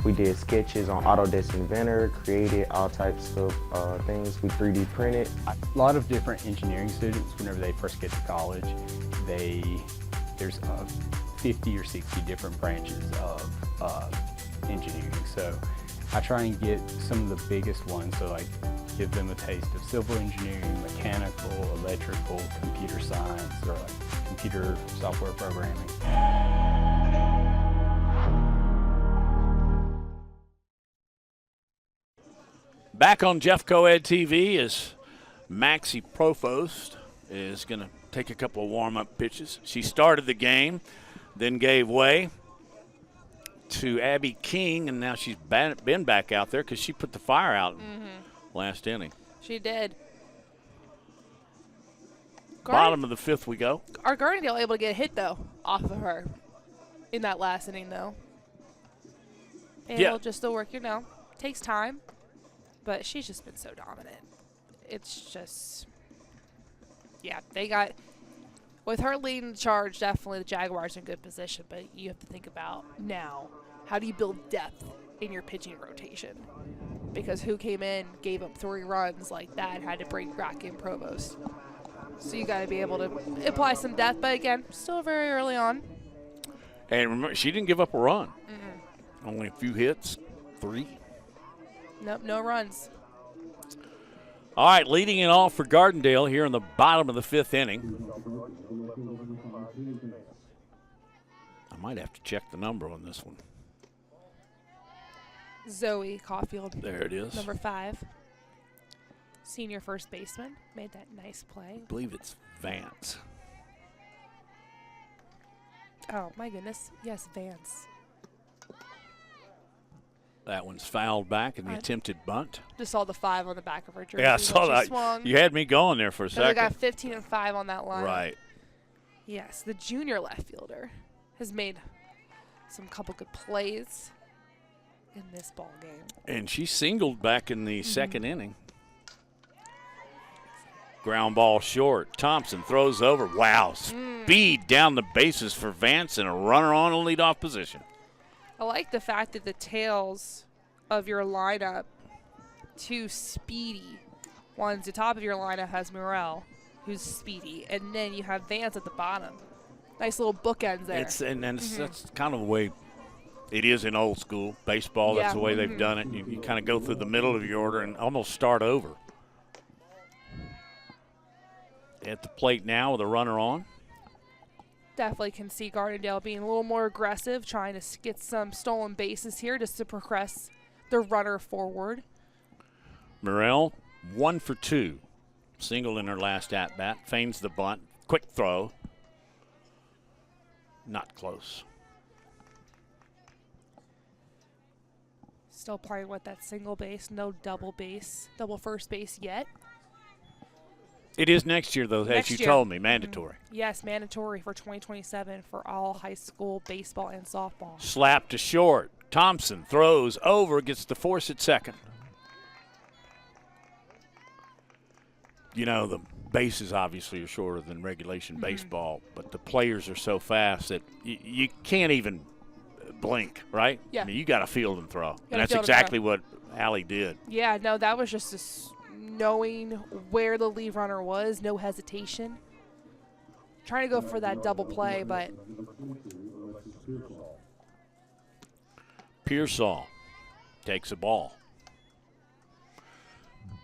We did sketches on Autodesk Inventor, created all types of things. We 3D printed. A lot of different engineering students, whenever they first get to college, there's 50 or 60 different branches of engineering. So I try and get some of the biggest ones, so like give them a taste of civil engineering, mechanical, electrical, computer science, or like computer software programming. Back on Jeff Coed TV is Maxie Provost is going to take a couple of warm-up pitches. She started the game, then gave way to Abby King, and now she's been back out there because she put the fire out last inning. She did. Bottom of the fifth we go. Are Gardendale able to get a hit, though, off of her in that last inning, though? And Yeah. it'll just still work, Takes time, but she's just been so dominant. It's just, yeah, they got, with her leading the charge, definitely the Jaguars are in good position, but you have to think about now, how do you build depth in your pitching rotation? Because who came in, gave up 3 runs like that, had to bring back in Provost. So you got to be able to apply some depth, but again, still very early on. And remember, she didn't give up a run. Only a few hits, 3. Nope, no runs. All right, leading it off for Gardendale here in the bottom of the 5th inning. I might have to check the number on this one. Zoe Caulfield. There it is. Number 5. Senior first baseman. Made that nice play. I believe it's Vance. Oh, my goodness. Yes, Vance. That one's fouled back in the attempted bunt. Just saw the 5 on the back of her jersey. Yeah, I saw that. Swung. You had me going there for a They second. got 15 and 5 on that line. Right. Yes, the junior left fielder has made some couple good plays in this ball game. And she singled back in the second inning. Ground ball short. Thompson throws over. Wow, speed down the bases for Vance and a runner on a leadoff position. I like the fact that the tails of your lineup, 2 speedy ones. The top of your lineup has Morel, who's speedy, and then you have Vance at the bottom. Nice little bookends there. That's kind of the way it is in old school baseball. That's the way they've done it. You kind of go through the middle of your order and almost start over. At the plate now with a runner on. Definitely can see Gardendale being a little more aggressive, trying to get some stolen bases here just to progress the runner forward. Morel, 1 for 2. Single in her last at-bat. Feigns the bunt. Quick throw. Not close. Still playing with that single base, no double first base yet. It is next year, though, as you told me, mandatory. Yes, mandatory for 2027 for all high school baseball and softball. Slap to short. Thompson throws over, gets the force at second. The bases obviously are shorter than regulation baseball, but the players are so fast that you can't even blink, right? Yeah. I mean, you got to field and throw. And that's exactly what Allie did. Yeah, no, that was just knowing where the lead runner was, no hesitation. Trying to go for that double play, but Pearsall takes a ball.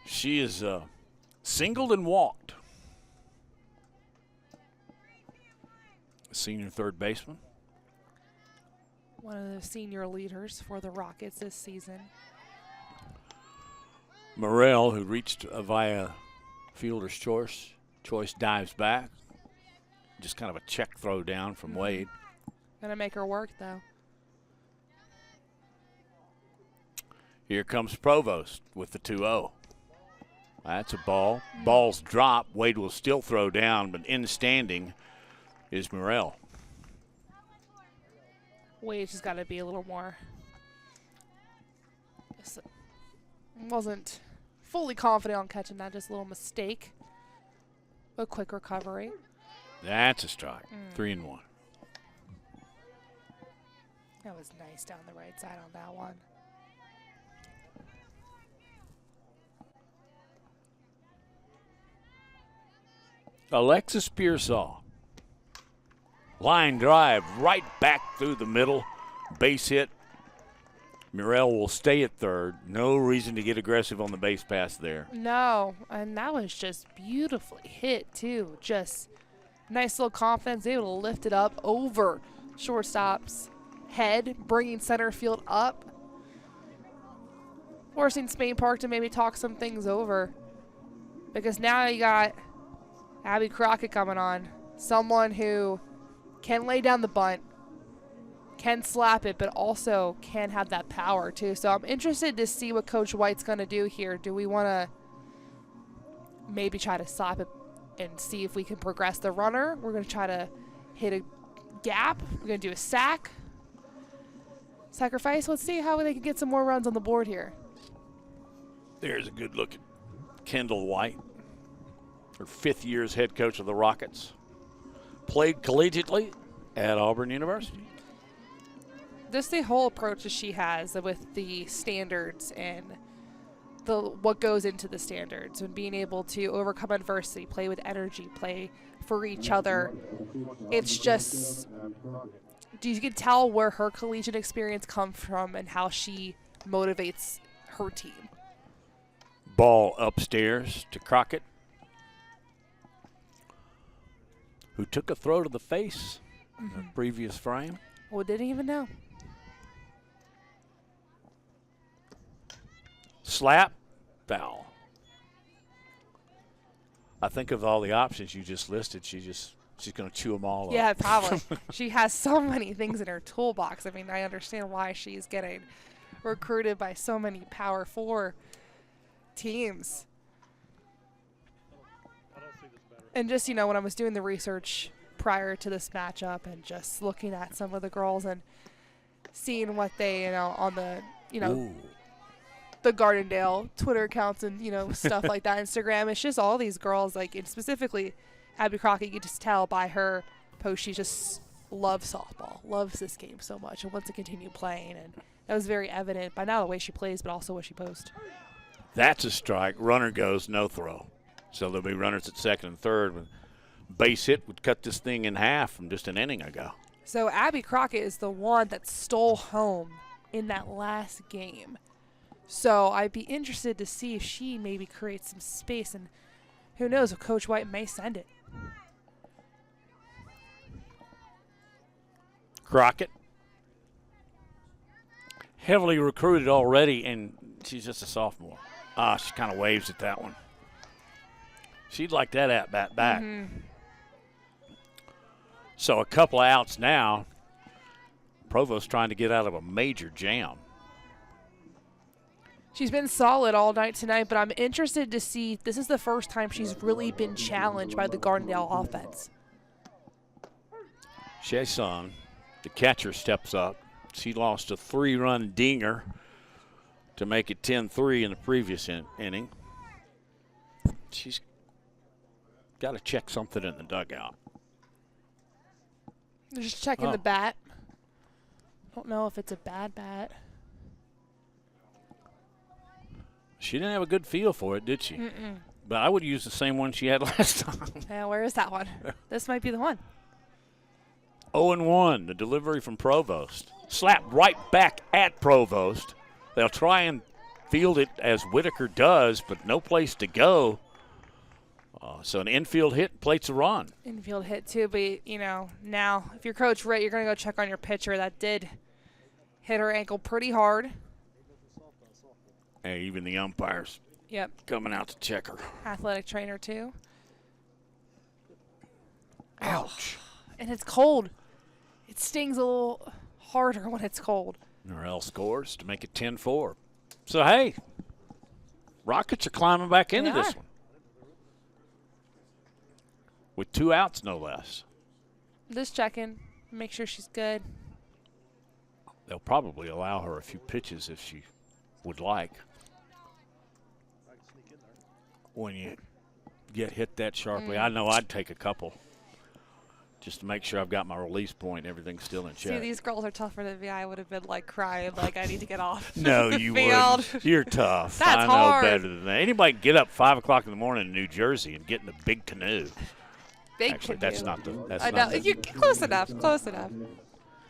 She is singled and walked. Senior third baseman. one of the senior leaders for the Rockets this season. Morel, who reached via fielder's choice, dives back. Just kind of a check throw down from Wade. Gonna make her work, though. Here comes Provost with the 2-0. That's a ball. Ball's drop. Wade will still throw down, but in standing is Morel. Wade's just got to be a little more. Wasn't fully confident on catching that. Just a little mistake. A quick recovery. That's a strike. 3-1. That was nice down the right side on that one. Alexis Pearsall. Line drive right back through the middle. Base hit. Murrell will stay at third. No reason to get aggressive on the base pass there. No, and that was just beautifully hit, too. Just nice little confidence, able to lift it up over shortstop's head, bringing center field up. Forcing Spain Park to maybe talk some things over. Because now you got Abby Crockett coming on. Someone who can lay down the bunt, can slap it, but also can have that power too. So I'm interested to see what Coach White's going to do here. Do we want to maybe try to slap it and see if we can progress the runner? We're going to try to hit a gap. We're going to do a sacrifice. Let's see how they can get some more runs on the board here. There's a good look at Kendall White, her 5th year as head coach of the Rockets. Played collegiately at Auburn University. Just the whole approach that she has with the standards and what goes into the standards and being able to overcome adversity, play with energy, play for each other. It's just, you can tell where her collegiate experience comes from and how she motivates her team. Ball upstairs to Crockett, who took a throw to the face in the previous frame. Well, didn't even know. Slap, foul. I think of all the options you just listed, she's going to chew them all up. Yeah, probably. She has so many things in her toolbox. I mean, I understand why she's getting recruited by so many Power 4 teams. And just, when I was doing the research prior to this matchup and just looking at some of the girls and seeing what they, on the, Ooh. the Gardendale Twitter accounts and, stuff like that, Instagram, it's just all these girls, and specifically Abby Crockett, you can just tell by her post, she just loves softball, loves this game so much and wants to continue playing. And that was very evident by not the way she plays, but also what she posts. That's a strike. Runner goes, no throw. So there'll be runners at second and third. Base hit would cut this thing in half from just an inning ago. So Abby Crockett is the one that stole home in that last game. So I'd be interested to see if she maybe creates some space, and who knows if Coach White may send it. Crockett, heavily recruited already, and she's just a sophomore. She kind of waves at that one. She'd like that at-bat back. So a couple of outs now. Provost trying to get out of a major jam. She's been solid all night tonight, but I'm interested to see, this is the first time she's really been challenged by the Gardendale offense. Shea Sung, the catcher, steps up. She lost a 3-run dinger to make it 10-3 in the previous inning. She's got to check something in the dugout. They're just checking the bat. Don't know if it's a bad bat. She didn't have a good feel for it, did she? But I would use the same one she had last time. Yeah, where is that one? This might be the one. 0-1, the delivery from Provost. Slap right back at Provost. They'll try and field it as Whitaker does, but no place to go. So an infield hit plates a run. Infield hit too, but now if you're Coach Ray, you're going to go check on your pitcher. That did hit her ankle pretty hard. Hey, even the umpires coming out to check her. Athletic trainer too. Ouch. And it's cold. It stings a little harder when it's cold. Norell scores to make it 10-4. So, hey, Rockets are climbing back into this one. With 2 outs, no less. Just checking, make sure she's good. They'll probably allow her a few pitches if she would like. When you get hit that sharply, I know I'd take a couple just to make sure I've got my release point, everything's still in check. See, these girls are tougher than me. I would have been crying, I need to get off. No, you wouldn't. You're tough. That's I know hard. better than that. Anybody can get up 5 o'clock in the morning in New Jersey and get in a big canoe. Big Actually, canoe. that's not the. That's I not know. the, You close enough. Close enough.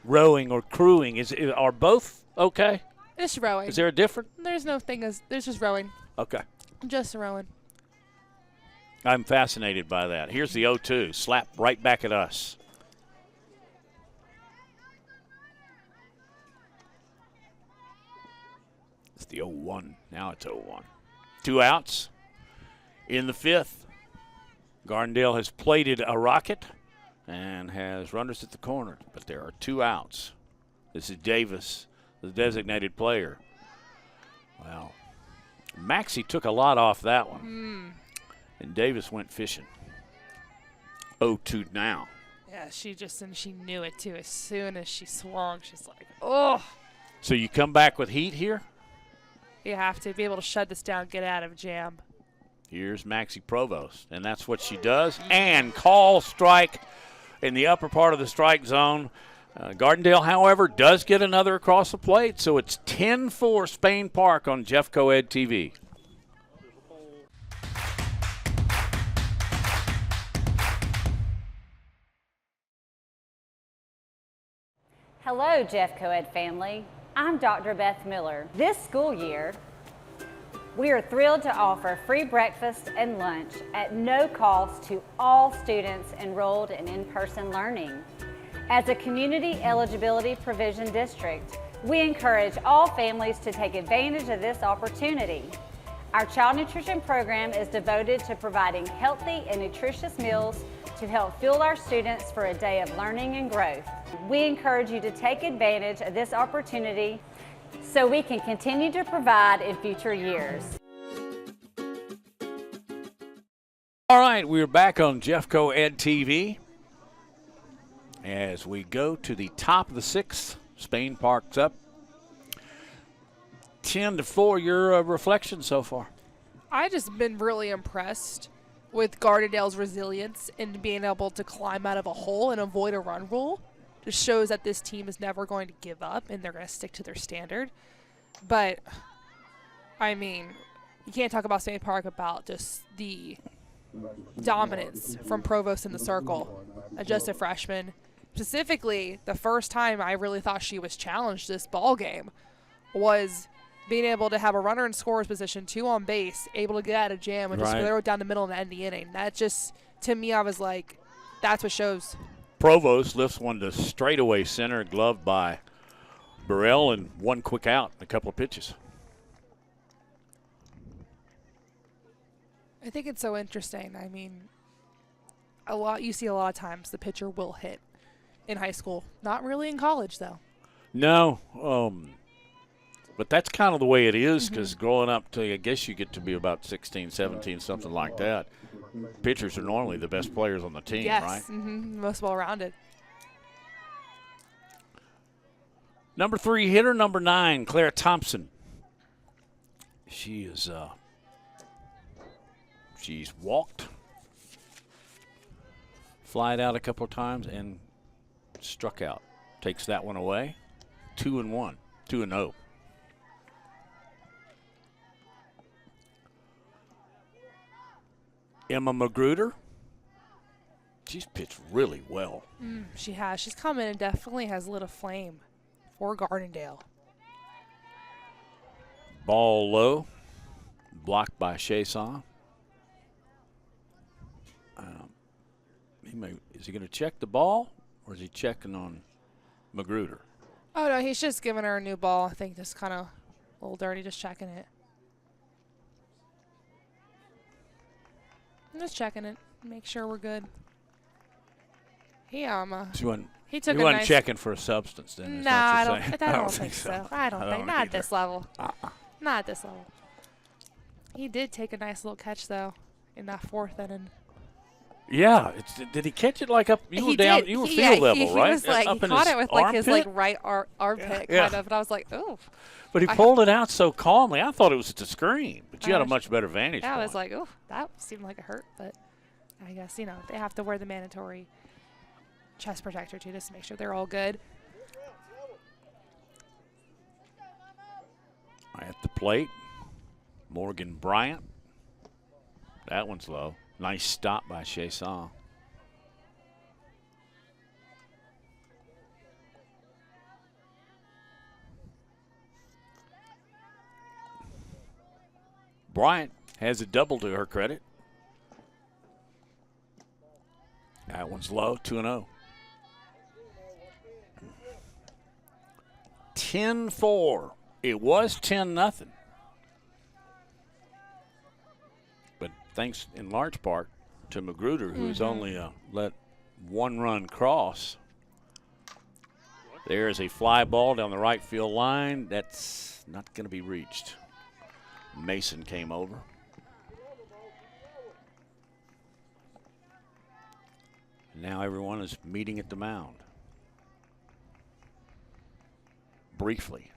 rowing or crewing are both okay? It's rowing. Is there a difference? There's no thing as there's just rowing. Okay. Just rowing. I'm fascinated by that. Here's the 0-2. Slap right back at us. It's the 0-1. Now it's 0-1. 2 outs in the 5th. Gardendale has plated a rocket and has runners at the corner, but there are 2 outs. This is Davis, the designated player. Well, Maxie took a lot off that one. And Davis went fishing. 0-2 now. Yeah, and she knew it too. As soon as she swung, she's like, oh. So you come back with heat here? You have to be able to shut this down, get out of jam. Here's Maxie Provost, and that's what she does. And call strike in the upper part of the strike zone. Gardendale, however, does get another across the plate, so it's 10-4 Spain Park on Jeff Coed TV. Hello, Jeff Coed family. I'm Dr. Beth Miller. This school year, we are thrilled to offer free breakfast and lunch at no cost to all students enrolled in in-person learning. As a community eligibility provision district, we encourage all families to take advantage of this opportunity. Our child nutrition program is devoted to providing healthy and nutritious meals to help fuel our students for a day of learning and growth. We encourage you to take advantage of this opportunity so we can continue to provide in future years. All right, we're back on Jeff Coed TV as we go to the top of the 6th. Spain Park's up 10-4. Your reflection so far? I just been really impressed with Gardendale's resilience in being able to climb out of a hole and avoid a run rule. Just shows that this team is never going to give up and they're going to stick to their standard. But, I mean, you can't talk about Spain Park about just the dominance from Provost in the circle. Just a freshman. Specifically, the first time I really thought she was challenged this ball game was being able to have a runner in scorer's position, 2 on base, able to get out of jam and just throw it down the middle and end the inning. That just, to me, I was like, that's what shows. Provost lifts one to straightaway center, gloved by Burrell, and 1 quick out, a couple of pitches. I think it's so interesting. I mean, you see a lot of times the pitcher will hit in high school. Not really in college, though. No, but that's kind of the way it is because growing up to, I guess you get to be about 16, 17, something like that. Pitchers are normally the best players on the team, right? Yes, most well-rounded. Number 3 hitter, number 9, Claire Thompson. She is, she's walked, flied out a couple of times, and struck out. Takes that one away. 2-1, 2-0. Emma Magruder, she's pitched really well. She has. She's come in and definitely has lit a flame for Gardendale. Ball low, blocked by Chason. Is he going to check the ball, or is he checking on Magruder? Oh, no, he's just giving her a new ball. I think just kind of a little dirty, just checking it. I'm just checking it, make sure we're good. He took he wasn't checking for a substance then. No, I don't think so. I don't think. Not at this level. Not at this level. He did take a nice little catch, though, in that 4th inning. Yeah. Did he catch it like up? You were down. You were field level, right? He was like, he caught it with like his right armpit, kind of. And I was like, oh. But he pulled it out so calmly. I thought it was to screen, but you had a much better vantage point. I was like, oh, that seemed like it hurt. But I guess, they have to wear the mandatory chest protector, too, just to make sure they're all good. At the plate, Morgan Bryant. That one's low. Nice stop by Chason. Bryant has a double to her credit. That one's low, 2-0. 10-4. It was 10-0. But thanks in large part to Magruder, who's only let one run cross. There is a fly ball down the right field line. That's not going to be reached. Mason came over. Now everyone is meeting at the mound. Briefly.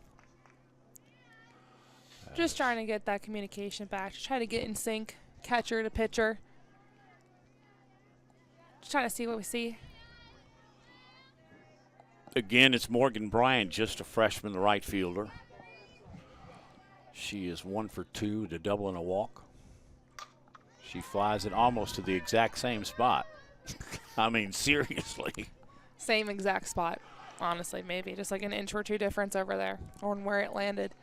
Just trying to get that communication back. Just trying to get in sync, catcher to pitcher. Just trying to see what we see. Again, it's Morgan Bryant, just a freshman, the right fielder. She is 1 for 2 to double and a walk. She flies it almost to the exact same spot. I mean, seriously. Same exact spot, honestly, maybe. Just like an inch or two difference over there on where it landed.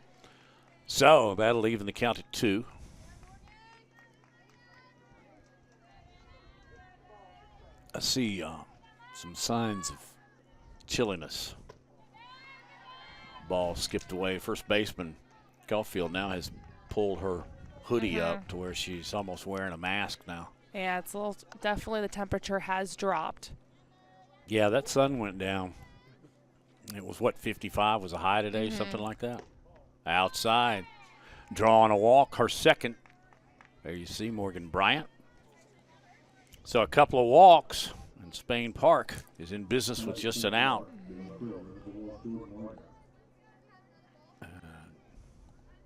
So that'll even the count at 2. I see some signs of chilliness. Ball skipped away. First baseman Caulfield now has pulled her hoodie up to where she's almost wearing a mask now. Yeah, it's a little, definitely the temperature has dropped. Yeah, that sun went down. It was, what, 55 was a high today, something like that. Outside, drawing a walk, her second. There you see Morgan Bryant. So a couple of walks, and Spain Park is in business with just an out.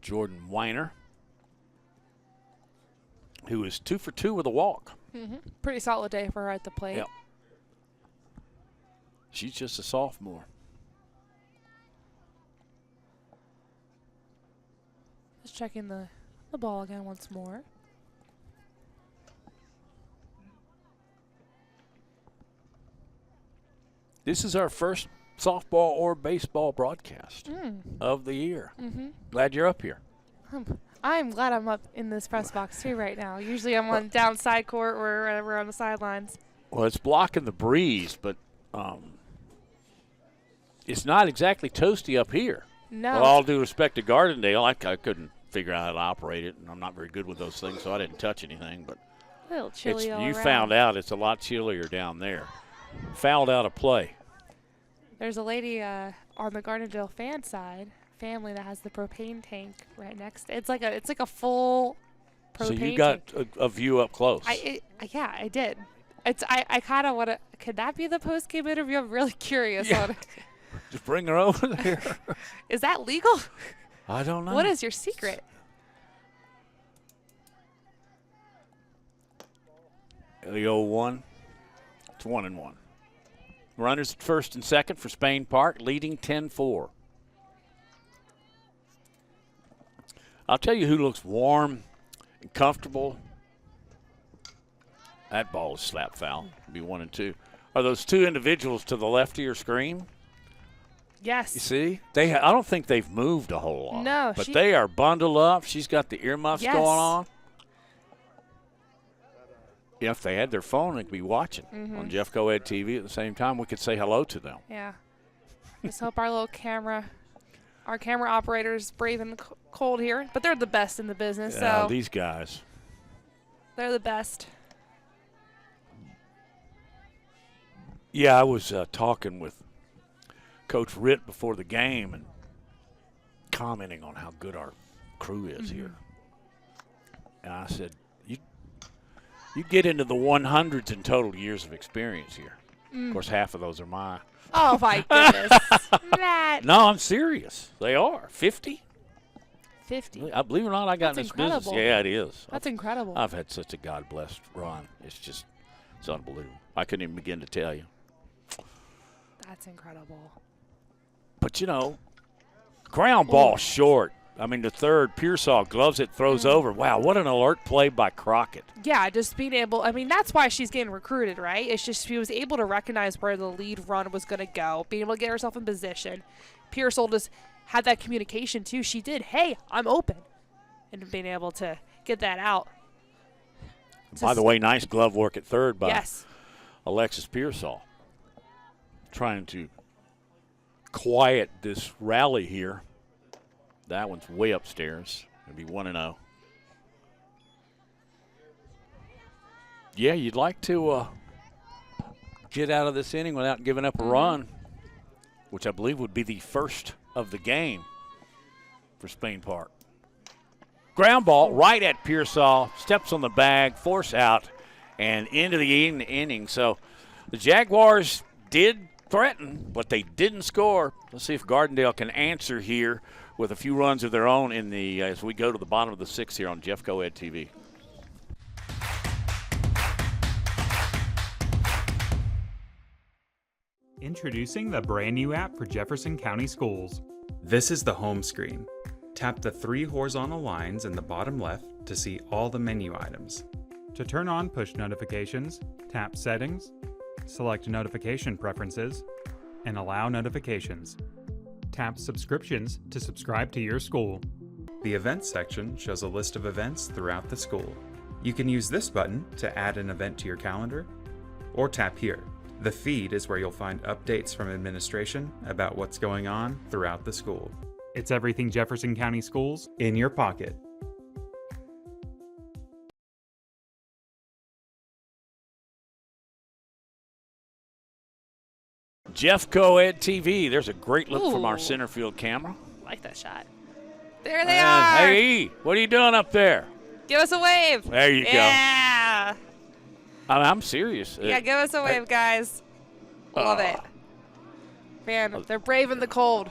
Jordan Weiner, who is 2 for 2 with a walk. Pretty solid day for her at the plate. Yep. She's just a sophomore. Just checking the ball again once more. This is our first softball or baseball broadcast of the year. Glad you're up here. I'm glad I'm up in this press box too right now. Usually I'm on down side court or wherever on the sidelines. Well, it's blocking the breeze, but it's not exactly toasty up here. No. With all due respect to Gardendale, I couldn't figure out how to operate it, and I'm not very good with those things, so I didn't touch anything. But a little chilly all you around. found out it's a lot chillier down there. Fouled out of play. There's a lady on the Gardendale family that has the propane tank right next. It's like a full propane tank. So you got a view up close. Yeah, I did. I kind of want to. Could that be the post game interview? I'm really curious. Yeah. On it. Just bring her over there. Is that legal? I don't know. What is your secret? The 0-1. It's 1-1. Runners at first and second for Spain Park, leading 10-4. I'll tell you who looks warm and comfortable. That ball is slap foul. It'll be 1-2. Are those two individuals to the left of your screen? Yes. You see? I don't think they've moved a whole lot. No. But they are bundled up. She's got the earmuffs going on. Yeah, if they had their phone, they could be watching on Jeff Coed TV at the same time. We could say hello to them. Yeah. Just hope our camera operators brave and cold here. But they're the best in the business. Yeah, so these guys. They're the best. Yeah, I was talking with Coach Ritt before the game and commenting on how good our crew is here. And I said, you get into the 100s in total years of experience here. Of course, half of those are mine. Oh, my goodness. Matt. No, I'm serious. They are. 50? 50. I believe it or not, I got in this business. Yeah, it is. That's incredible. I've had such a God-blessed run. It's unbelievable. I couldn't even begin to tell you. That's incredible. But, ground ball short. I mean, the third, Pearsall gloves it, throws over. Wow, what an alert play by Crockett. Yeah, just being able – I mean, that's why she's getting recruited, right? It's just she was able to recognize where the lead run was going to go, being able to get herself in position. Pearsall just had that communication, too. She did, hey, I'm open. And being able to get that out. By the way, nice glove work at third by Yes. Alexis Pearsall. Trying to quiet this rally here. That one's way upstairs. It'll be 1-0. Yeah, you'd like to get out of this inning without giving up a run, which I believe would be the first of the game for Spain Park. Ground ball right at Pearsall, steps on the bag, force out, and into the inning. So the Jaguars did threaten, but they didn't score. Let's see if Gardendale can answer here with a few runs of their own in the as we go to the bottom of the sixth here on Jeff Coed TV. Introducing the brand new app for Jefferson County Schools. This is the home screen. Tap the 3 horizontal lines in the bottom left to see all the menu items. To turn on push notifications, tap Settings, select Notification Preferences, and allow notifications. Tap Subscriptions to subscribe to your school. The Events section shows a list of events throughout the school. You can use this button to add an event to your calendar, or tap here. The feed is where you'll find updates from administration about what's going on throughout the school. It's everything Jefferson County Schools in your pocket. Jeff Coed TV. There's a great look from our Ooh. center field camera. I like that shot. There they are. Hey, what are you doing up there? Give us a wave. There you go. Yeah. I'm serious. Yeah, give us a wave, guys. Love it. Man, they're braving the cold.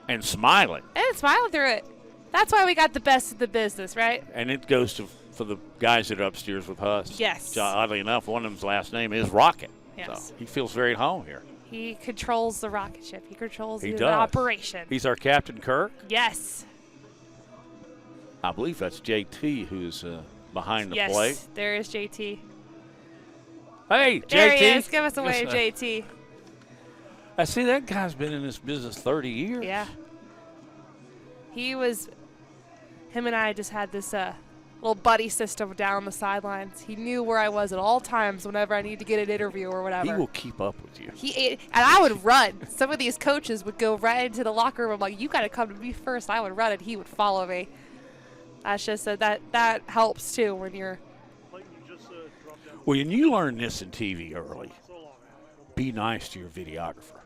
And smiling. And smiling through it. That's why we got the best of the business, right? And it goes for the guys that are upstairs with us. Yes. Oddly enough, one of them's last name is Rocket. Yes. So he feels very at home here. He controls the rocket ship. He controls He the does. operation. He's our Captain Kirk. Yes. I believe that's JT who's behind the Yes, plate. there is JT. Hey, JT. There he is. Give us a wave, JT. I see that guy's been in this business 30 years. Yeah. Him and I just had this little buddy system down on the sidelines. He knew where I was at all times whenever I needed to get an interview or whatever. He will keep up with you. And I would run. Some of these coaches would go right into the locker room. I'm like, you got to come to me first. I would run and he would follow me. That's just that helps too when you're. Well, and you learn this in TV early. Be nice to your videographer.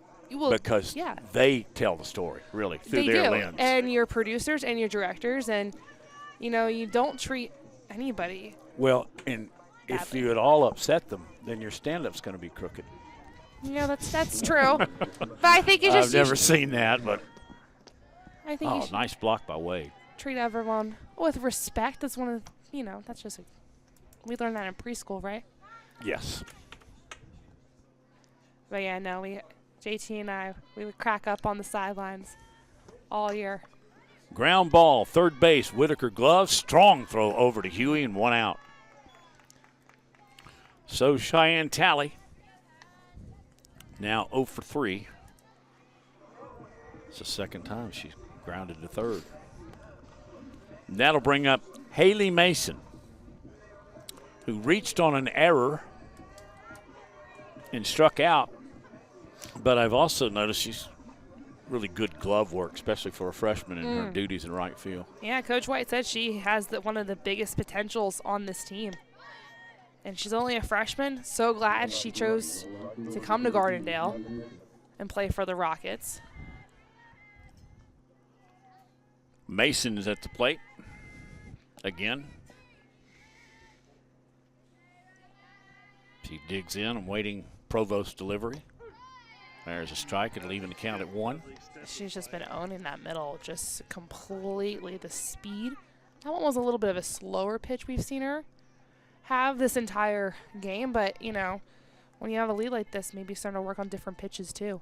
Because they tell the story, really, through their lens. And your producers and your directors, and, you don't treat anybody. Well, and if you at all upset them, then your stand-up's going to be crooked. That's true. But I think I've never seen that, but I think you should nice block by Wade. treat everyone with respect. That's one of that's just we learned that in preschool, right? Yes. But yeah, no, JT and I, we would crack up on the sidelines all year. Ground ball, third base, Whitaker glove, strong throw over to Huey and 1 out. So Cheyenne Talley now 0 for 3. It's the second time she's grounded to third. And that'll bring up Haley Mason, who reached on an error and struck out. But I've also noticed she's really good glove work, especially for a freshman in her duties in right field. Yeah, Coach White said she has one of the biggest potentials on this team. And she's only a freshman. So glad she chose to come to Gardendale and play for the Rockets. Mason is at the plate again. She digs in. I'm waiting Provost's delivery. There's a strike. It'll even count at 1. She's just been owning that middle just completely. The speed. That one was a little bit of a slower pitch we've seen her have this entire game. But, when you have a lead like this, maybe starting to work on different pitches too.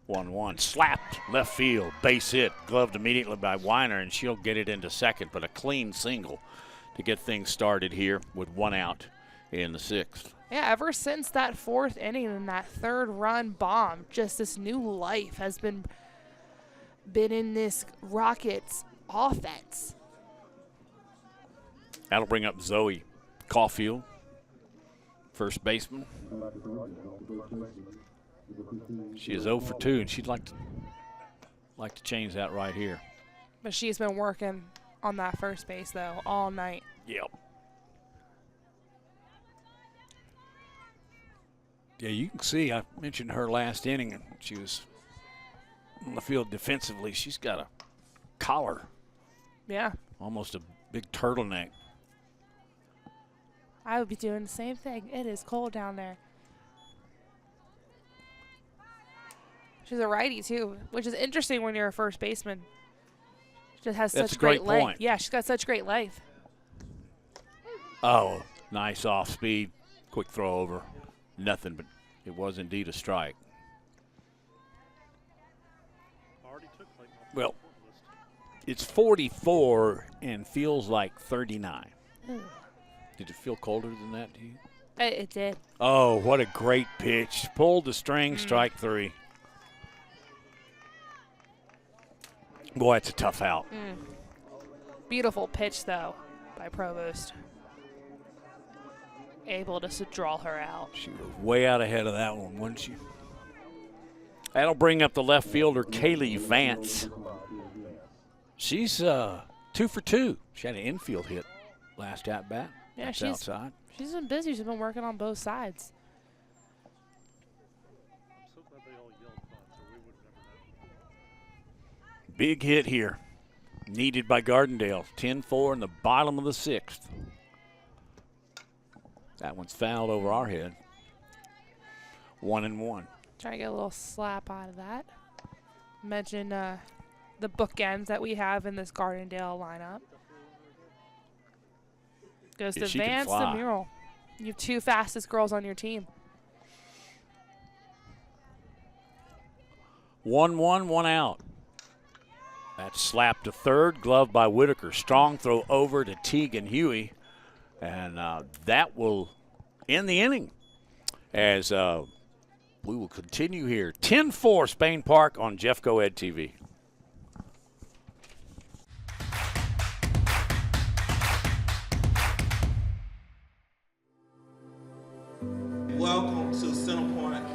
1-1. Slapped left field. Base hit. Gloved immediately by Weiner, and she'll get it into second. But a clean single to get things started here with 1 out in the 6th. Yeah, ever since that 4th inning and that 3rd run bomb, just this new life has been in this Rockets offense. That'll bring up Zoe Caulfield, first baseman. She is 0 for 2, and she'd like to change that right here. But she's been working on that first base, though, all night. Yep. Yeah, you can see I mentioned her last inning, and she was on the field defensively. She's got a collar. Yeah. Almost a big turtleneck. I would be doing the same thing. It is cold down there. She's a righty, too, which is interesting when you're a first baseman. She just has That's such a great length. point. Yeah, she's got such great length. Oh, nice off speed. Quick throw over. Nothing, but it was indeed a strike. Well, it's 44 and feels like 39. Did it feel colder than that to you? It did. Oh, what a great pitch. Pulled the string, strike 3. Boy, it's a tough out. Beautiful pitch, though, by Provost. Able to draw her out. She was way out ahead of that one, wasn't she? That'll bring up the left fielder, Kaylee Vance. She's 2 for 2. She had an infield hit last at-bat. Yeah, That's outside. She's been busy. She's been working on both sides. Big hit here. Needed by Gardendale. 10-4 in the bottom of the 6th. That one's fouled over our head. 1-1. Trying to get a little slap out of that. Mention the bookends that we have in this Gardendale lineup. Goes to Vance the Mural. You have 2 fastest girls on your team. 1-1, 1 out. That slap to third, glove by Whitaker. Strong throw over to Teagan Huey. And that will end the inning as we will continue here. 10-4 Spain Park on Jeff Coed TV. Welcome to Centerpoint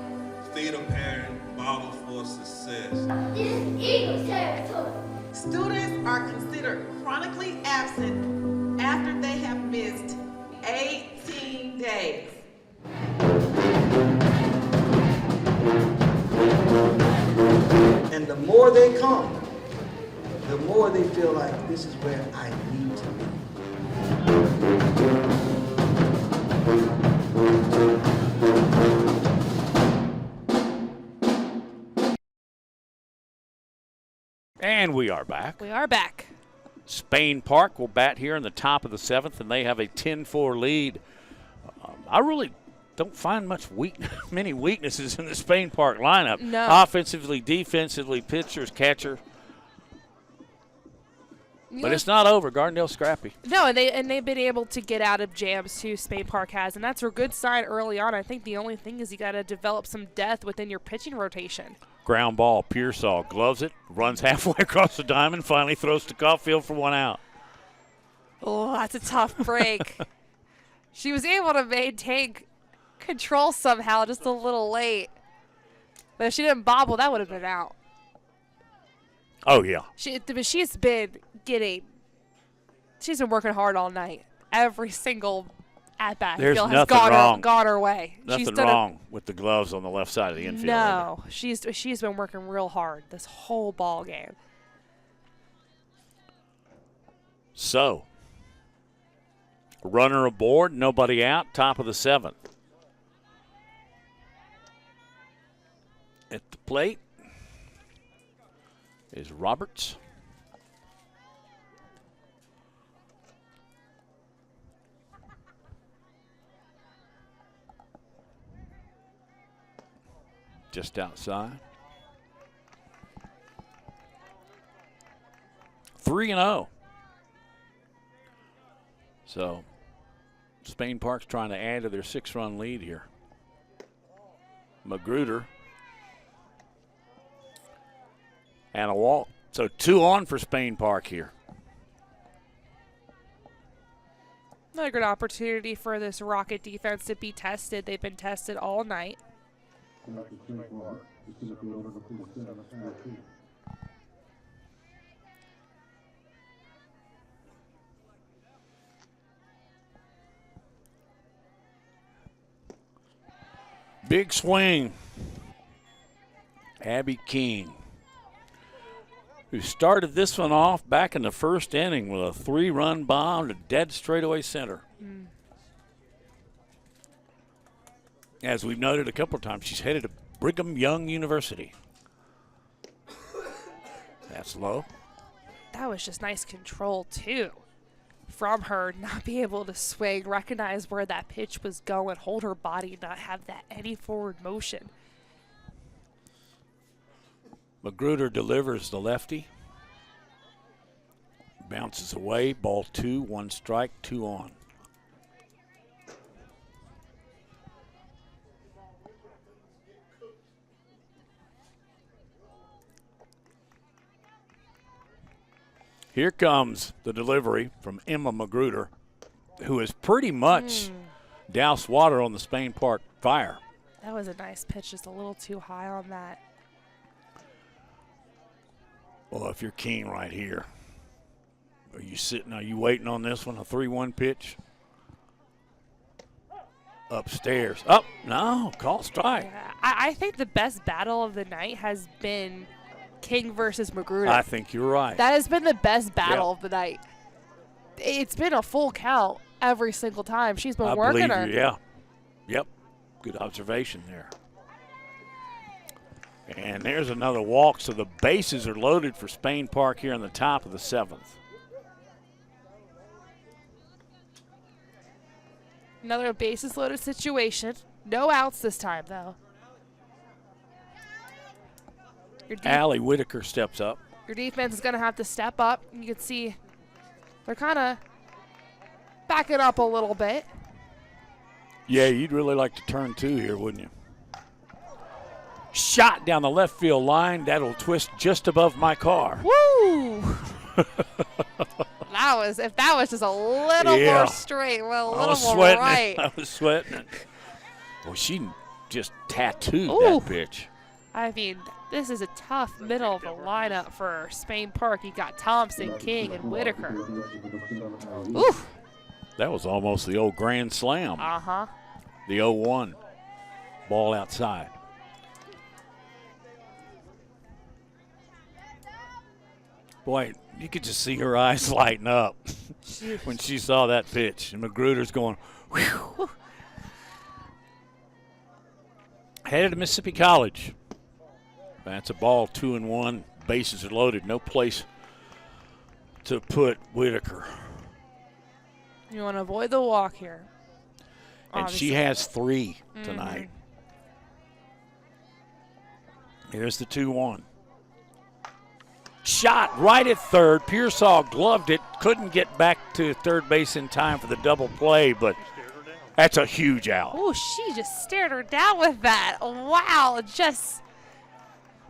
Freedom Parent Model for Success. This is Eagle territory. Students are considered chronically absent after they have missed 18 days. And the more they come, the more they feel like this is where I need to be. And we are back. We are back. Spain Park will bat here in the top of the 7th, and they have a 10-4 lead. I really don't find many weaknesses in the Spain Park lineup. No. Offensively, defensively, pitchers, catcher. But it's not over. Gardendale's scrappy. No, and they've been able to get out of jams too. Spain Park has, and that's a good sign early on. I think the only thing is you got to develop some depth within your pitching rotation. Ground ball, Pearsall gloves it, runs halfway across the diamond, finally throws to Caulfield for 1 out. Oh, that's a tough break. She was able to maintain control somehow, just a little late. But if she didn't bobble, that would have been out. Oh, yeah. She's been working hard all night. Every single at-bat There's has nothing wrong. gone her way. Nothing wrong with the gloves on the left side of the infield. No, she's been working real hard this whole ball game. So, runner aboard, nobody out, top of the 7th. At the plate is Roberts. Just outside. 3-0. So, Spain Park's trying to add to their 6-run lead here. Magruder. And a walk. So 2 on for Spain Park here. Another good opportunity for this Rocket defense to be tested. They've been tested all night. Big swing. Abby King, who started this one off back in the first inning with a 3-run bomb to dead straightaway center. As we've noted a couple of times, she's headed to Brigham Young University. That's low. That was just nice control, too. From her, not be able to swing, recognize where that pitch was going, hold her body, not have that any forward motion. Magruder delivers the lefty. Bounces away, ball 2, 1 strike, 2 on. Here comes the delivery from Emma Magruder, who has pretty much doused water on the Spain Park Fire. That was a nice pitch, just a little too high on that. Well, if you're King right here, are you waiting on this one, a 3-1 pitch? Upstairs. Up, no, call strike. Yeah, I think the best battle of the night has been King versus Magruder. I think you're right. That has been the best battle of the night. It's been a full count every single time. She's been working her. Yeah. Yep. Good observation there. And there's another walk, so the bases are loaded for Spain Park here in the top of the 7th. Another bases loaded situation. No outs this time, though. Allie Whitaker steps up. Your defense is going to have to step up. You can see they're kind of backing up a little bit. Yeah, you'd really like to turn 2 here, wouldn't you? Shot down the left field line. That'll twist just above my car. Woo! If that was just a little more straight, well, a little more right. I was sweating it. Well, she just tattooed that pitch. I mean, this is a tough middle of the lineup for Spain Park. You got Thompson, King, and Whitaker. Oof. That was almost the old grand slam. Uh-huh. The 0-1. Ball outside. Boy, you could just see her eyes lighten up when she saw that pitch. And Magruder's going, whew. Headed to Mississippi College. That's a ball, 2-1. Bases are loaded. No place to put Whitaker. You want to avoid the walk here. And Obviously. she has 3 tonight. Here's the 2-1. Shot right at third. Pearsall gloved it. Couldn't get back to third base in time for the double play, but that's a huge out. Oh, she just stared her down with that. Wow. Just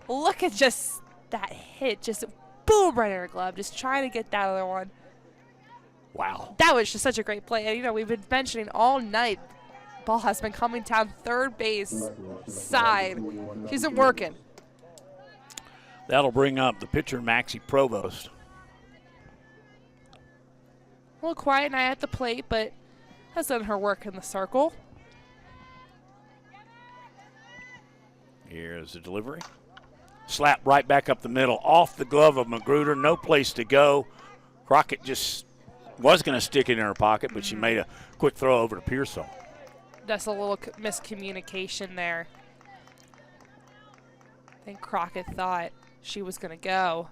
look at just that hit. Just boom right in her glove. Just trying to get that other one. Wow. That was just such a great play. And, you know, we've been mentioning all night, ball has been coming down third base side. She's been working. That'll bring up the pitcher, Maxie Provost. A little quiet night at the plate, but has done her work in the circle. Here's the delivery. Slap right back up the middle, off the glove of Magruder. No place to go. Crockett just was going to stick it in her pocket, but she made a quick throw over to Pearsall. That's a little miscommunication there. I think Crockett thought she was going to go.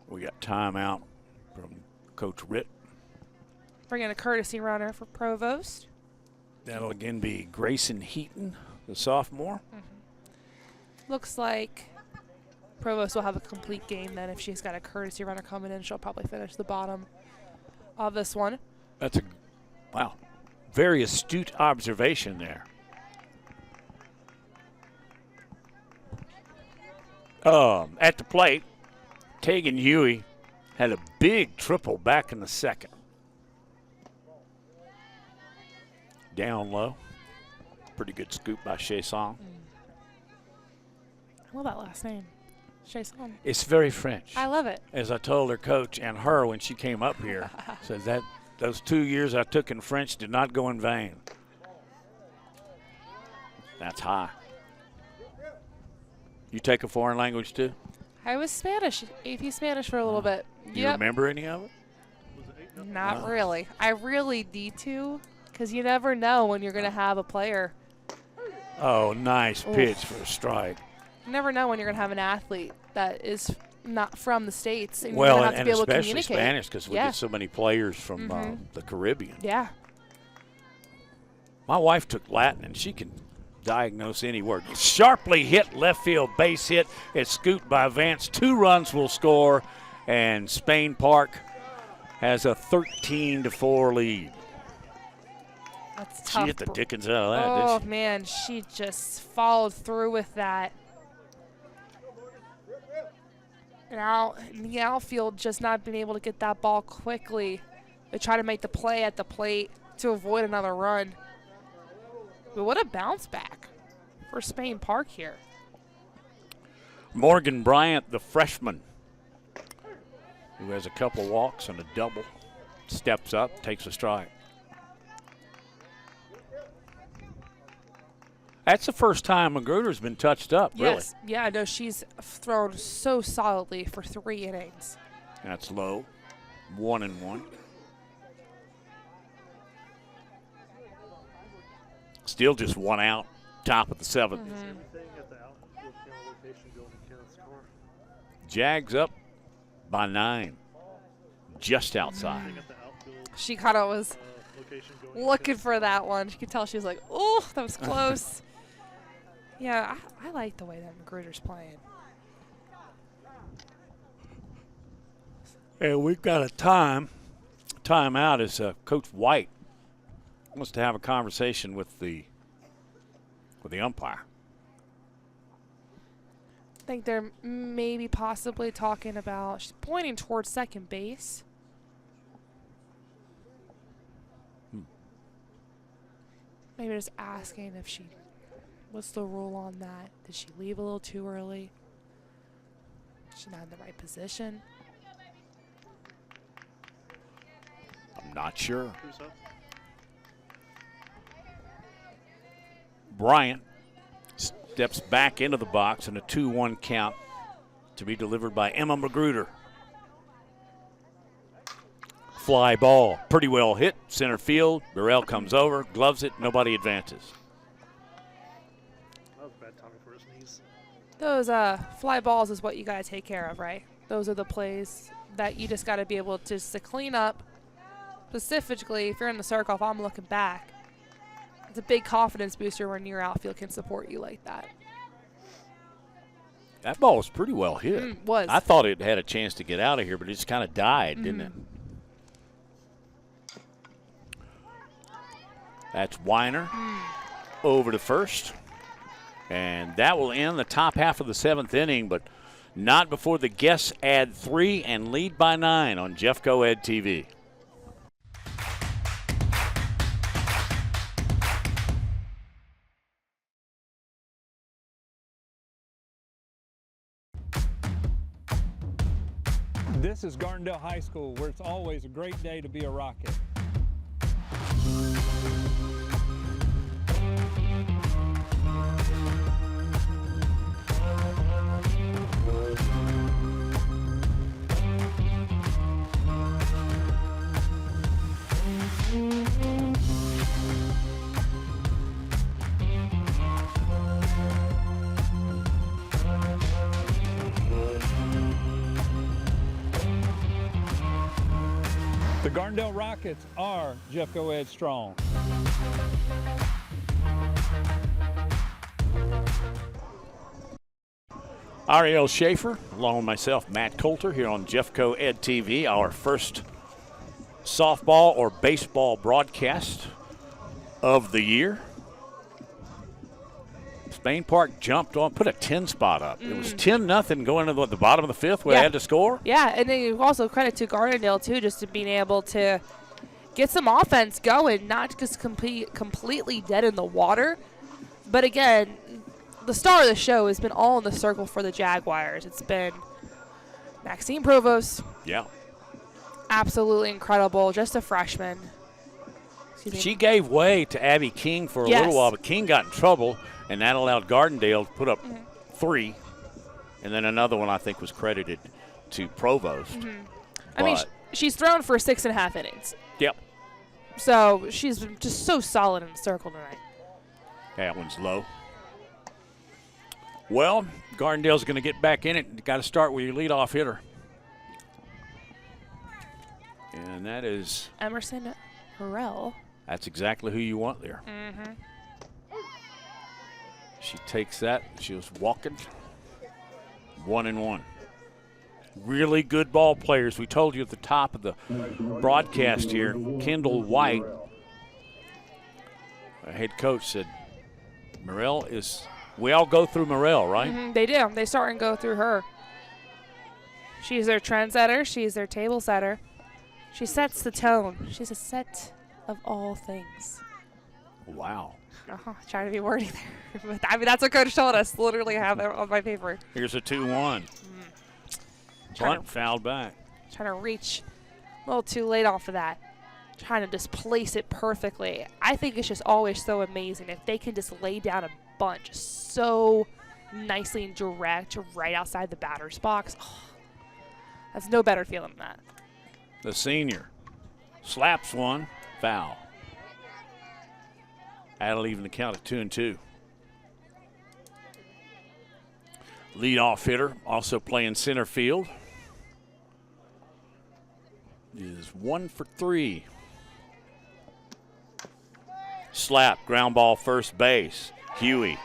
We got timeout from Coach Ritt. Bringing a courtesy runner for Provost. That'll again be Grayson Heaton, the sophomore. Looks like Provost will have a complete game then. If she's got a courtesy runner coming in, she'll probably finish the bottom of this one. That's very astute observation there. At the plate, Tegan Huey had a big triple back in the second. Down low. Pretty good scoop by Shea Song. I love that last name. Shea Song. It's very French. I love it. As I told her coach and her when she came up here, said that those 2 years I took in French did not go in vain. That's high. You take a foreign language too? I was Spanish, AP Spanish for a little bit. You remember any of it? Not really. I really need to, because you never know when you're going to have a player. Oh, nice pitch for a strike. You never know when you're going to have an athlete that is not from the States. And Well, you're gonna have to be able to especially communicate. Spanish, because we get so many players from the Caribbean. Yeah. My wife took Latin, and she can diagnose any word. Sharply hit left field base hit. It's scooped by Vance. 2 runs will score, and Spain Park has a 13-4 lead. That's She tough. hit the dickens out of that, Oh, didn't she? man, she just followed through with that. And the outfield just not being able to get that ball quickly. They try to make the play at the plate to avoid another run. But what a bounce back for Spain Park here. Morgan Bryant, the freshman, who has a couple walks and a double, steps up, takes a strike. That's the first time Magruder's been touched up, really. Yes. Yeah, no, she's thrown so solidly for 3 innings. That's low. 1-1. Still just 1 out, top of the 7th. Jags up by 9, just outside. She kind of was looking for that one. You could tell she was like, oh, that was close. Yeah, I like the way that Magruder's playing. And we've got a timeout as Coach White wants to have a conversation with the umpire. I think they're maybe possibly talking about, she's pointing towards second base. Maybe just asking if what's the rule on that? Did she leave a little too early? She's not in the right position. I'm not sure. Bryant steps back into the box in a 2-1 count to be delivered by Emma Magruder. Fly ball, pretty well hit, center field. Burrell comes over, gloves it, nobody advances. That was bad timing for his knees. Those fly balls is what you got to take care of, right? Those are the plays that you just got to be able to clean up. Specifically, if you're in the circle, if I'm looking back, it's a big confidence booster when your outfield can support you like that. That ball was pretty well hit. Was. I thought it had a chance to get out of here, but it just kind of died, didn't it? That's Weiner over to first. And that will end the top half of the 7th inning, but not before the guests add 3 and lead by 9 on Jeffco Ed TV. This is Gardendale High School, where it's always a great day to be a Rocket. The Gardendale Rockets are Jeffco Ed strong. Ariel Schaefer, along with myself, Matt Coulter, here on Jeffco Ed TV, our first softball or baseball broadcast of the year. Spain Park jumped on, put a 10 spot up. It was 10-0 going to the bottom of the 5th where they had to score. Yeah, and then also credit to Gardendale, too, just to being able to get some offense going, not just completely dead in the water. But again, the star of the show has been all in the circle for the Jaguars. It's been Maxine Provost. Yeah. Absolutely incredible. Just a freshman. She gave way to Abby King for a little while, but King got in trouble, and that allowed Gardendale to put up 3. And then another one I think was credited to Provost. I mean, she's thrown for 6.5 innings. Yep. So she's been just so solid in the circle tonight. That one's low. Well, Gardendale's going to get back in it. You got to start with your leadoff hitter. And that is Emerson Harrell. That's exactly who you want there. She takes that. She was walking. 1-1. Really good ball players. We told you at the top of the broadcast here, Kendall White, our head coach, said Morrell is, we all go through Morrell, right? They do. They start and go through her. She's their trendsetter. She's their table setter. She sets the tone. She's a set of all things. Wow. Trying to be wordy there. I mean, that's what Coach told us. Literally have it on my paper. Here's a 2-1. Bunt fouled back. Trying to reach a little too late off of that. Trying to just place it perfectly. I think it's just always so amazing if they can just lay down a bunt just so nicely and direct right outside the batter's box. Oh, that's no better feeling than that. The senior slaps one, foul. That'll even the count at 2-2. Leadoff hitter, also playing center field, is 1 for 3. Slap, ground ball, first base. Huey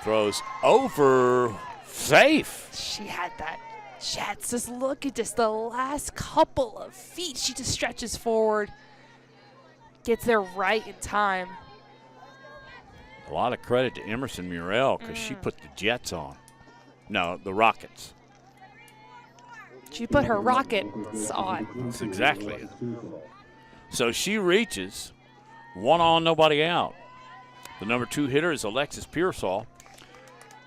throws over, safe. She had that. Jets, just look at just the last couple of feet. She just stretches forward, gets there right in time. A lot of credit to Emerson Murrell because she put the Jets on. No, the Rockets. She put her Rockets on. That's exactly it. So she reaches, 1 on, nobody out. The number 2 hitter is Alexis Pearsall,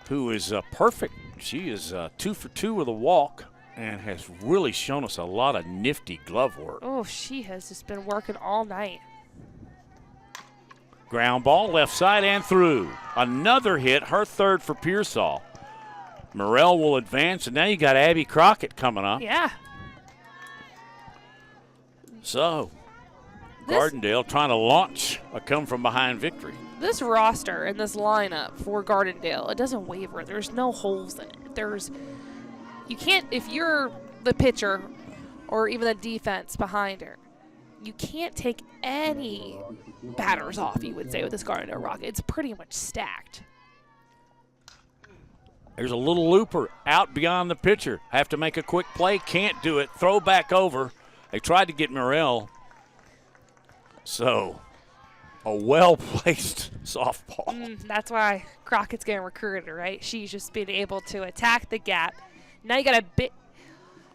who is perfect. She is 2 for 2 with a walk and has really shown us a lot of nifty glove work. Oh, she has just been working all night. Ground ball, left side and through. Another hit, her 3rd for Pearsall. Morrell will advance, and now you got Abby Crockett coming up. Yeah. So, Gardendale trying to launch a come-from-behind victory. This roster and this lineup for Gardendale, it doesn't waver. There's no holes in it. You can't, if you're the pitcher or even the defense behind her, you can't take any batters off, you would say, with this Gardendale Rocket. It's pretty much stacked. There's a little looper out beyond the pitcher. Have to make a quick play, can't do it. Throw back over. They tried to get Morrell. So, a well-placed softball. That's why Crockett's getting recruited, right? She's just been able to attack the gap. Now you got a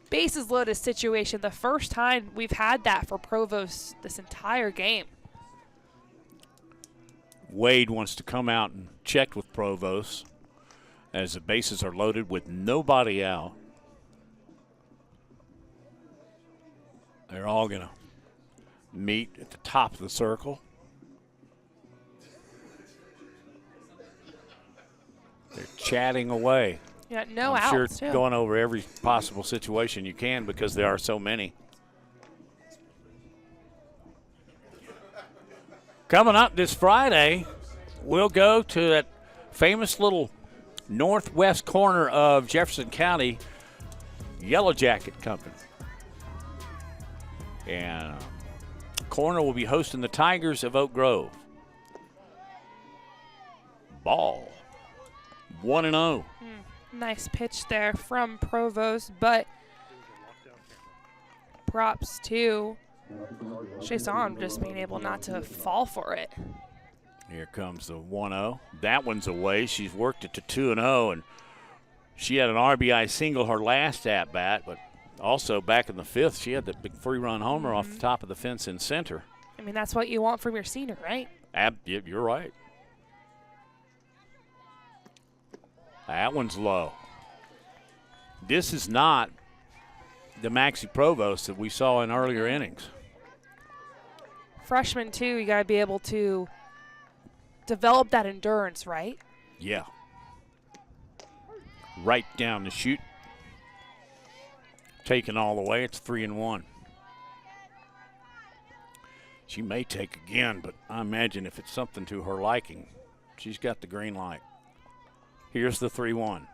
bases loaded situation. The first time we've had that for Provost this entire game. Wade wants to come out and check with Provost as the bases are loaded with nobody out. They're all going to meet at the top of the circle. They're chatting away. Yeah, no I'm outs, sure too. Going over every possible situation you can because there are so many. Coming up this Friday, we'll go to that famous little northwest corner of Jefferson County, Yellow Jacket Company. And corner will be hosting the Tigers of Oak Grove. Ball. 1-0. Nice pitch there from Provost, but props to Chason just being able not to fall for it. Here comes the 1-0. That one's away. She's worked it to 2-0, and she had an RBI single her last at-bat, but also back in the 5th, she had that big 3-run homer off the top of the fence in center. I mean, that's what you want from your senior, right? You're right. That one's low. This is not the Maxie Provost that we saw in earlier innings. Freshman, too, you got to be able to develop that endurance, right? Yeah. Right down the chute. Taken all the way. It's 3-1. She may take again, but I imagine if it's something to her liking, she's got the green light. Here's the 3-1.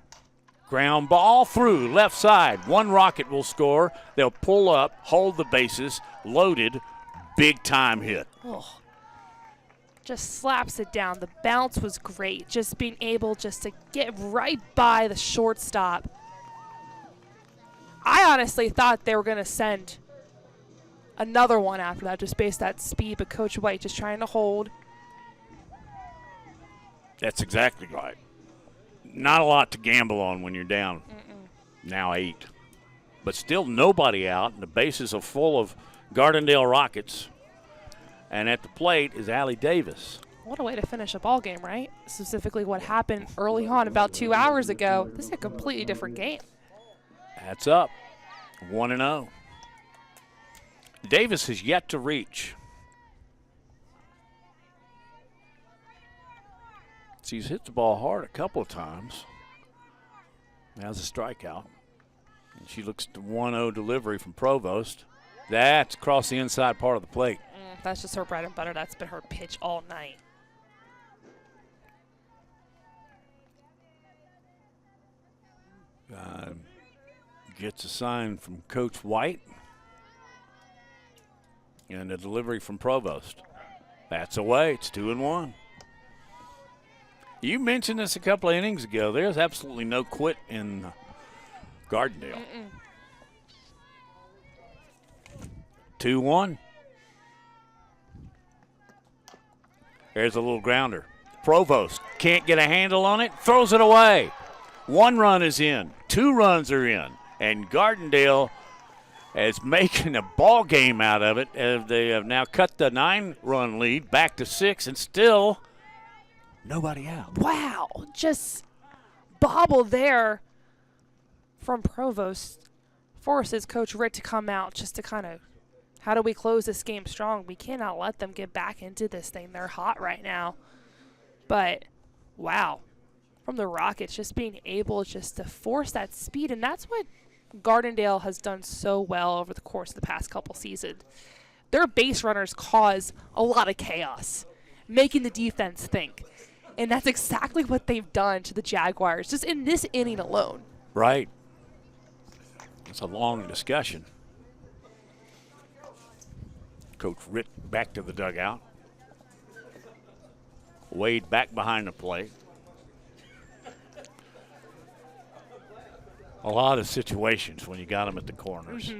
Ground ball through left side. One Rocket will score. They'll pull up, hold the bases, loaded, big time hit. Oh, just slaps it down. The bounce was great. Just being able just to get right by the shortstop. I honestly thought they were going to send another one after that, just based that speed, but Coach White just trying to hold. That's exactly right. Not a lot to gamble on when you're down. Now 8. But still nobody out, and the bases are full of Gardendale Rockets. And at the plate is Allie Davis. What a way to finish a ball game, right? Specifically what happened early on about 2 hours ago. This is a completely different game. That's up. 1-0. Davis has yet to reach. He's hit the ball hard a couple of times. Now's a strikeout. And she looks at the 1-0 delivery from Provost. That's across the inside part of the plate. That's just her bread and butter. That's been her pitch all night. Gets a sign from Coach White. And a delivery from Provost. That's away. It's 2-1. You mentioned this a couple of innings ago. There's absolutely no quit in Gardendale. 2-1. There's a little grounder. Provost can't get a handle on it, throws it away. 1 run is in. 2 runs are in. And Gardendale is making a ball game out of it. They have now cut the 9-run lead back to 6, and still nobody out. Wow, just bobble there from Provost. Forces Coach Ritt to come out just to kind of, how do we close this game strong? We cannot let them get back into this thing. They're hot right now. But, wow, from the Rockets, just being able just to force that speed. And that's what Gardendale has done so well over the course of the past couple seasons. Their base runners cause a lot of chaos, making the defense think. And that's exactly what they've done to the Jaguars, just in this inning alone. Right. It's a long discussion. Coach Ritt back to the dugout. Wade back behind the plate. A lot of situations when you got them at the corners.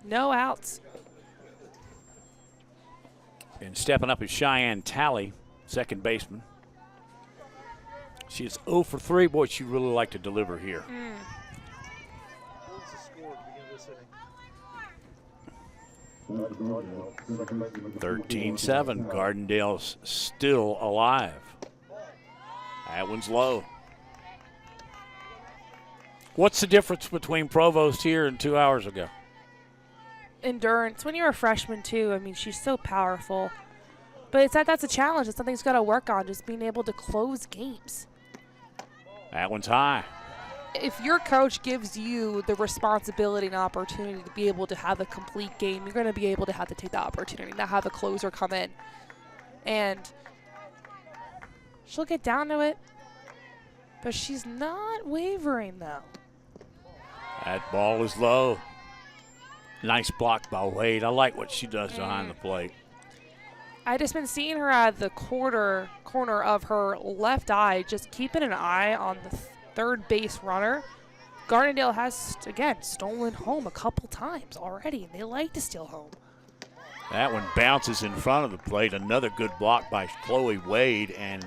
No outs. And stepping up is Cheyenne Talley, second baseman. She is 0 for 3. Boy, she really like to deliver here. What's the score at the beginning of this inning? 13-7. Gardendale's still alive. That one's low. What's the difference between Provost here and 2 hours ago? Endurance. When you're a freshman, too, I mean, she's so powerful. But it's that's a challenge. It's something she's got to work on, just being able to close games. That one's high. If your coach gives you the responsibility and opportunity to be able to have a complete game, you're going to be able to have to take that opportunity, not have a closer come in. And she'll get down to it, but she's not wavering, though. That ball is low. Nice block by Wade. I like what she does behind the plate. I just been seeing her at the corner of her left eye, just keeping an eye on the third base runner. Gardendale has, again, stolen home a couple times already, and they like to steal home. That one bounces in front of the plate. Another good block by Chloe Wade, and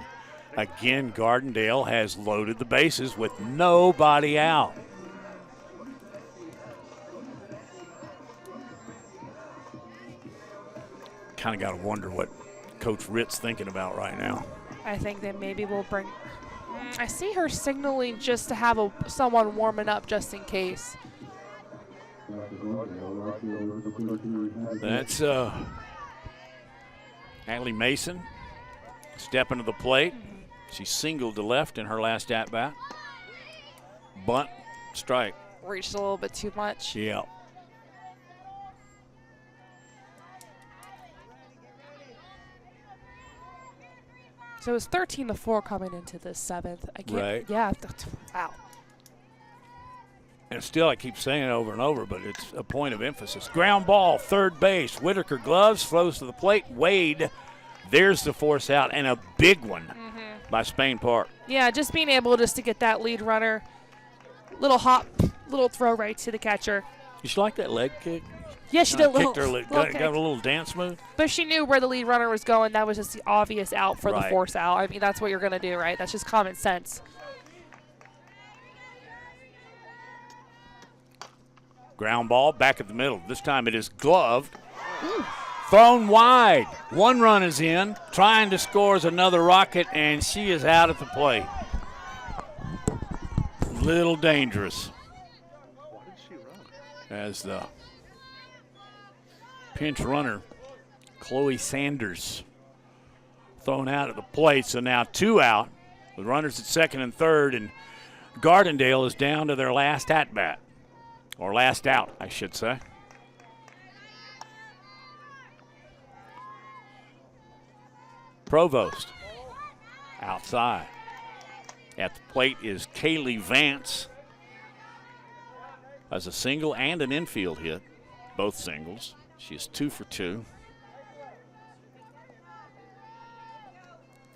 again, Gardendale has loaded the bases with nobody out. kind of got to wonder what Coach Ritt's thinking about right now. I think that maybe we'll bring. I see her signaling just to have someone warming up just in case. That's Allie Mason stepping to the plate. She singled to left in her last at-bat. Bunt, strike. Reached a little bit too much. Yeah. So it was 13-4 coming into the 7th. I can't. Right. Yeah. Wow. And still, I keep saying it over and over, but it's a point of emphasis. Ground ball, third base. Whitaker gloves, flows to the plate. Wade, there's the force out, and a big one by Spain Park. Yeah, just being able just to get that lead runner. Little hop, little throw right to the catcher. You like that leg kick? Yeah, she did a little. Kicked her, got a little dance move. But she knew where the lead runner was going. That was just the obvious out for the Right. force out. I mean, that's what you're going to do, right? That's just common sense. Ground ball back at the middle. This time it is gloved. Thrown wide. One run is in. Trying to score is another rocket, and she is out at the plate. Little dangerous. Why did she run? As the pinch runner, Chloe Sanders, thrown out at the plate. So now 2 out with runners at second and third, and Gardendale is down to their last at-bat, or last out, I should say. Provost outside. At the plate is Kaylee Vance. Has a single and an infield hit, both singles. She is 2 for 2.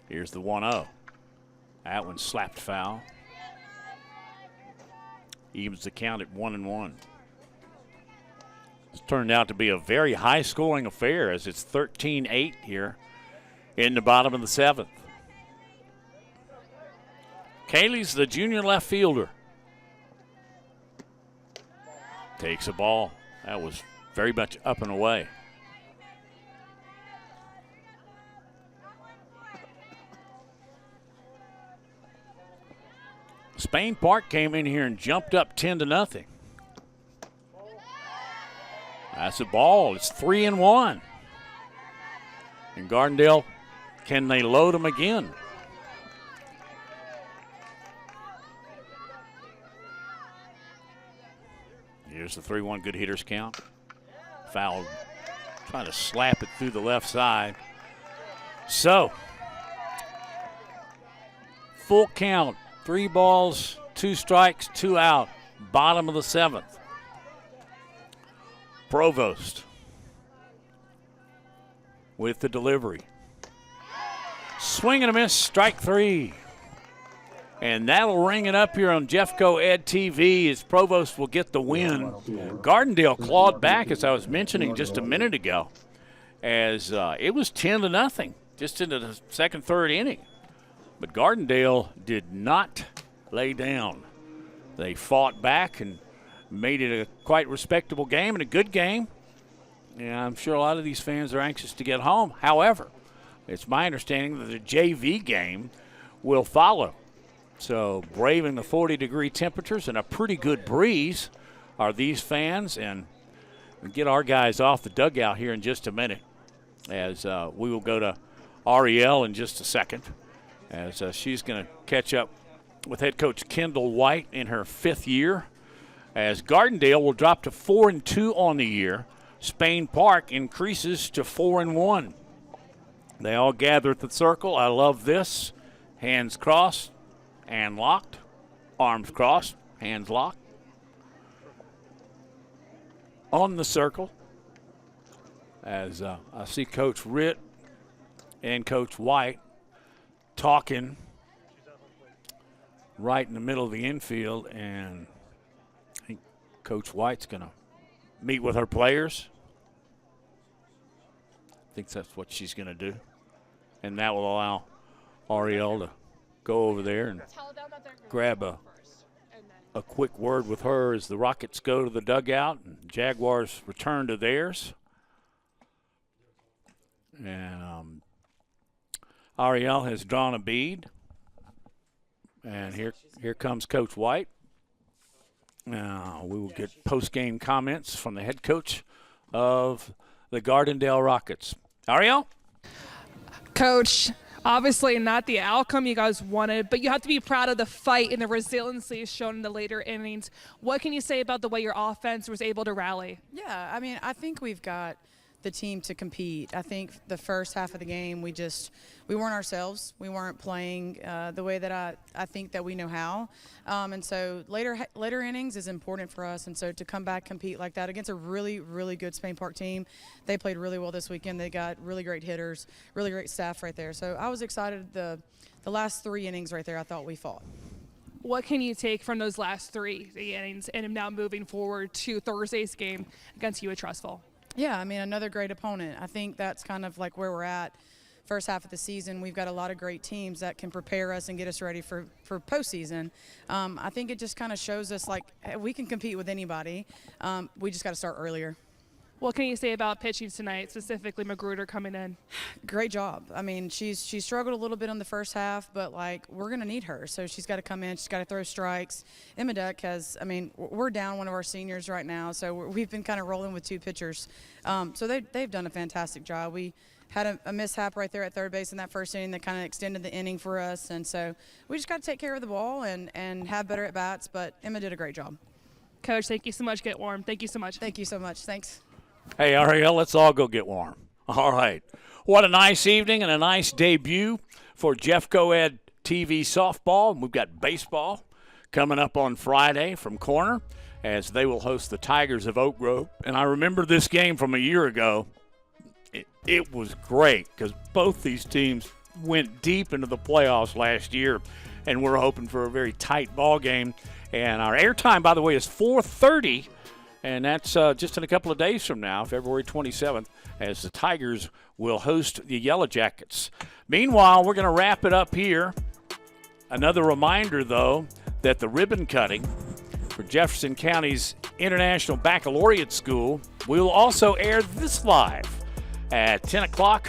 Here's the 1-0. That one slapped foul. Evens the count at 1-1. It's turned out to be a very high-scoring affair as it's 13-8 here in the bottom of the 7th. Kaylee's the junior left fielder. Takes a ball. That was very much up and away. Spain Park came in here and jumped up 10-0. That's a ball. It's 3-1. And Gardendale, can they load them again? Here's the 3-1 good hitters count. Foul, trying to slap it through the left side. So, full count, 3 balls, 2 strikes, 2 out, bottom of the 7th. Provost with the delivery. Swing and a miss, strike 3. And that'll ring it up here on Jeffco Ed TV as Provost will get the win. Gardendale clawed back, as I was mentioning just a minute ago, as it was 10-0 just into the second, third inning. But Gardendale did not lay down. They fought back and made it a quite respectable game and a good game. And I'm sure a lot of these fans are anxious to get home. However, it's my understanding that the JV game will follow. So braving the 40-degree temperatures and a pretty good breeze are these fans. And we'll get our guys off the dugout here in just a minute as we will go to Ariel in just a second as she's going to catch up with head coach Kendall White in her 5th year. As Gardendale will drop to 4-2 on the year. Spain Park increases to 4-1. They all gather at the circle. I love this. Hands crossed and locked. Arms crossed, hands locked. On the circle, as I see Coach Ritt and Coach White talking right in the middle of the infield, and I think Coach White's going to meet with her players. I think that's what she's going to do, and that will allow Ariel to go over there and grab a quick word with her as the Rockets go to the dugout and Jaguars return to theirs. And Ariel has drawn a bead. And here comes Coach White. Now we will get post-game comments from the head coach of the Gardendale Rockets. Ariel? Coach, obviously not the outcome you guys wanted, but you have to be proud of the fight and the resiliency shown in the later innings. What can you say about the way your offense was able to rally? Yeah, I mean, I think we've got the team to compete. I think the first half of the game, we weren't ourselves. We weren't playing the way that I think that we know how. And so later innings is important for us. And so to come back, compete like that against a really, really good Spain Park team, they played really well this weekend. They got really great hitters, really great staff right there. So I was excited. The last 3 innings right there, I thought we fought. What can you take from those last 3 innings and now moving forward to Thursday's game against you at Trustful? Yeah, I mean, another great opponent. I think that's kind of like where we're at. First half of the season, we've got a lot of great teams that can prepare us and get us ready for postseason. I think it just kind of shows us, like, we can compete with anybody. We just got to start earlier. What can you say about pitching tonight, specifically Magruder coming in? Great job. I mean, she struggled a little bit in the first half, but, like, we're going to need her. So she's got to come in. She's got to throw strikes. Emma Duck has, I mean, we're down one of our seniors right now, so we've been kind of rolling with 2 pitchers. So they've done a fantastic job. We had a mishap right there at third base in that first inning that kind of extended the inning for us. And so we just got to take care of the ball and have better at-bats, but Emma did a great job. Coach, thank you so much. Get warm. Thank you so much. Thank you so much. Thanks. Hey, Ariel, let's all go get warm. All right. What a nice evening and a nice debut for Jeff Coed TV softball. We've got baseball coming up on Friday from Corner as they will host the Tigers of Oak Grove. And I remember this game from a year ago. It was great because both these teams went deep into the playoffs last year, and we're hoping for a very tight ball game. And our airtime, by the way, is 4:30. And that's just in a couple of days from now, February 27th, as the Tigers will host the Yellow Jackets. Meanwhile, we're going to wrap it up here. Another reminder, though, that the ribbon cutting for Jefferson County's International Baccalaureate School will also air this live at 10 o'clock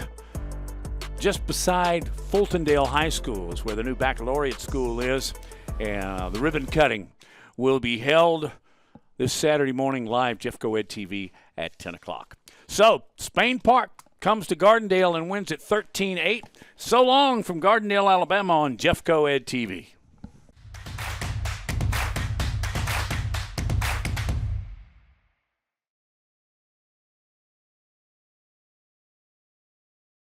just beside Fultondale High School is where the new baccalaureate school is. And the ribbon cutting will be held this Saturday morning live, Jeff Coed TV at 10 o'clock. So, Spain Park comes to Gardendale and wins at 13-8. So long from Gardendale, Alabama on Jeff Coed TV.